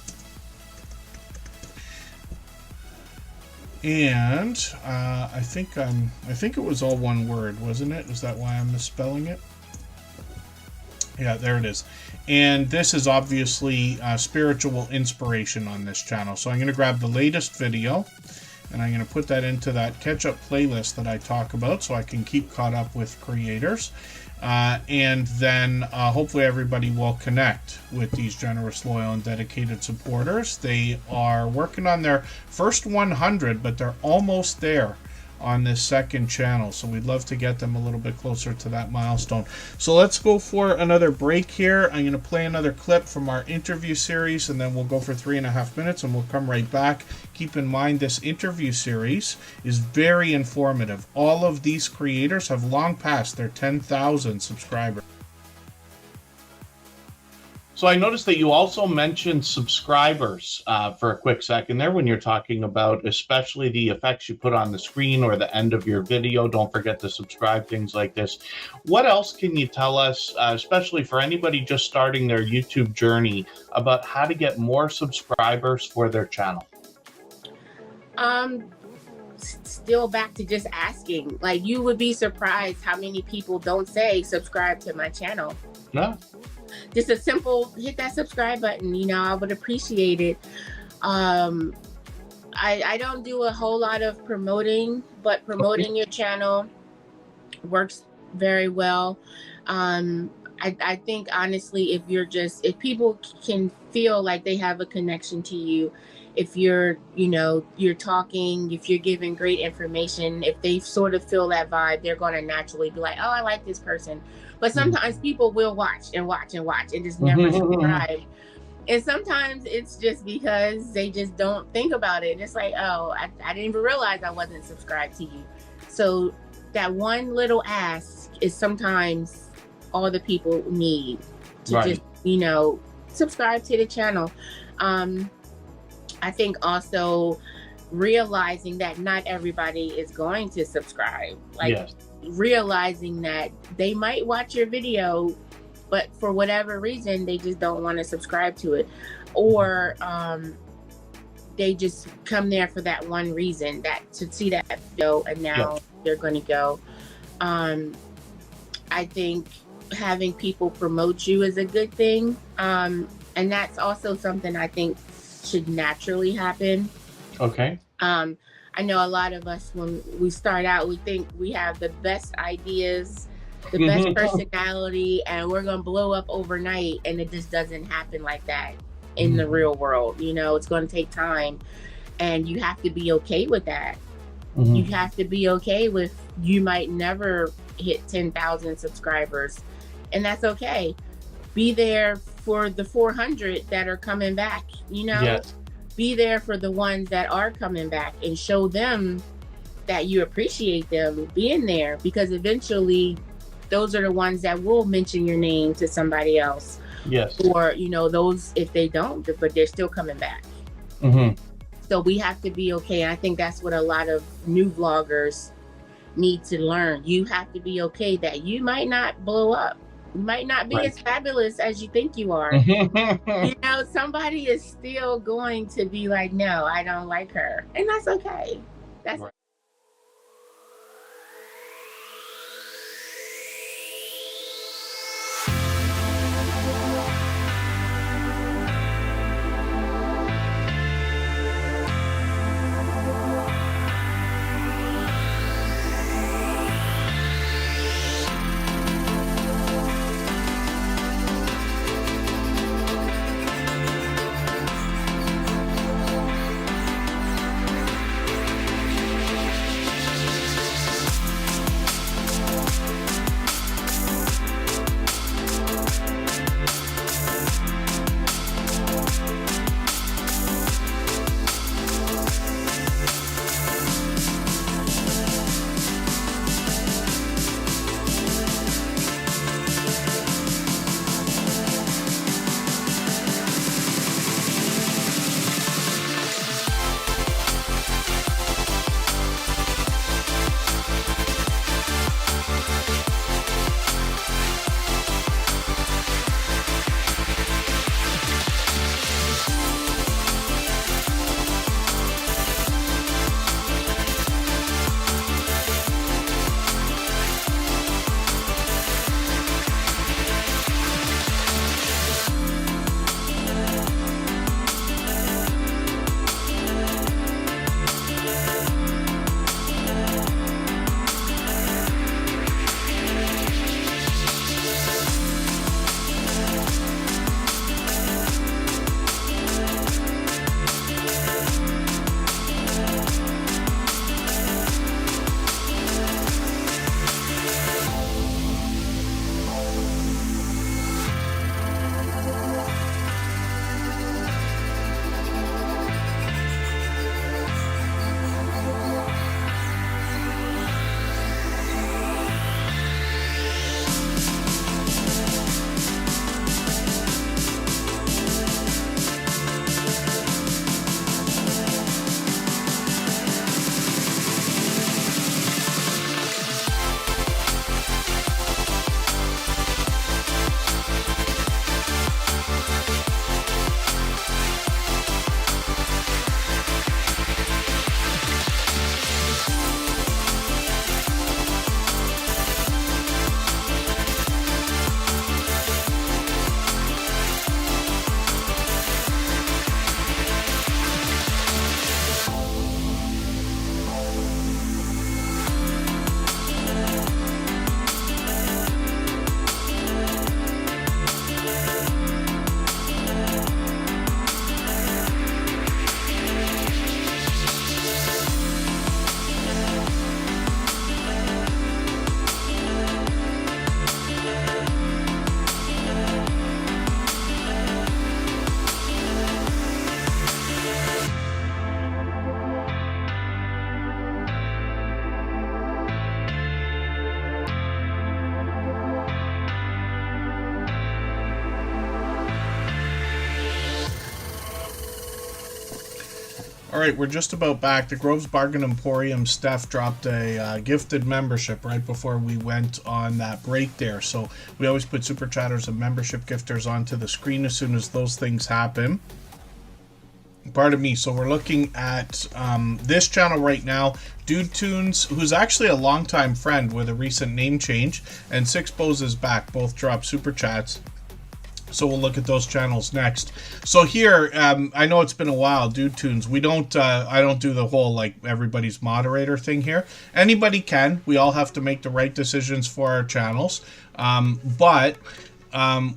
And I think it was all one word, wasn't it? Is that why I'm misspelling it? Yeah, there it is. And this is obviously spiritual inspiration on this channel. So I'm going to grab the latest video, and I'm going to put that into that catch-up playlist that I talk about so I can keep caught up with creators. And then hopefully everybody will connect with these generous, loyal, and dedicated supporters. They are working on their first 100, but they're almost there on this second channel. So we'd love to get them a little bit closer to that milestone. So let's go for another break here. I'm going to play another clip from our interview series, and then we'll go for 3.5 minutes, and we'll come right back. Keep in mind, this interview series is very informative. All of these creators have long passed their 10,000 subscribers. So I noticed that you also mentioned subscribers for a quick second there when you're talking about especially the effects you put on the screen or the end of your video. Don't forget to subscribe, things like this. What else can you tell us, especially for anybody just starting their YouTube journey, about how to get more subscribers for their channel? Still back to just asking. Like, you would be surprised how many people don't say subscribe to my channel. No. Just a simple hit that subscribe button, you know, I would appreciate it. I don't do a whole lot of promoting, but promoting your channel works very well. I think honestly, if people can feel like they have a connection to you, if you're talking, if you're giving great information, if they sort of feel that vibe, they're going to naturally be like, oh, I like this person. But sometimes people will watch and just never subscribe. And sometimes it's just because they just don't think about it. It's like, oh, I didn't even realize I wasn't subscribed to you. So that one little ask is sometimes all the people need to just, subscribe to the channel. I think also realizing that not everybody is going to subscribe. Realizing that they might watch your video, but for whatever reason, they just don't want to subscribe to it. Or they just come there for that one reason, that to see that video, and now they're going to go. I think having people promote you is a good thing. And that's also something I think should naturally happen. Okay. I know a lot of us, when we start out, we think we have the best ideas, the best personality, and we're going to blow up overnight. And it just doesn't happen like that in the real world. You know, it's going to take time, and you have to be okay with that. You have to be okay with, you might never hit 10,000 subscribers, and that's okay. Be there for the 400 that are coming back, Be there for the ones that are coming back, and show them that you appreciate them being there, because eventually those are the ones that will mention your name to somebody else. Yes. Or, those, if they don't, but they're still coming back. So we have to be okay. I think that's what a lot of new vloggers need to learn. You have to be okay that you might not blow up. You might not be as fabulous as you think you are. Somebody is still going to be like, no, I don't like her. And that's okay. That's All right, we're just about back. The Grove's Bargain Emporium Steph dropped a gifted membership right before we went on that break there. So we always put Super Chatters and membership gifters onto the screen as soon as those things happen. Pardon me. So we're looking at this channel right now. Dude Tunes, who's actually a longtime friend with a recent name change, and Six Bows is back. Both drop super chats. So we'll look at those channels next. So here, I know it's been a while, Dude Tunes. We don't, I don't do the whole like everybody's moderator thing here. Anybody can. We all have to make the right decisions for our channels. But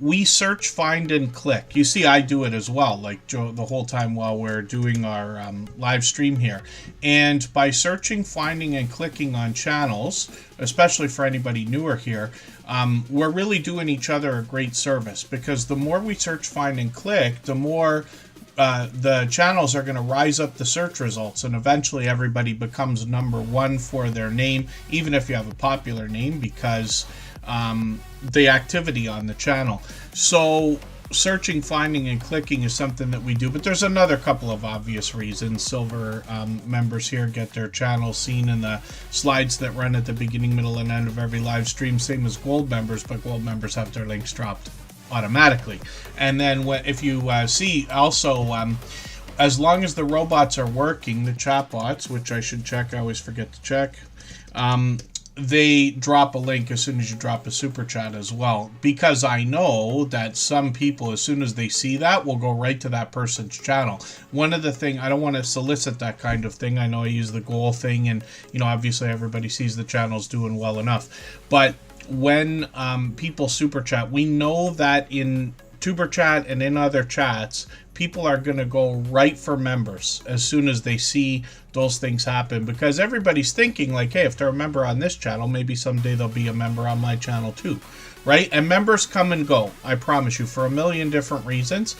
we search, find, and click. You see, I do it as well, like Joe, the whole time while we're doing our live stream here. And by searching, finding, and clicking on channels, especially for anybody newer here, we're really doing each other a great service, because the more we search, find, and click, the more the channels are going to rise up the search results, and eventually everybody becomes #1 for their name, even if you have a popular name, because the activity on the channel. So searching, finding, and clicking is something that we do, but there's another couple of obvious reasons. Silver members here get their channel seen in the slides that run at the beginning, middle, and end of every live stream, same as gold members, but gold members have their links dropped automatically. And then if you see also, as long as the robots are working, the chatbots, which I should check, I always forget to check, they drop a link as soon as you drop a super chat as well, because I know that some people, as soon as they see that, will go right to that person's channel. One of the things, I don't want to solicit that kind of thing. I know I use the goal thing, and you know, obviously everybody sees the channel's doing well enough, but when people super chat, we know that in Tuber Chat and in other chats, people are going to go right for members as soon as they see those things happen, because everybody's thinking like, hey, if they're a member on this channel, maybe someday they'll be a member on my channel too, right? And members come and go, I promise you, for a million different reasons.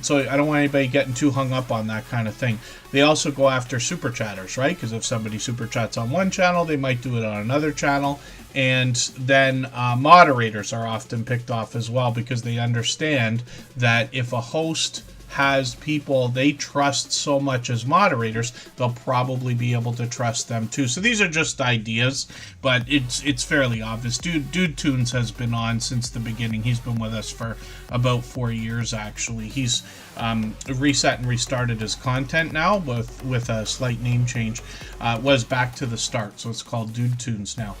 So I don't want anybody getting too hung up on that kind of thing. They also go after super chatters, right? Because if somebody super chats on one channel, they might do it on another channel. And then moderators are often picked off as well, because they understand that if a host has people they trust so much as moderators, they'll probably be able to trust them too. So these are just ideas, but it's fairly obvious. Dude Tunes has been on since the beginning. He's been with us for about 4 years actually. He's reset and restarted his content now with a slight name change. Was back to the start, so it's called Dude Tunes now.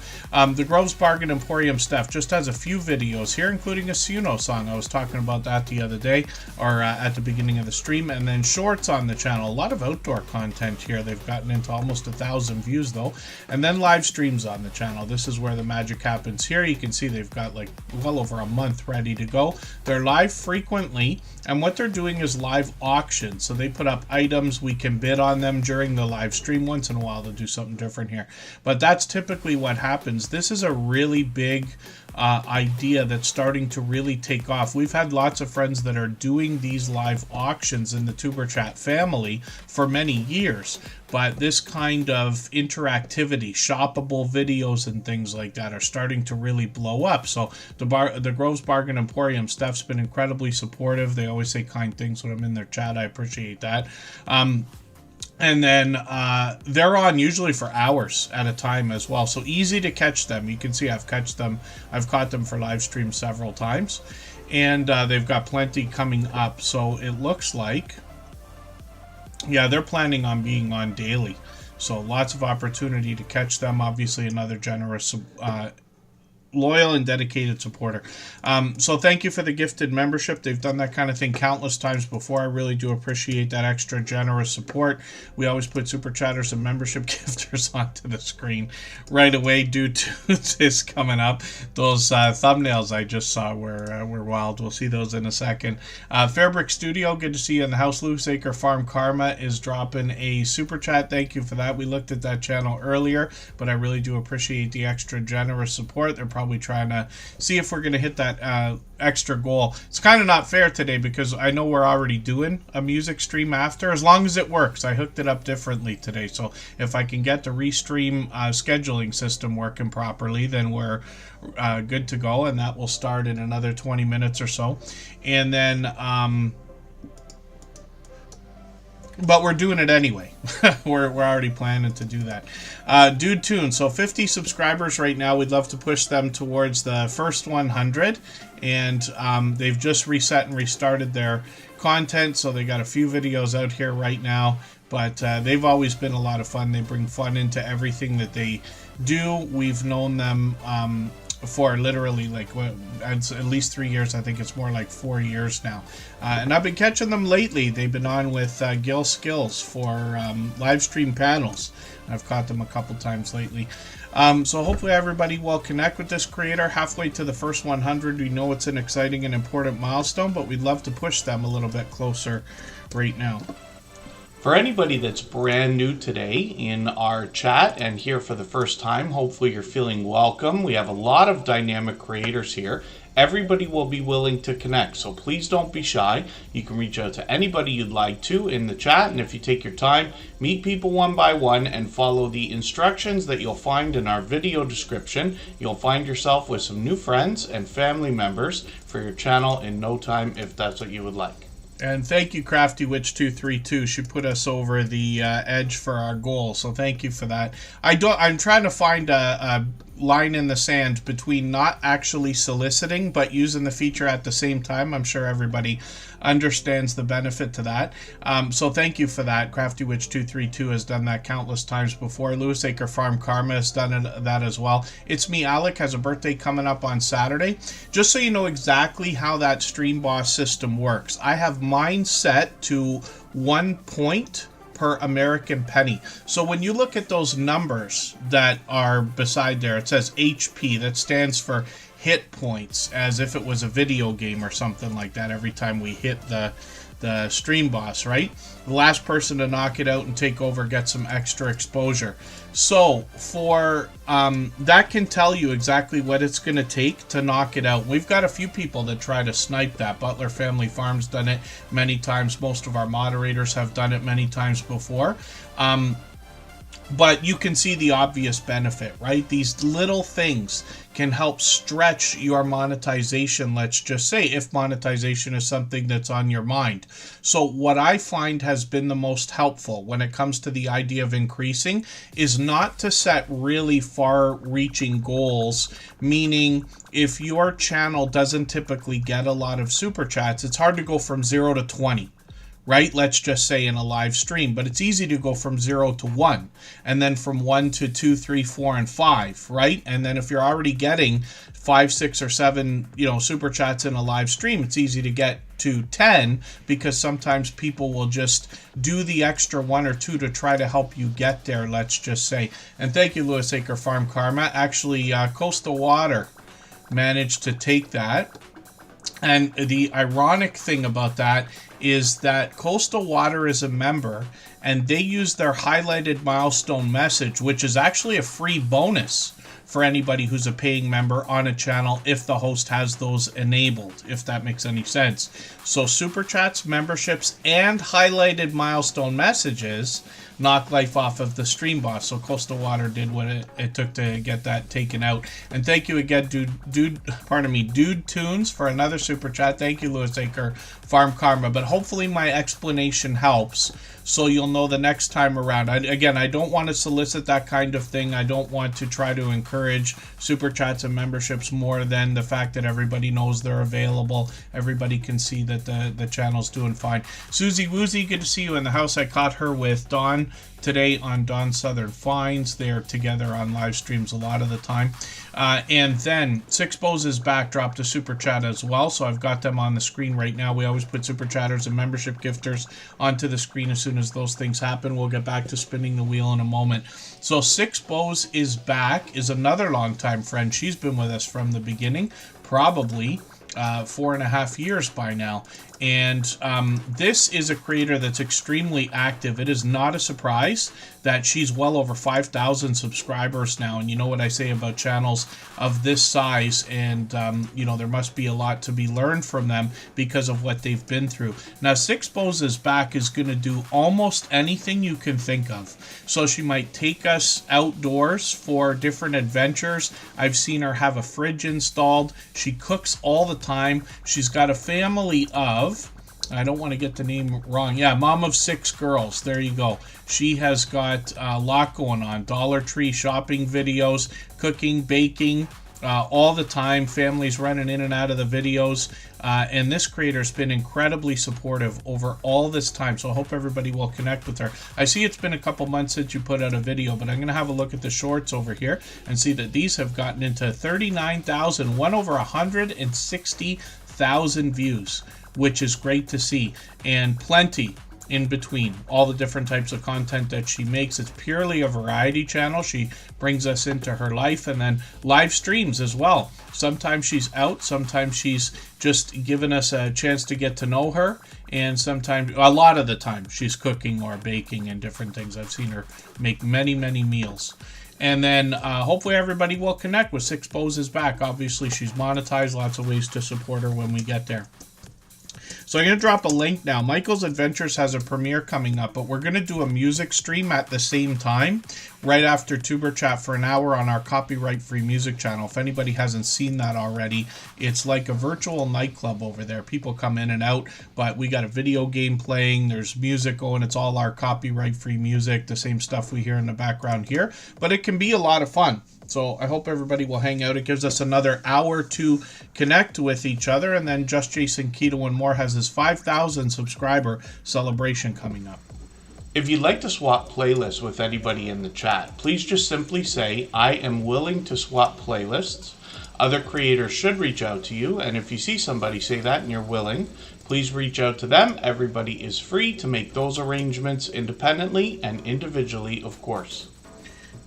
The Grove's Bargain Emporium Steph just has a few videos here, including a Suno song. I was talking about that the other day, or at the beginning of the stream, and then shorts on the channel. A lot of outdoor content here. They've gotten into almost 1,000 views though, and then live streams on the channel. This is where the magic happens here. You can see they've got like well over a month ready to go. They're live frequently, and what they're doing is live auctions. So they put up items, we can bid on them during the live stream. Once in a while they'll do something different here, but that's typically what happens. This is a really big idea that's starting to really take off. We've had lots of friends that are doing these live auctions in the Tuber Chat family for many years, but this kind of interactivity, shoppable videos and things like that are starting to really blow up. So the Grove's Bargain Emporium Steph's been incredibly supportive. They always say kind things when I'm in their chat. I appreciate that. And then they're on usually for hours at a time as well. So easy to catch them. You can see I've caught them for live stream several times. And they've got plenty coming up. So it looks like, yeah, they're planning on being on daily. So lots of opportunity to catch them. Obviously another generous loyal and dedicated supporter. So thank you for the gifted membership. They've done that kind of thing countless times before. I really do appreciate that extra generous support. We always put super chatters and membership gifters onto the screen right away. Dude Tunes is coming up. Those thumbnails I just saw were wild. We'll see those in a second. Fairbrick Studio, good to see you in the house. Loose Acre Farm Karma is dropping a super chat. Thank you for that. We looked at that channel earlier, but I really do appreciate the extra generous support. They're probably trying to see if we're going to hit that extra goal. It's kind of not fair today because I know we're already doing a music stream after, as long as it works. I hooked it up differently today, so if I can get the restream scheduling system working properly, then we're good to go, and that will start in another 20 minutes or so. And then but we're doing it anyway. we're already planning to do that. Dude Tune, so 50 subscribers right now. We'd love to push them towards the first 100, and they've just reset and restarted their content, so they got a few videos out here right now, but they've always been a lot of fun. They bring fun into everything that they do. We've known them for literally like at least 3 years. I think it's more like 4 years now, and I've been catching them lately. They've been on with Gil Skills for live stream panels. I've caught them a couple times lately. So hopefully everybody will connect with this creator. Halfway to the first 100, we know it's an exciting and important milestone, but we'd love to push them a little bit closer right now. For anybody that's brand new today in our chat and here for the first time, hopefully you're feeling welcome. We have a lot of dynamic creators here. Everybody will be willing to connect, so please don't be shy. You can reach out to anybody you'd like to in the chat, and if you take your time, meet people one by one and follow the instructions that you'll find in our video description, you'll find yourself with some new friends and family members for your channel in no time, if that's what you would like. And thank you, Crafty Witch 232. She put us over the edge for our goal, so thank you for that. I'm trying to find a line in the sand between not actually soliciting but using the feature at the same time. I'm sure everybody understands the benefit to that. So thank you for that. Crafty Witch 232 has done that countless times before. Lewis Acre Farm Karma has done that as well. It's Me Alec has a birthday coming up on Saturday. Just so you know exactly how that Stream Boss system works, I have mine set to 1 point per American penny. So when you look at those numbers that are beside there, it says HP. That stands for hit points, as if it was a video game or something like that every time we hit the stream boss, right? The last person to knock it out and take over gets some extra exposure. So for that can tell you exactly what it's going to take to knock it out. We've got a few people that try to snipe that. Butler Family Farms done it many times. Most of our moderators have done it many times before. But you can see the obvious benefit, right? These little things can help stretch your monetization, let's just say, if monetization is something that's on your mind. So what I find has been the most helpful when it comes to the idea of increasing is not to set really far-reaching goals, meaning if your channel doesn't typically get a lot of super chats, it's hard to go from 0 to 20. Right? Let's just say in a live stream, but it's easy to go from 0 to 1, and then from 1 to 2, 3, 4, and 5, right? And then if you're already getting 5, 6, or 7, super chats in a live stream, it's easy to get to 10 because sometimes people will just do the extra 1 or 2 to try to help you get there, let's just say. And thank you, Lewis Acre Farm Karma. Actually, Coastal Water managed to take that. And the ironic thing about that is that Coastal Water is a member, and they use their highlighted milestone message, which is actually a free bonus for anybody who's a paying member on a channel if the host has those enabled, if that makes any sense. So Super Chats, memberships, and highlighted milestone messages knock life off of the stream boss. So Coastal Water did what it took to get that taken out. And thank you again, Dude Tunes, for another super chat. Thank you, Lewis Acre Farm Karma. But hopefully my explanation helps, so you'll know the next time around. I don't want to solicit that kind of thing. I don't want to try to encourage super chats and memberships more than the fact that everybody knows they're available. Everybody can see that the channel's doing fine. Susie Woozy, good to see you in the house. I caught her with Dawn today on Dawn Southern Finds. They're together on live streams a lot of the time. And then Six Bows is back, dropped a super chat as well, so I've got them on the screen right now. We always put super chatters and membership gifters onto the screen as soon as those things happen. We'll get back to spinning the wheel in a moment. So Six Bows is back, is another longtime friend. She's been with us from the beginning, probably 4.5 years by now. And this is a creator that's extremely active. It is not a surprise that she's well over 5,000 subscribers now. And you know what I say about channels of this size, and there must be a lot to be learned from them because of what they've been through. Now, Six Bows is back is going to do almost anything you can think of. So she might take us outdoors for different adventures. I've seen her have a fridge installed. She cooks all the time. She's got a family of I don't want to get the name wrong. Yeah, Mom of 6 Girls. There you go. She has got a lot going on. Dollar Tree shopping videos, cooking, baking, all the time. Families running in and out of the videos. And this creator's been incredibly supportive over all this time. So I hope everybody will connect with her. I see it's been a couple months since you put out a video, but I'm going to have a look at the shorts over here and see that these have gotten into 39,000, won over 160,000 views, which is great to see, and plenty in between all the different types of content that she makes. It's purely a variety channel. She brings us into her life, and then live streams as well. Sometimes she's out, sometimes she's just given us a chance to get to know her, and sometimes, a lot of the time, she's cooking or baking and different things. I've seen her make many meals. And then hopefully everybody will connect with Six Poses back. Obviously she's monetized, lots of ways to support her when we get there. So I'm going to drop a link now. Michael's Adventures has a premiere coming up, but we're going to do a music stream at the same time, right after Tuber Chat for an hour on our copyright-free music channel. If anybody hasn't seen that already, it's like a virtual nightclub over there. People come in and out, but we got a video game playing. There's music going. It's all our copyright-free music, the same stuff we hear in the background here, but it can be a lot of fun. So I hope everybody will hang out. It gives us another hour to connect with each other. And then Just Jason Keto and More has his 5,000 subscriber celebration coming up. If you'd like to swap playlists with anybody in the chat, please just simply say, I am willing to swap playlists. Other creators should reach out to you. And if you see somebody say that and you're willing, please reach out to them. Everybody is free to make those arrangements independently and individually, of course.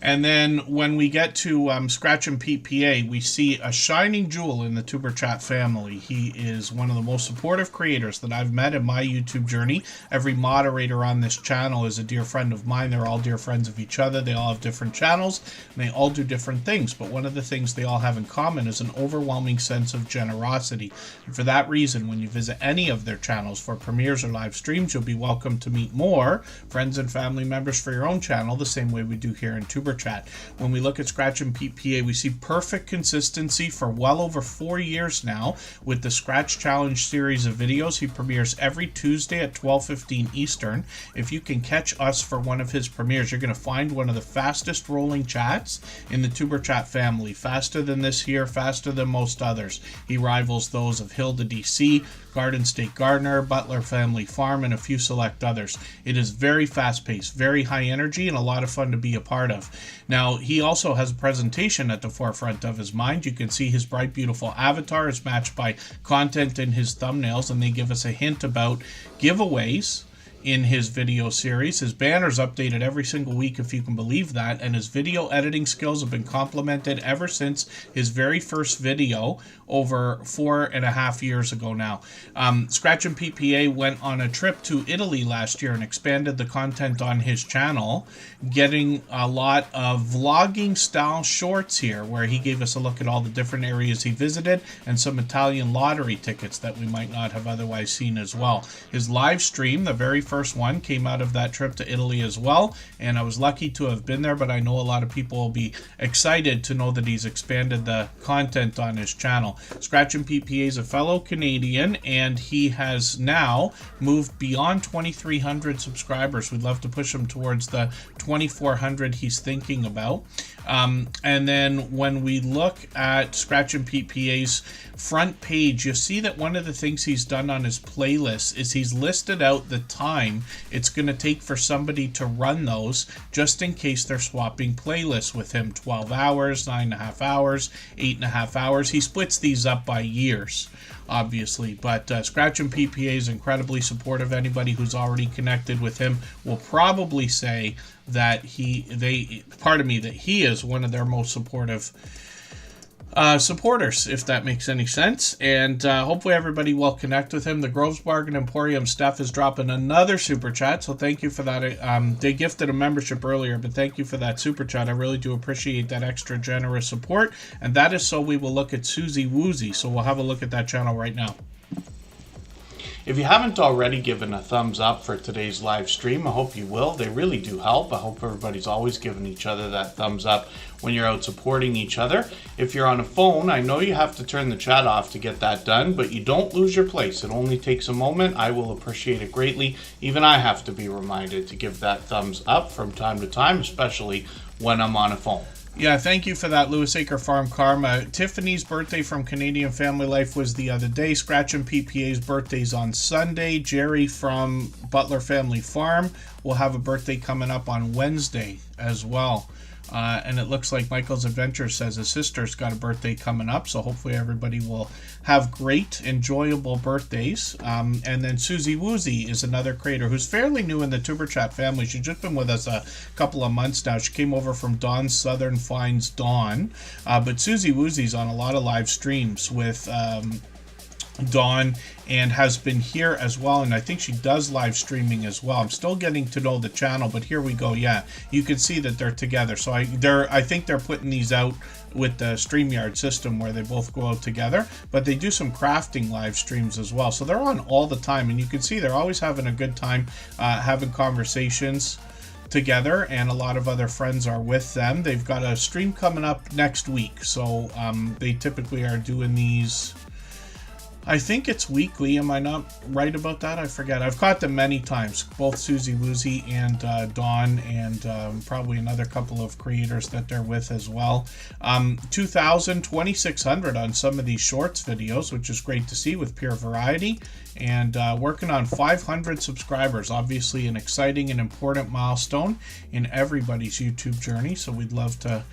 And then when we get to Scratch and Pete PA, we see a shining jewel in the Tuber Chat family. He is one of the most supportive creators that I've met in my YouTube journey. Every moderator on this channel is a dear friend of mine. They're all dear friends of each other. They all have different channels, and they all do different things. But one of the things they all have in common is an overwhelming sense of generosity. And for that reason, when you visit any of their channels for premieres or live streams, you'll be welcome to meet more friends and family members for your own channel, the same way we do here in Tuber Chat. When we look at Scratch and Pete PA, we see perfect consistency for well over 4 years now with the Scratch Challenge series of videos. He premieres every Tuesday at 12:15 Eastern. If you can catch us for one of his premieres, you're going to find one of the fastest rolling chats in the Tuber Chat family. Faster than this here, faster than most others. He rivals those of Hilda DC, Garden State Gardener, Butler Family Farm, and a few select others. It is very fast-paced, very high energy, and a lot of fun to be a part of. Now, he also has a presentation at the forefront of his mind. You can see his bright, beautiful avatar is matched by content in his thumbnails, and they give us a hint about giveaways in his video series. His banner's updated every single week, if you can believe that, and his video editing skills have been complimented ever since his very first video over 4.5 years ago now. Scratch and Pete PA went on a trip to Italy last year and expanded the content on his channel, getting a lot of vlogging style shorts here, where he gave us a look at all the different areas he visited and some Italian lottery tickets that we might not have otherwise seen as well. His live stream, the very first one, came out of that trip to Italy as well, and I was lucky to have been there, but I know a lot of people will be excited to know that he's expanded the content on his channel. Scratch and Pete PA is a fellow Canadian, and he has now moved beyond 2,300 subscribers. We'd love to push him towards the 2,400 he's thinking about. And then when we look at Scratch and Pete PA's front page, you'll see that one of the things he's done on his playlist is he's listed out the time it's going to take for somebody to run those, just in case they're swapping playlists with him. 12 hours, 9.5 hours, 8.5 hours. He splits these up by years, obviously, but Scratch and Pete PA is incredibly supportive. Anybody who's already connected with him will probably say that he is one of their most supportive supporters, if that makes any sense. And hopefully everybody will connect with him. The Groves Bargain Emporium staff is dropping another super chat, so thank you for that. They gifted a membership earlier, but thank you for that super chat. I really do appreciate that extra generous support, and that is so we will look at Susie Woozy. So we'll have a look at that channel right now. If you haven't already given a thumbs up for today's live stream, I hope you will. They really do help. I hope everybody's always giving each other that thumbs up when you're out supporting each other. If you're on a phone, I know you have to turn the chat off to get that done, but you don't lose your place. It only takes a moment. I will appreciate it greatly. Even I have to be reminded to give that thumbs up from time to time, especially when I'm on a phone. Yeah, thank you for that, Lewis Acre Farm Karma. Tiffany's birthday from Canadian Family Life was the other day. Scratch and PPA's birthday's on Sunday. Jerry from Butler Family Farm will have a birthday coming up on Wednesday as well. And it looks like Michael's Adventure says his sister's got a birthday coming up, so hopefully everybody will have great, enjoyable birthdays. And then Susie Woozy is another creator who's fairly new in the Tuber Chat family. She's just been with us a couple of months now. She came over from Dawn Southern Finds Dawn. But Susie Woozy's on a lot of live streams with Dawn and has been here as well, and I think she does live streaming as well. I'm still getting to know the channel, but here we go. Yeah, you can see that they're together. So I think they're putting these out with the StreamYard system where they both go out together, but they do some crafting live streams as well. So they're on all the time, and you can see they're always having a good time having conversations together, and a lot of other friends are with them. They've got a stream coming up next week, so they typically are doing these, I think it's weekly. Am I not right about that? I forget. I've caught them many times, both Susie Woozy and Dawn, and probably another couple of creators that they're with as well. 2,000, 2,600 on some of these shorts videos, which is great to see with pure variety, and working on 500 subscribers. Obviously an exciting and important milestone in everybody's YouTube journey, so we'd love to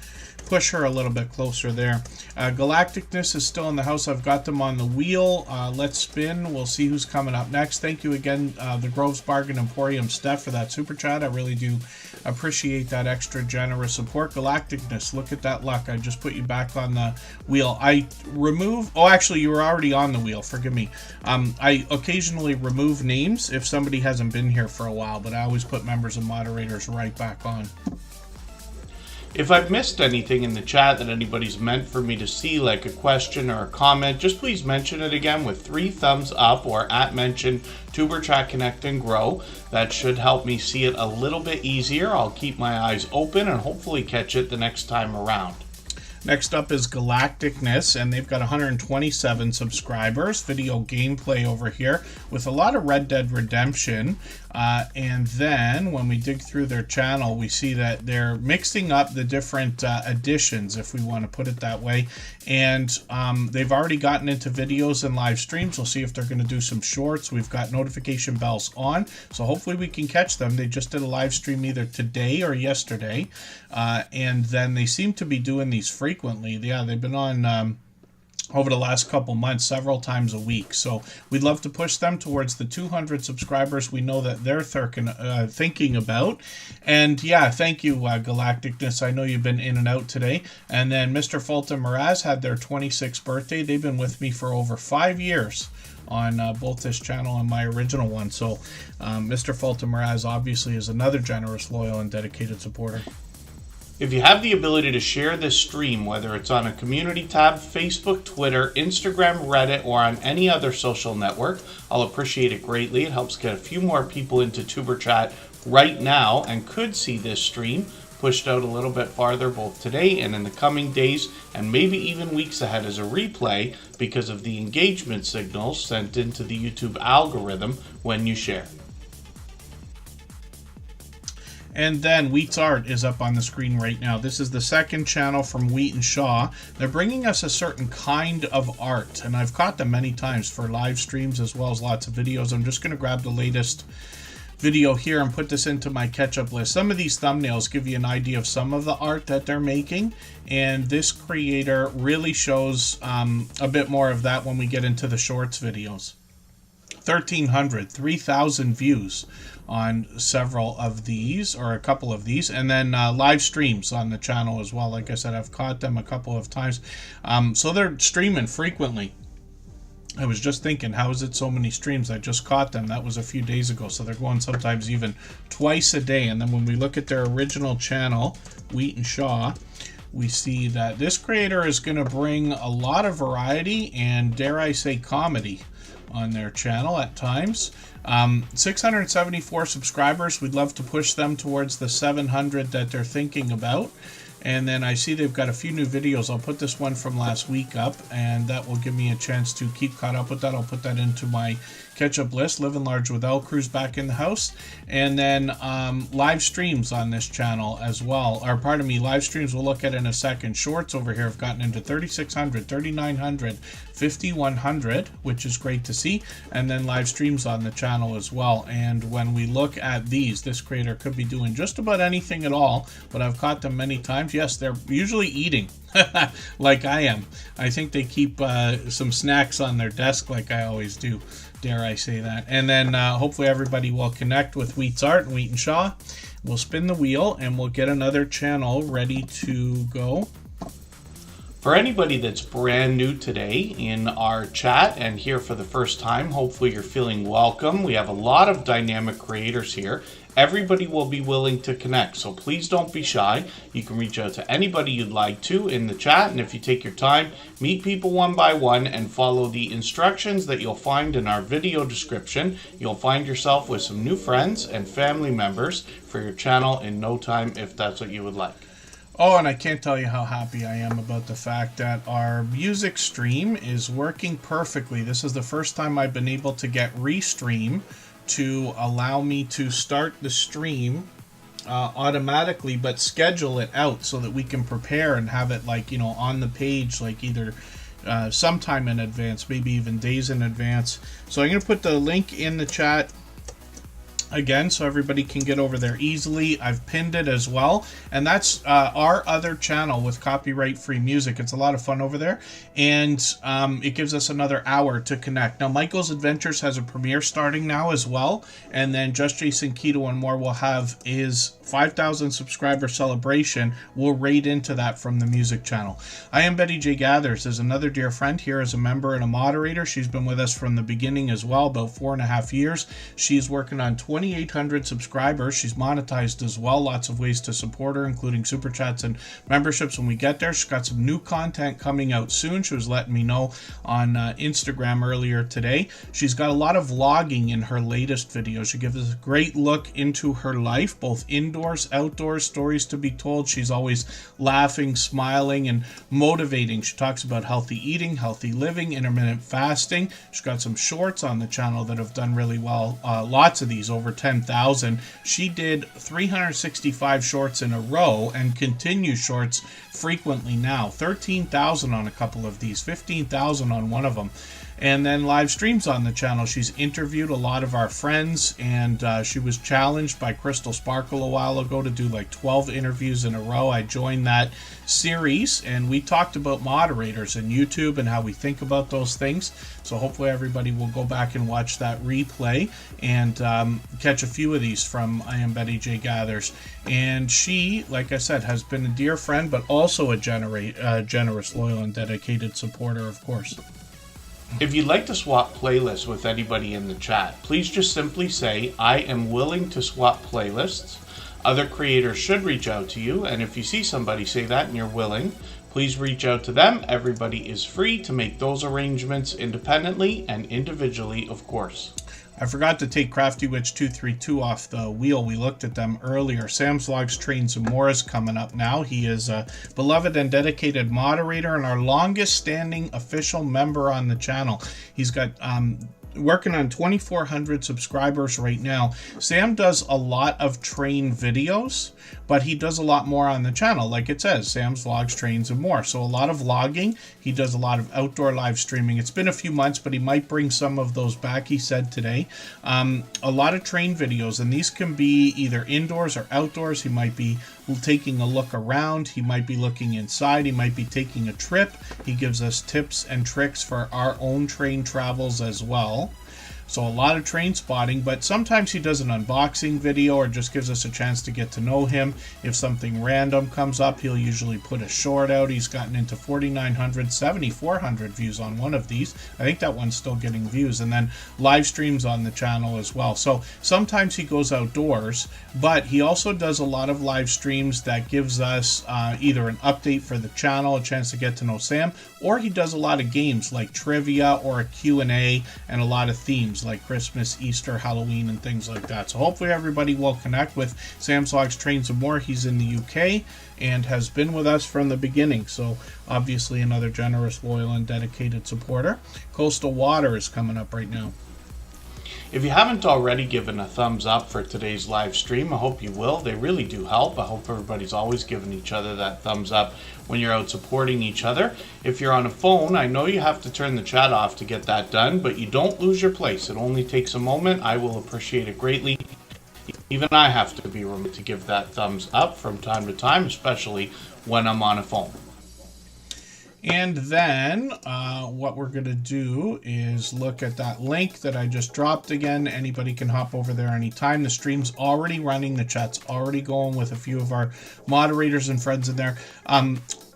push her a little bit closer there. Galacticness is still in the house. I've got them on the wheel. Let's spin. We'll see who's coming up next. Thank you again, the Groves Bargain Emporium Steph, for that super chat. I really do appreciate that extra generous support. Galacticness, look at that luck. I just put you back on the wheel. Actually, you were already on the wheel. Forgive me. I occasionally remove names if somebody hasn't been here for a while, but I always put members and moderators right back on. If I've missed anything in the chat that anybody's meant for me to see, like a question or a comment, just please mention it again with 3 thumbs up or @mention Tuber Chat Connect and Grow. That should help me see it a little bit easier. I'll keep my eyes open and hopefully catch it the next time around. Next up is Galacticness, and they've got 127 subscribers. Video gameplay over here with a lot of Red Dead Redemption. And then when we dig through their channel, we see that they're mixing up the different editions, if we want to put it that way. And they've already gotten into videos and live streams. We'll see if they're going to do some shorts. We've got notification bells on, so hopefully we can catch them. They just did a live stream either today or yesterday. And then they seem to be doing these frequently. Yeah, they've been on over the last couple months, several times a week. So we'd love to push them towards the 200 subscribers we know that they're thinking about. And yeah, thank you, Galacticness. I know you've been in and out today. And then Mr. Fulton Mraz had their 26th birthday. They've been with me for over 5 years on both this channel and my original one. So Mr. Fulton Mraz obviously is another generous, loyal, and dedicated supporter. If you have the ability to share this stream, whether it's on a community tab, Facebook, Twitter, Instagram, Reddit, or on any other social network, I'll appreciate it greatly. It helps get a few more people into Tuber Chat right now and could see this stream pushed out a little bit farther both today and in the coming days and maybe even weeks ahead as a replay because of the engagement signals sent into the YouTube algorithm when you share. And then Wheat's Art is up on the screen right now. This is the second channel from Wheat and Shaw. They're bringing us a certain kind of art, and I've caught them many times for live streams as well as lots of videos. I'm just going to grab the latest video here and put this into my catch-up list. Some of these thumbnails give you an idea of some of the art that they're making, and this creator really shows a bit more of that when we get into the shorts videos. 3,000 views on several of these, or a couple of these, and then live streams on the channel as well. Like I said, I've caught them a couple of times. So they're streaming frequently. I was just thinking, how is it so many streams? I just caught them. That was a few days ago. So they're going sometimes even twice a day. And then when we look at their original channel, Wheat and Shaw, we see that this creator is going to bring a lot of variety and, dare I say, comedy on their channel at times. 674 subscribers. We'd love to push them towards the 700 that they're thinking about. And then I see they've got a few new videos. I'll put this one from last week up, and that will give me a chance to keep caught up with that. I'll put that into my catch-up list. Living Large with L Crew's back in the house. And then live streams on this channel as well. Or pardon me, live streams we'll look at in a second. Shorts over here have gotten into 3,600, 3,900, 5,100, which is great to see. And then live streams on the channel as well. And when we look at these, this creator could be doing just about anything at all, but I've caught them many times. Yes, they're usually eating like I am. I think they keep some snacks on their desk like I always do. Dare I say that. And then hopefully everybody will connect with Wheat's Art and Wheat and Shaw. We'll spin the wheel and we'll get another channel ready to go. For anybody that's brand new today in our chat and here for the first time, hopefully you're feeling welcome. We have a lot of dynamic creators here. Everybody will be willing to connect, so please don't be shy. You can reach out to anybody you'd like to in the chat, and if you take your time, meet people one by one and follow the instructions that you'll find in our video description. You'll find yourself with some new friends and family members for your channel in no time if that's what you would like. Oh, and I can't tell you how happy I am about the fact that our music stream is working perfectly. This is the first time I've been able to get Restream to allow me to start the stream automatically, but schedule it out so that we can prepare and have it, like, you know, on the page, like either sometime in advance, maybe even days in advance. So I'm going to put the link in the chat again so everybody can get over there easily. I've pinned it as well, and that's our other channel with copyright free music. It's a lot of fun over there, and it gives us another hour to connect. Now Michael's Adventures has a premiere starting now as well, and then Just Jason Keto and More will have his 5,000 subscriber celebration. We'll raid into that from the music channel. I am Betty J Gathers is another dear friend here as a member and a moderator. She's been with us from the beginning as well, about 4.5 years. She's working on 2,800 subscribers. She's monetized as well. Lots of ways to support her, including super chats and memberships when we get there. She's got some new content coming out soon. She was letting me know on Instagram earlier today. She's got a lot of vlogging in her latest video. She gives us a great look into her life, both indoors, outdoors, stories to be told. She's always laughing, smiling, and motivating. She talks about healthy eating, healthy living, intermittent fasting. She's got some shorts on the channel that have done really well. Lots of these, over 10,000. She did 365 shorts in a row and continues shorts frequently now. 13,000 on a couple of these, 15,000 on one of them. And then live streams on the channel. She's interviewed a lot of our friends, and she was challenged by Crystal Sparkle a while ago to do like 12 interviews in a row. I joined that series, and we talked about moderators and YouTube and how we think about those things. So hopefully everybody will go back and watch that replay and catch a few of these from I Am Betty J Gathers. And she, like I said, has been a dear friend, but also a generous, loyal, and dedicated supporter, of course. If you'd like to swap playlists with anybody in the chat, please just simply say, I am willing to swap playlists. Other creators should reach out to you, and if you see somebody say that and you're willing, please reach out to them. Everybody is free to make those arrangements independently and individually, of course. I forgot to take Crafty Witch 232 off the wheel. We looked at them earlier. Sam's Vlogs Trains and More is coming up now. He is a beloved and dedicated moderator and our longest standing official member on the channel. He's got working on 2,400 subscribers right now. Sam does a lot of train videos, but he does a lot more on the channel. Like it says, Sam's Vlogs, Trains, and More. So a lot of vlogging. He does a lot of outdoor live streaming. It's been a few months, but he might bring some of those back, he said today. A lot of train videos, and these can be either indoors or outdoors. He might be taking a look around. He might be looking inside. He might be taking a trip. He gives us tips and tricks for our own train travels as well. So a lot of train spotting, but sometimes he does an unboxing video or just gives us a chance to get to know him. If something random comes up, he'll usually put a short out. He's gotten into 4,900, 7,400 views on one of these. I think that one's still getting views. And then live streams on the channel as well. So sometimes he goes outdoors, but he also does a lot of live streams that gives us either an update for the channel, a chance to get to know Sam, or he does a lot of games like trivia or a Q&A and a lot of themes like Christmas, Easter, Halloween, and things like that. So hopefully everybody will connect with Sam's Logs, Trains, and More. He's in the UK and has been with us from the beginning. So obviously another generous, loyal, and dedicated supporter. Coastal Water is coming up right now. If you haven't already given a thumbs up for today's live stream, I hope you will. They really do help. I hope everybody's always giving each other that thumbs up when you're out supporting each other. If you're on a phone, I know you have to turn the chat off to get that done, but you don't lose your place. It only takes a moment. I will appreciate it greatly. Even I have to be reminded to give that thumbs up from time to time, especially when I'm on a phone. And then what we're going to do is look at that link that I just dropped again. Anybody can hop over there anytime. The stream's already running. The chat's already going with a few of our moderators and friends in there.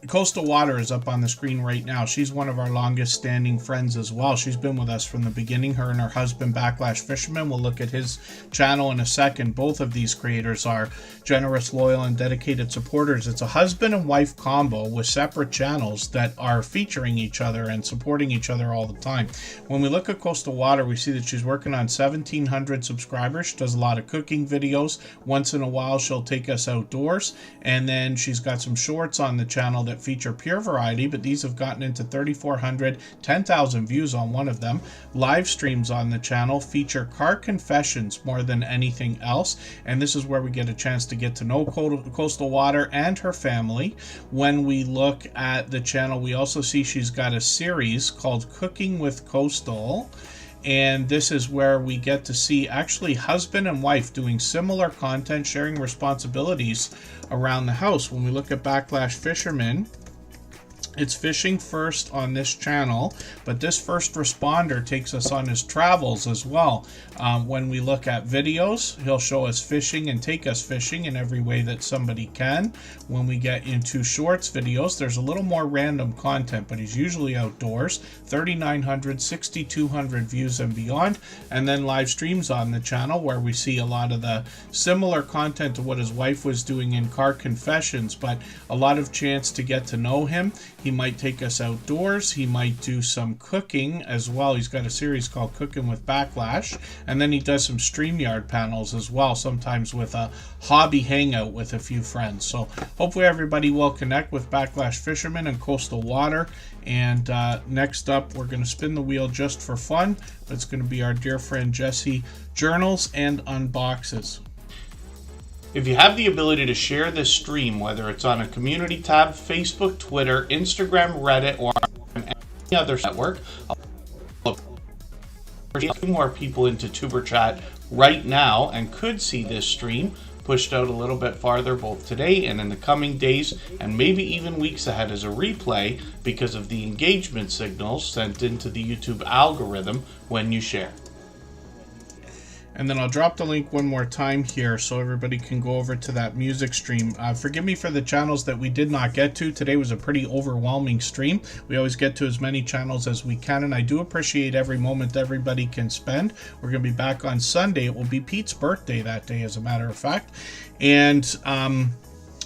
Coastal Water is up on the screen right now. She's one of our longest standing friends as well. She's been with us from the beginning. Her and her husband, Backlash Fisherman. We'll look at his channel in a second. Both of these creators are generous, loyal, and dedicated supporters. It's a husband and wife combo with separate channels that are featuring each other and supporting each other all the time. When we look at Coastal Water, we see that she's working on 1,700 subscribers. She does a lot of cooking videos. Once in a while, she'll take us outdoors. And then she's got some shorts on the channel that feature pure variety, but these have gotten into 3,400, 10,000 views on one of them. Live streams on the channel feature car confessions more than anything else, and this is where we get a chance to get to know Coastal Water and her family. When we look at the channel, we also see she's got a series called Cooking with Coastal, and this is where we get to see actually husband and wife doing similar content, sharing responsibilities around the house. When we look at Backlash Fisherman, it's fishing first on this channel, but this first responder takes us on his travels as well. When we look at videos, he'll show us fishing and take us fishing in every way that somebody can. When we get into shorts videos, there's a little more random content, but he's usually outdoors. 3,900, 6,200 views and beyond. And then live streams on the channel where we see a lot of the similar content to what his wife was doing in Car Confessions, but a lot of chance to get to know him. He might take us outdoors. He might do some cooking as well. He's got a series called Cooking with Backlash. And then he does some StreamYard panels as well, sometimes with a hobby hangout with a few friends. So hopefully everybody will connect with Backlash Fisherman and Coastal Water. And next up, we're going to spin the wheel just for fun. But it's going to be our dear friend Jesse Journals and Unboxes. If you have the ability to share this stream, whether it's on a community tab, Facebook, Twitter, Instagram, Reddit, or on any other network, I'll put more people into Tuber Chat right now and could see this stream pushed out a little bit farther both today and in the coming days and maybe even weeks ahead as a replay because of the engagement signals sent into the YouTube algorithm when you share. And then I'll drop the link one more time here so everybody can go over to that music stream. Forgive me for the channels that we did not get to. Today was a pretty overwhelming stream. We always get to as many channels as we can, and I do appreciate every moment everybody can spend. We're going to be back on Sunday. It will be Pete's birthday that day, as a matter of fact. And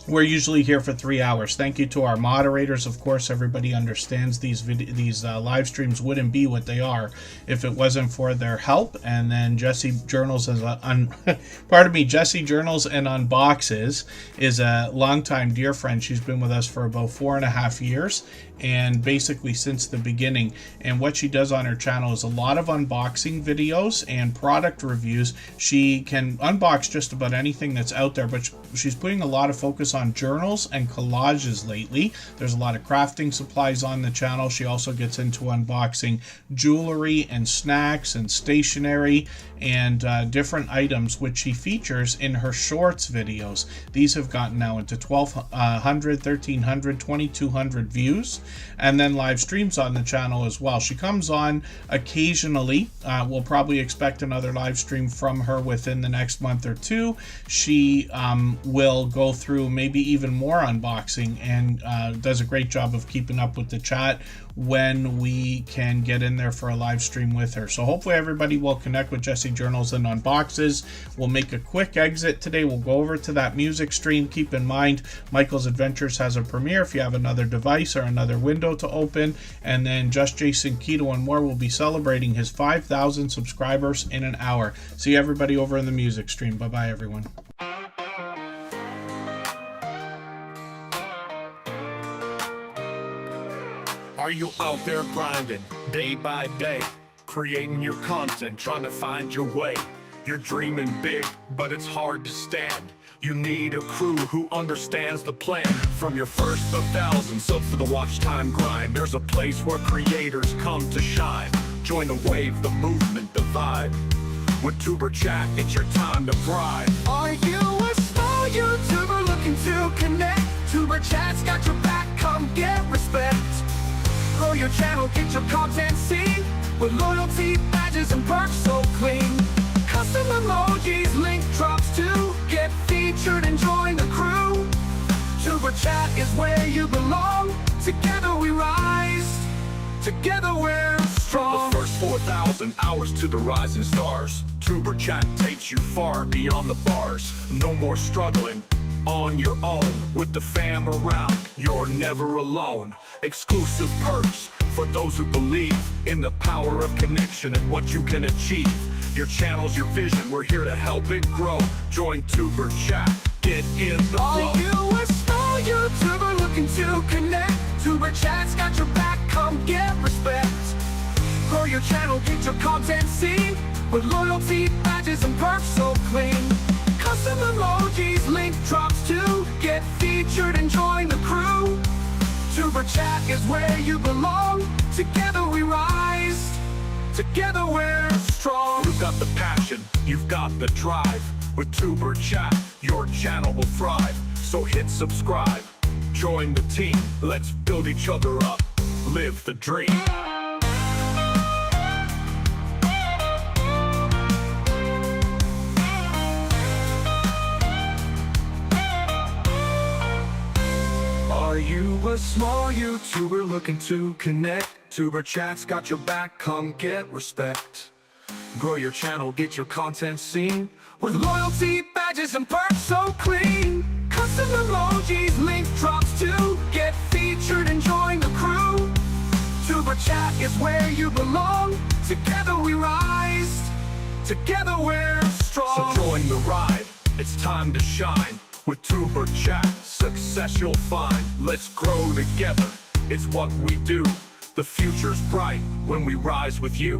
we're usually here for 3 hours. Thank you to our moderators. Of course, everybody understands these live streams wouldn't be what they are if it wasn't for their help. And then Jesse Journals Jesse Journals and Unboxes is a longtime dear friend. She's been with us for about 4.5 years. And basically since the beginning. And what she does on her channel is a lot of unboxing videos and product reviews. She can unbox just about anything that's out there, but she's putting a lot of focus on journals and collages lately. There's a lot of crafting supplies on the channel. She also gets into unboxing jewelry and snacks and stationery and different items, which she features in her shorts videos. These have gotten now into 1,200, 1,300, 2,200 views, and then live streams on the channel as well. She comes on occasionally. We'll probably expect another live stream from her within the next month or two. She will go through maybe even more unboxing and does a great job of keeping up with the chat when we can get in there for a live stream with her. So hopefully everybody will connect with Jessie Journals and Unboxes. We'll make a quick exit today. We'll go over to that music stream. Keep in mind, Michael's Adventures has a premiere if you have another device or another window to open. And then Just Jason Keto and More will be celebrating his 5,000 subscribers in an hour. See everybody over in the music stream. Bye-bye, everyone. Are you out there grinding day by day, creating your content, trying to find your way? You're dreaming big, but it's hard to stand. You need a crew who understands the plan. From your first of thousands up to the watch time grind, there's a place where creators come to shine. Join the wave, the movement, the vibe. With Tuber Chat, it's your time to thrive. Are you a small YouTuber looking to connect? Tuber Chat's got your back, come get respect. Grow your channel, get your content seen, with loyalty, badges, and perks so clean. Custom emojis, link drops to get featured and join the crew. Tuber Chat is where you belong. Together we rise, together we're strong. The first 4,000 hours to the rising stars. Tuber Chat takes you far beyond the bars. No more struggling on your own. With the fam around, you're never alone. Exclusive perks for those who believe in the power of connection and what you can achieve. Your channel's your vision, we're here to help it grow. Join Tuber Chat, get in the flow. Are you a small YouTuber looking to connect? Tuber Chat's got your back, come get respect. Grow your channel, get your content seen, with loyalty, badges, and perks so clean. Custom emojis, link drops to get featured and join the crew. Tuber Chat is where you belong. Together we rise, together we're strong. You've got the passion, you've got the drive. With Tuber Chat, your channel will thrive. So hit subscribe, join the team. Let's build each other up, live the dream. Are you a small YouTuber looking to connect? Tuber Chat's got your back, come get respect. Grow your channel, get your content seen, with loyalty, badges, and perks so clean. Custom emojis, link drops to get featured and join the crew. Tuber Chat is where you belong. Together we rise, together we're strong. So join the ride, it's time to shine. With Tuber Chat, success you'll find. Let's grow together, it's what we do. The future's bright when we rise with you.